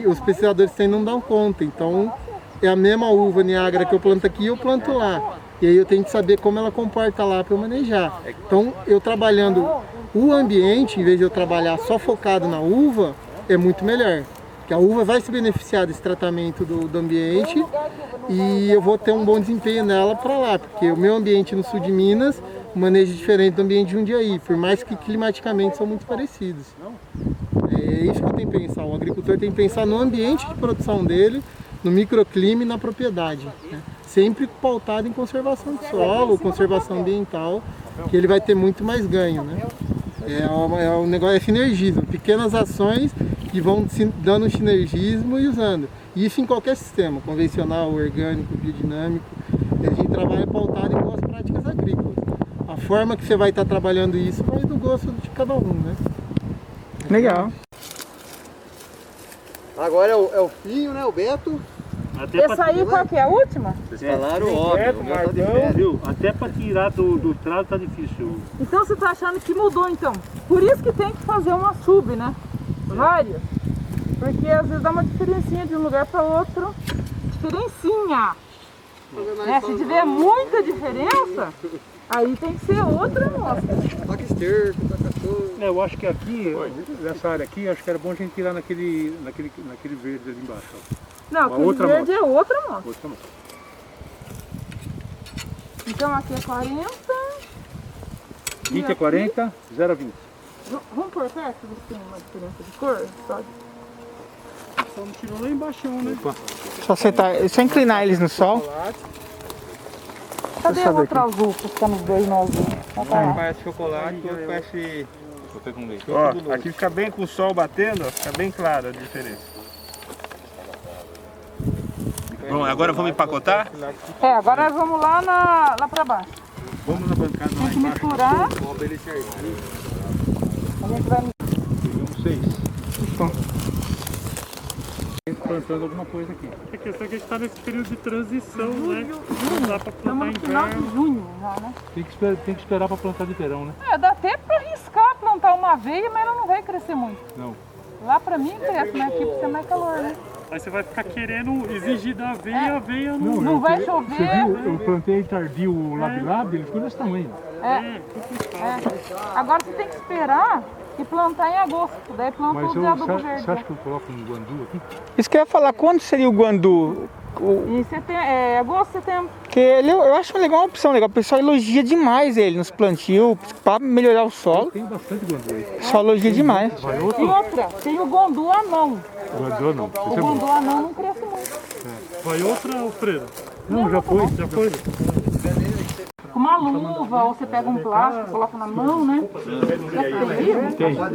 Speaker 2: Os pesquisadores não dão conta, então é a mesma uva Niágara que eu planto aqui, eu planto lá. E aí eu tenho que saber como ela comporta lá para eu manejar. Então, eu trabalhando o ambiente, em vez de eu trabalhar só focado na uva, é muito melhor. Porque a uva vai se beneficiar desse tratamento do ambiente e eu vou ter um bom desempenho nela para lá. Porque o meu ambiente no sul de Minas, o manejo é diferente do ambiente de Jundiaí, por mais que climaticamente são muito parecidos. É isso que eu tenho que pensar. O agricultor tem que pensar no ambiente de produção dele, no microclima e na propriedade, né? Sempre pautado em conservação do solo, conservação ambiental, que ele vai ter muito mais ganho, né? O negócio é sinergismo, pequenas ações que vão dando sinergismo e usando. Isso em qualquer sistema, convencional, orgânico, biodinâmico. A gente trabalha pautado em boas práticas agrícolas. A forma que você vai estar trabalhando isso vai do gosto de cada um, né?
Speaker 3: Legal.
Speaker 8: Agora é o Finho, né? O Beto.
Speaker 1: Essa aí qual que é a última?
Speaker 8: Vocês falaram óbvio, o meu tá de pé.
Speaker 4: Viu? Até para tirar do trato tá difícil.
Speaker 1: Então você tá achando que mudou então. Por isso que tem que fazer uma sub, né? Várias. Porque às vezes dá uma diferencinha de um lugar para outro. Diferencinha. Né? Se tiver muita diferença, aí tem que ser outra amostra.
Speaker 8: Toca esterco, toca tudo.
Speaker 4: Eu acho que aqui, nessa área aqui, acho que era bom a gente tirar naquele verde ali embaixo. Ó.
Speaker 1: Não, aquele verde é outra amostra.
Speaker 4: Outra amostra.
Speaker 1: Então aqui é 40.
Speaker 4: 20 é 40, 0 a 20.
Speaker 1: Vamos por perto, ver se tem uma diferença de cor? Só
Speaker 5: não tirou lá embaixo, né?
Speaker 3: Só inclinar eles no sol.
Speaker 1: Cadê a outra azul que fica nos dois nozinhos?
Speaker 7: Parece chocolate, outro parece... Ó, aqui fica bem com o sol batendo, ó, fica bem claro a diferença. Bom, agora vamos empacotar?
Speaker 1: Agora vamos lá pra baixo.
Speaker 4: Vamos na bancada
Speaker 1: Tem
Speaker 4: lá
Speaker 1: que
Speaker 4: embaixo.
Speaker 1: misturar. A gente vai
Speaker 4: Pegamos 6. Plantando alguma coisa aqui.
Speaker 5: A questão é que a gente está nesse período de transição, né? Não dá para plantar
Speaker 1: Estamos no final
Speaker 5: inverno.
Speaker 1: de junho já, né?
Speaker 4: Tem que esperar para plantar de verão, né?
Speaker 1: Dá até pra arriscar plantar uma aveia, mas ela não vai crescer muito.
Speaker 4: Não.
Speaker 1: Lá pra mim cresce, mas aqui precisa mais calor, né?
Speaker 5: Aí você vai ficar querendo exigir da aveia, a aveia não...
Speaker 1: Não vai chover.
Speaker 4: Você viu? Eu plantei tardio o Lab, ele ficou desse tamanho.
Speaker 1: Agora você tem que esperar e plantar em agosto. Daí planta
Speaker 4: Mas
Speaker 1: o adubo verde.
Speaker 4: você acha que eu coloco um guandu aqui?
Speaker 3: Isso que eu ia falar, quando seria o guandu?
Speaker 1: Em setembro, agosto, setembro.
Speaker 3: Porque eu acho legal, uma opção legal. O pessoal elogia demais ele nos plantios para melhorar o solo.
Speaker 4: Tem bastante guandu aí.
Speaker 3: O pessoal elogia demais.
Speaker 4: Vai
Speaker 1: E
Speaker 4: outro?
Speaker 1: outra, tem o gondu anão.
Speaker 4: Guandu não.
Speaker 1: O
Speaker 4: Esse é bom.
Speaker 1: gondu anão não cresce muito.
Speaker 5: Vai outra, Alfredo?
Speaker 4: Não, já foi.
Speaker 1: Com uma luva, ou você pega um plástico, coloca na mão, né?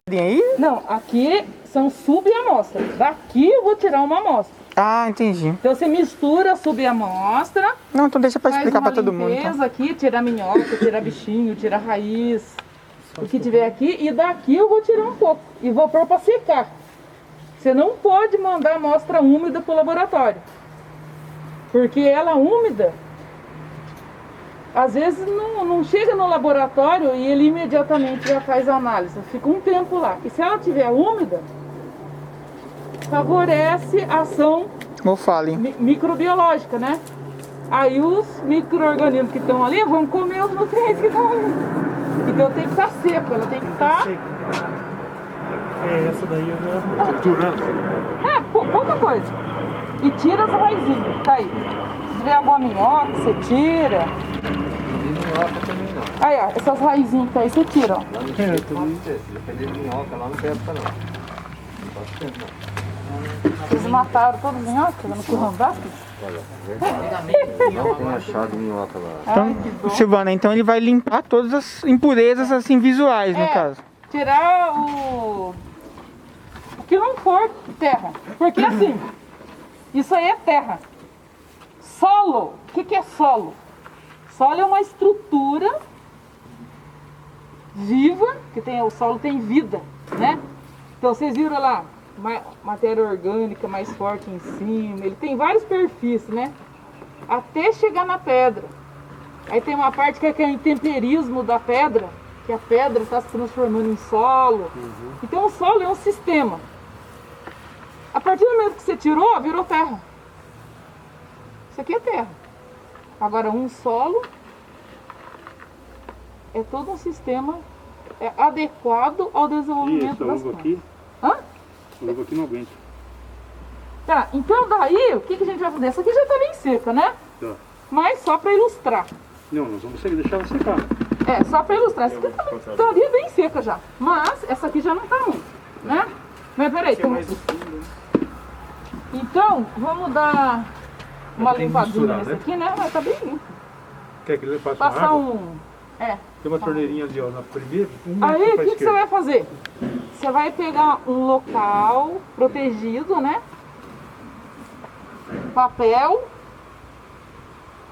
Speaker 3: Tem aí?
Speaker 1: Não, aqui são subamostras. Daqui eu vou tirar uma amostra.
Speaker 3: Ah, entendi.
Speaker 1: Então você mistura a subamostra.
Speaker 3: Não, então deixa para
Speaker 1: Faz
Speaker 3: explicar
Speaker 1: uma
Speaker 3: para todo mundo. Então.
Speaker 1: limpeza aqui, tira a minhoca, tira bichinho, tira a raiz, o que tiver aqui, e daqui eu vou tirar um pouco e vou pôr para secar. Você não pode mandar amostra úmida para o laboratório, porque ela úmida, às vezes não chega no laboratório e ele imediatamente já faz a análise, fica um tempo lá. E se ela estiver úmida, favorece a ação microbiológica, né? Aí os micro-organismos que estão ali vão comer os nutrientes que estão ali. Então tem que estar seco, ela tem que estar...
Speaker 5: Essa daí eu já...
Speaker 4: Triturando.
Speaker 1: Pouca coisa. E tira as raizinhas, tá aí. Se tiver alguma minhoca, você tira.
Speaker 8: Minhoca também não.
Speaker 1: Aí, ó, essas raizinhas que tá aí, você tira, ó.
Speaker 8: Lá não tem depender de minhoca, lá não pesca não. Não pode ter, não.
Speaker 1: Eles mataram todas as minhocas no currandaço?
Speaker 8: Olha, não tem achado minhoca lá.
Speaker 3: Então, Silvana, então ele vai limpar todas as impurezas assim visuais, no caso.
Speaker 1: Tirar o que não for terra. Porque assim, isso aí é terra. Solo, o que é solo? Solo é uma estrutura viva, que o solo tem vida, né? Então vocês viram lá, matéria orgânica mais forte em cima, ele tem vários perfis, né? até chegar na pedra. Aí tem uma parte que é o intemperismo da pedra, que a pedra está se transformando em solo. Então o solo é um sistema. A partir do momento que você tirou, virou terra. Isso aqui é terra. Agora um solo é todo um sistema adequado ao desenvolvimento das plantas.
Speaker 4: Aqui?
Speaker 1: Hã?
Speaker 4: Essa uva aqui não aguenta.
Speaker 1: Tá, então daí o que a gente vai fazer? Essa aqui já está bem seca, né?
Speaker 4: Tá.
Speaker 1: Mas só para ilustrar.
Speaker 4: Não, nós vamos deixar ela secar.
Speaker 1: É, só para ilustrar. Essa aqui estaria bem seca já. Mas essa aqui já não está muito, né? Mas peraí. Então, vamos dar uma limpadinha nessa aqui, né? Mas tá bem limpo.
Speaker 4: Quer que ele passe
Speaker 1: Passar
Speaker 4: água?
Speaker 1: Tem
Speaker 4: uma torneirinha ali, ó, na primeira.
Speaker 1: Aí, o que você vai fazer? Você vai pegar um local protegido, né? Papel.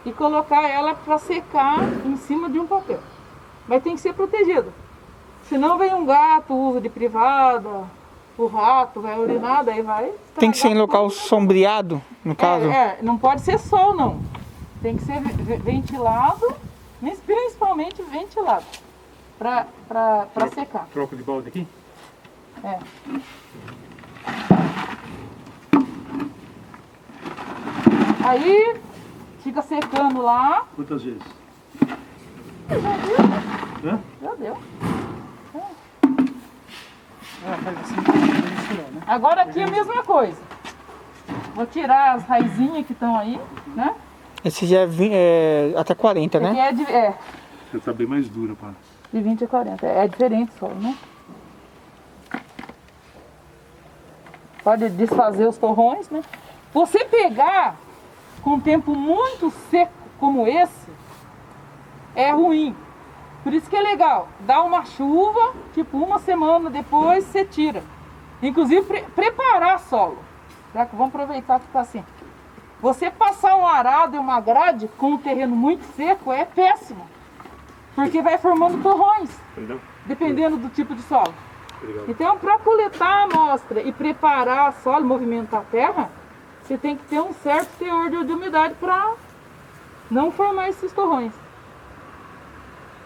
Speaker 1: E colocar ela para secar em cima de um papel. Mas tem que ser protegido. Senão vem um gato, usa de privada, o rato vai urinar, daí vai...
Speaker 3: Tem que ser em local sombreado, no caso?
Speaker 1: Não pode ser sol, não. Tem que ser ventilado, principalmente ventilado, para secar.
Speaker 4: Troco de balde aqui?
Speaker 1: É. Aí... fica secando lá.
Speaker 4: Quantas vezes?
Speaker 1: Já deu.
Speaker 4: Hã?
Speaker 1: Já deu.
Speaker 5: Faz assim, né?
Speaker 1: Agora aqui é a mesma coisa. Vou tirar as raizinhas que estão aí, né?
Speaker 3: Esse já é até 40, né?
Speaker 1: Aqui
Speaker 4: Já tá bem mais dura, pá.
Speaker 1: De 20 a 40. É diferente só, né? Pode desfazer os torrões, né? Você pegar com um tempo muito seco como esse, é ruim. Por isso que é legal, dá uma chuva, tipo uma semana depois você tira. Inclusive preparar solo. Já que vamos aproveitar que está assim. Você passar um arado e uma grade com um terreno muito seco é péssimo. Porque vai formando torrões, dependendo do tipo de solo. Então, para coletar a amostra e preparar o solo, movimentar a terra, você tem que ter um certo teor de umidade para não formar esses torrões.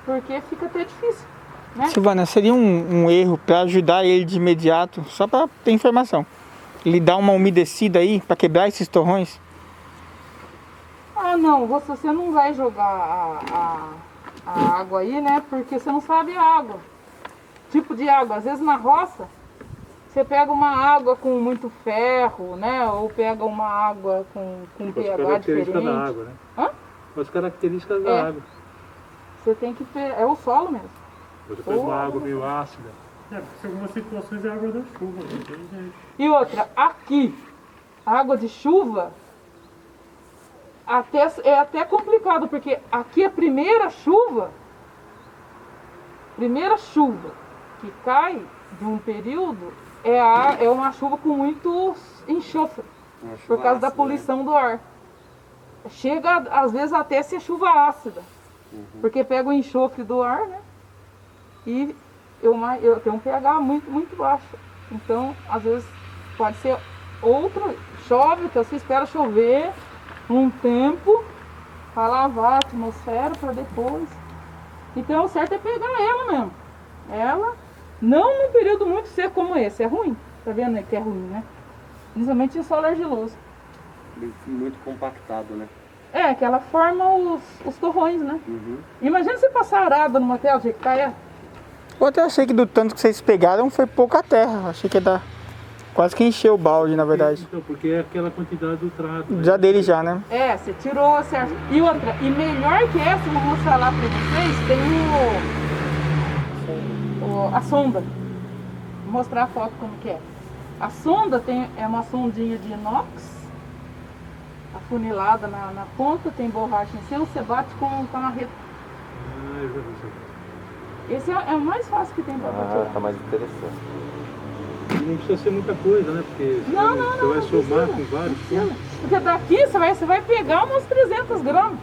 Speaker 1: Porque fica até difícil, né?
Speaker 3: Silvana, seria um erro para ajudar ele de imediato, só para ter informação, ele dá uma umedecida aí para quebrar esses torrões?
Speaker 1: Ah, não, você não vai jogar a água aí, né? Porque você não sabe a água, tipo de água. Às vezes na roça, você pega uma água com muito ferro, né? Ou pega uma água com pH diferente.
Speaker 4: Da água, né?
Speaker 1: Hã?
Speaker 4: As características da água.
Speaker 1: Você tem que ter... É o solo mesmo.
Speaker 4: Você pega uma água meio ácida.
Speaker 5: Porque em algumas situações é água da chuva. Né?
Speaker 1: E outra, aqui, água de chuva, é até complicado, porque aqui a primeira chuva que cai de um período é uma chuva com muito enxofre, por causa da poluição do ar. Chega, às vezes, até a ser chuva ácida, porque pega o enxofre do ar, né? E eu tenho um pH muito baixo. Então, às vezes, pode ser chove, então você espera chover um tempo para lavar a atmosfera para depois. Então, o certo é pegar ela mesmo. Ela, não num período muito seco como esse, é ruim. Tá vendo que é ruim, né? Principalmente em solo argiloso.
Speaker 8: Muito compactado, né?
Speaker 1: É, que ela forma os torrões, né? Imagina você passar arada numa terra de que tá,
Speaker 3: Eu até achei que do tanto que vocês pegaram foi pouca terra. Achei que ia dar quase que encheu o balde, na verdade.
Speaker 4: Então, porque é aquela quantidade do trato.
Speaker 3: Já dele já, né?
Speaker 1: É, você tirou, certo. E outra, e melhor que essa, eu vou mostrar lá pra vocês, tem a sonda. Vou mostrar a foto como que é. A sonda é uma sondinha de inox, afunilada na ponta, tem borracha em cima, você bate com a marreta.
Speaker 4: Ah, eu já vi.
Speaker 1: Esse é o mais fácil que tem pra bater.
Speaker 6: Tá mais interessante.
Speaker 4: E não precisa ser muita coisa, né? Porque você vai somar com vários pontos.
Speaker 1: Porque daqui você vai pegar umas 300 gramas.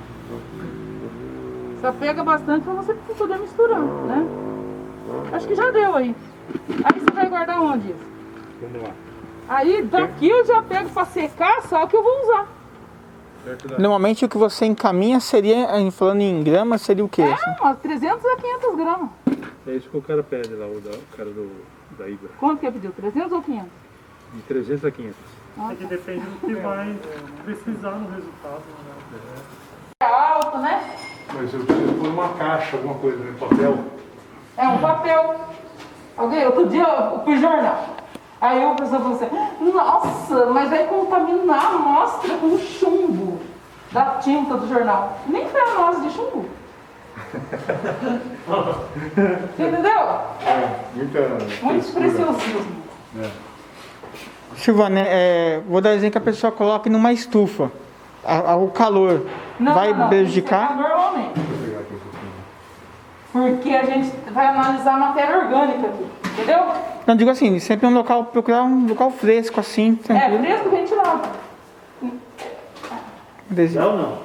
Speaker 1: Só pega bastante para você poder misturar, né? Acho que já deu aí. Aí você vai guardar onde isso?
Speaker 4: Vamos lá.
Speaker 1: Aí daqui eu já pego para secar, só que eu vou usar.
Speaker 3: Normalmente o que você encaminha seria, falando em gramas, seria o quê?
Speaker 1: Umas 300 a 500 gramas.
Speaker 4: É isso que o cara pede lá, o cara da Ibra.
Speaker 1: Quanto que pediu? 300 ou 500?
Speaker 4: De 300 a 500.
Speaker 5: É que depende do que vai precisar no resultado. Né?
Speaker 1: É alto, né?
Speaker 4: Mas eu preciso pôr uma caixa, alguma coisa, né? Papel.
Speaker 1: É um papel. Outro dia eu fui jornal. Aí o pessoal falou assim, nossa, mas vai contaminar a amostra com chumbo da tinta do jornal. Nem foi a amostra de chumbo. Entendeu? Muito preciosismo.
Speaker 3: Silvana, vou dar exemplo que a pessoa coloque numa estufa. O calor vai prejudicar?
Speaker 1: Normalmente. Porque a gente vai analisar a matéria orgânica aqui, entendeu?
Speaker 3: Não, digo assim, sempre procurar um local fresco assim, tranquilo.
Speaker 1: Fresco, ventilado.
Speaker 4: Não.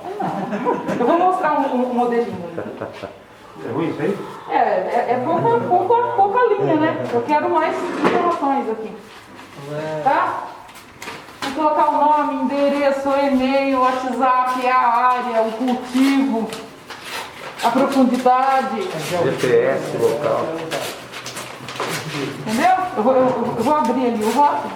Speaker 1: Eu vou mostrar um modelinho.
Speaker 4: É ruim isso aí?
Speaker 1: É pouca linha, né? Eu quero mais informações aqui. Tá? Vou colocar o nome, endereço, e-mail, WhatsApp, a área, o cultivo, a profundidade.
Speaker 6: GPS local.
Speaker 1: Entendeu? Eu vou abrir ali o rótulo.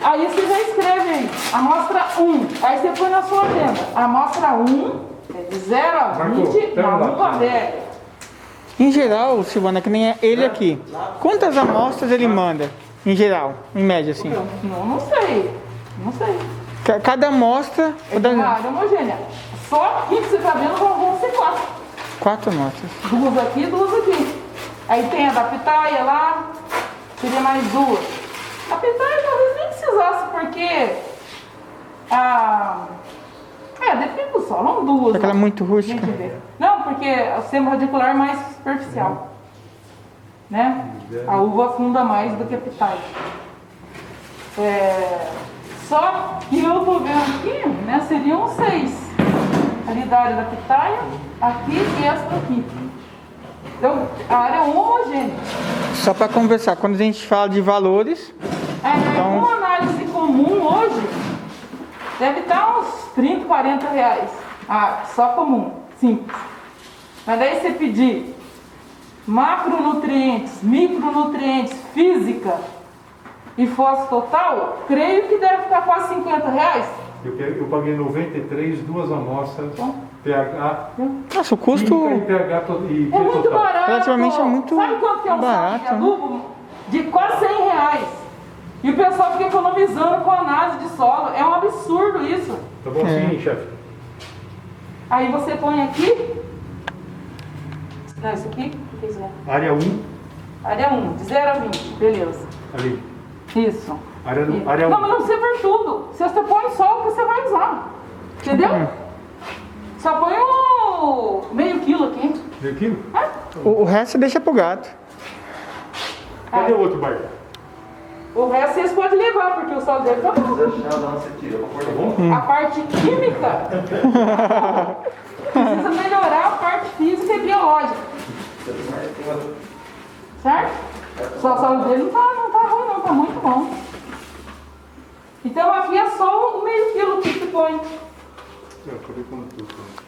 Speaker 1: Aí você já escreve aí, amostra 1. Aí você põe na sua agenda. Amostra 1 é de 0 a 20 na uva velha.
Speaker 3: Em geral, Silvana, que nem ele aqui, quantas amostras ele manda? Em geral, em média, assim?
Speaker 1: Não sei. Não sei.
Speaker 3: Cada amostra...
Speaker 1: É de uma área homogênea. Só aqui que você está vendo vão ser 4.
Speaker 3: 4 amostras.
Speaker 1: 2 aqui, 2 aqui. Aí tem a da pitaia lá, seria mais 2. A pitaia talvez nem precisasse, porque depende do solo, não 2.
Speaker 3: Porque ela é muito rústica.
Speaker 1: Não, porque o sistema radicular é mais superficial. Né? A uva afunda mais do que a pitaia. Só que eu tô vendo aqui, né, seriam 6. Ali da área da pitaia, aqui e essa aqui. Então, a área é homogênea.
Speaker 3: Só para conversar, quando a gente fala de valores...
Speaker 1: Então, uma análise comum hoje deve estar uns 30, 40 reais. Só comum, simples. Mas daí você pedir macronutrientes, micronutrientes, física e fósforo total, creio que deve ficar quase 50 reais.
Speaker 4: Eu paguei 93, 2 amostras, pH.
Speaker 3: Nossa, o custo
Speaker 4: e pH e
Speaker 1: é muito
Speaker 4: total.
Speaker 1: barato.
Speaker 3: Relativamente é muito
Speaker 1: Sabe quanto que é um
Speaker 3: barato,
Speaker 1: saco de adubo? De quase 100 reais. E o pessoal fica economizando com análise de solo. É um absurdo isso.
Speaker 4: Tá bom assim, chefe?
Speaker 1: Aí você põe aqui. Não, isso aqui? O que é isso?
Speaker 4: Área 1.
Speaker 1: Área 1, de 0 a 20. Beleza.
Speaker 4: Ali.
Speaker 1: Isso.
Speaker 4: Área 1.
Speaker 1: Não, mas não precisa por tudo. Você põe só o que você vai usar. Entendeu? Só põe o meio quilo aqui.
Speaker 4: Meio quilo?
Speaker 3: O resto você deixa pro gato.
Speaker 4: Cadê o outro barco?
Speaker 1: O resto vocês podem levar, porque o solo dele tá bom. A parte química precisa melhorar a parte física e biológica. Certo? O solo dele não tá ruim não, tá muito bom. Então aqui é só o meio quilo que se põe.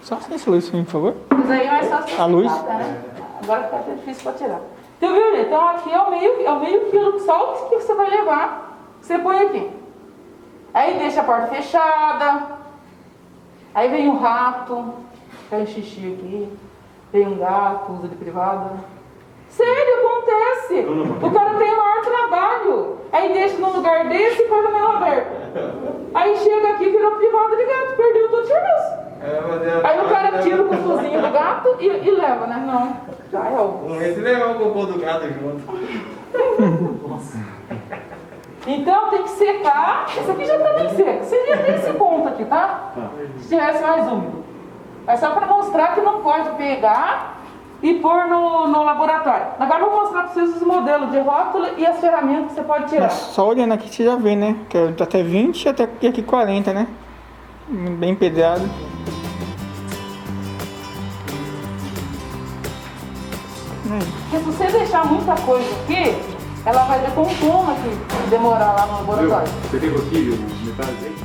Speaker 3: Só acende a luz, por favor.
Speaker 1: Mas aí é mais fácil.
Speaker 3: A luz?
Speaker 1: Né? Agora fica difícil para tirar. Então, viu, então aqui é o meio quilo só que você vai levar, você põe aqui. Aí deixa a porta fechada. Aí vem o rato, faz xixi aqui. Vem um gato, usa de privada. Sério, acontece. O cara tem o maior trabalho. Aí deixa num lugar desse e põe no meio aberto. Aí chega aqui e virou privada de gato, perdeu todo o serviço. Aí o cara tira o cocôzinho do gato e leva, né? Não. Já é o.
Speaker 6: Esse levar o cocô do gato junto.
Speaker 1: Então tem que secar. Esse aqui já tá bem seco. Seria até esse ponto aqui, tá? Se tivesse mais úmido. Mas só para mostrar que não pode pegar e pôr no laboratório. Agora eu vou mostrar para vocês os modelos de rótulo e as ferramentas que você pode tirar.
Speaker 3: Só olhando aqui você já vê, né? Que é até 20 até aqui 40, né? Bem pedrado.
Speaker 1: Porque se você deixar muita coisa aqui, ela vai ver como aqui demorar lá no laboratório.
Speaker 4: Você pegou aqui os metais aí?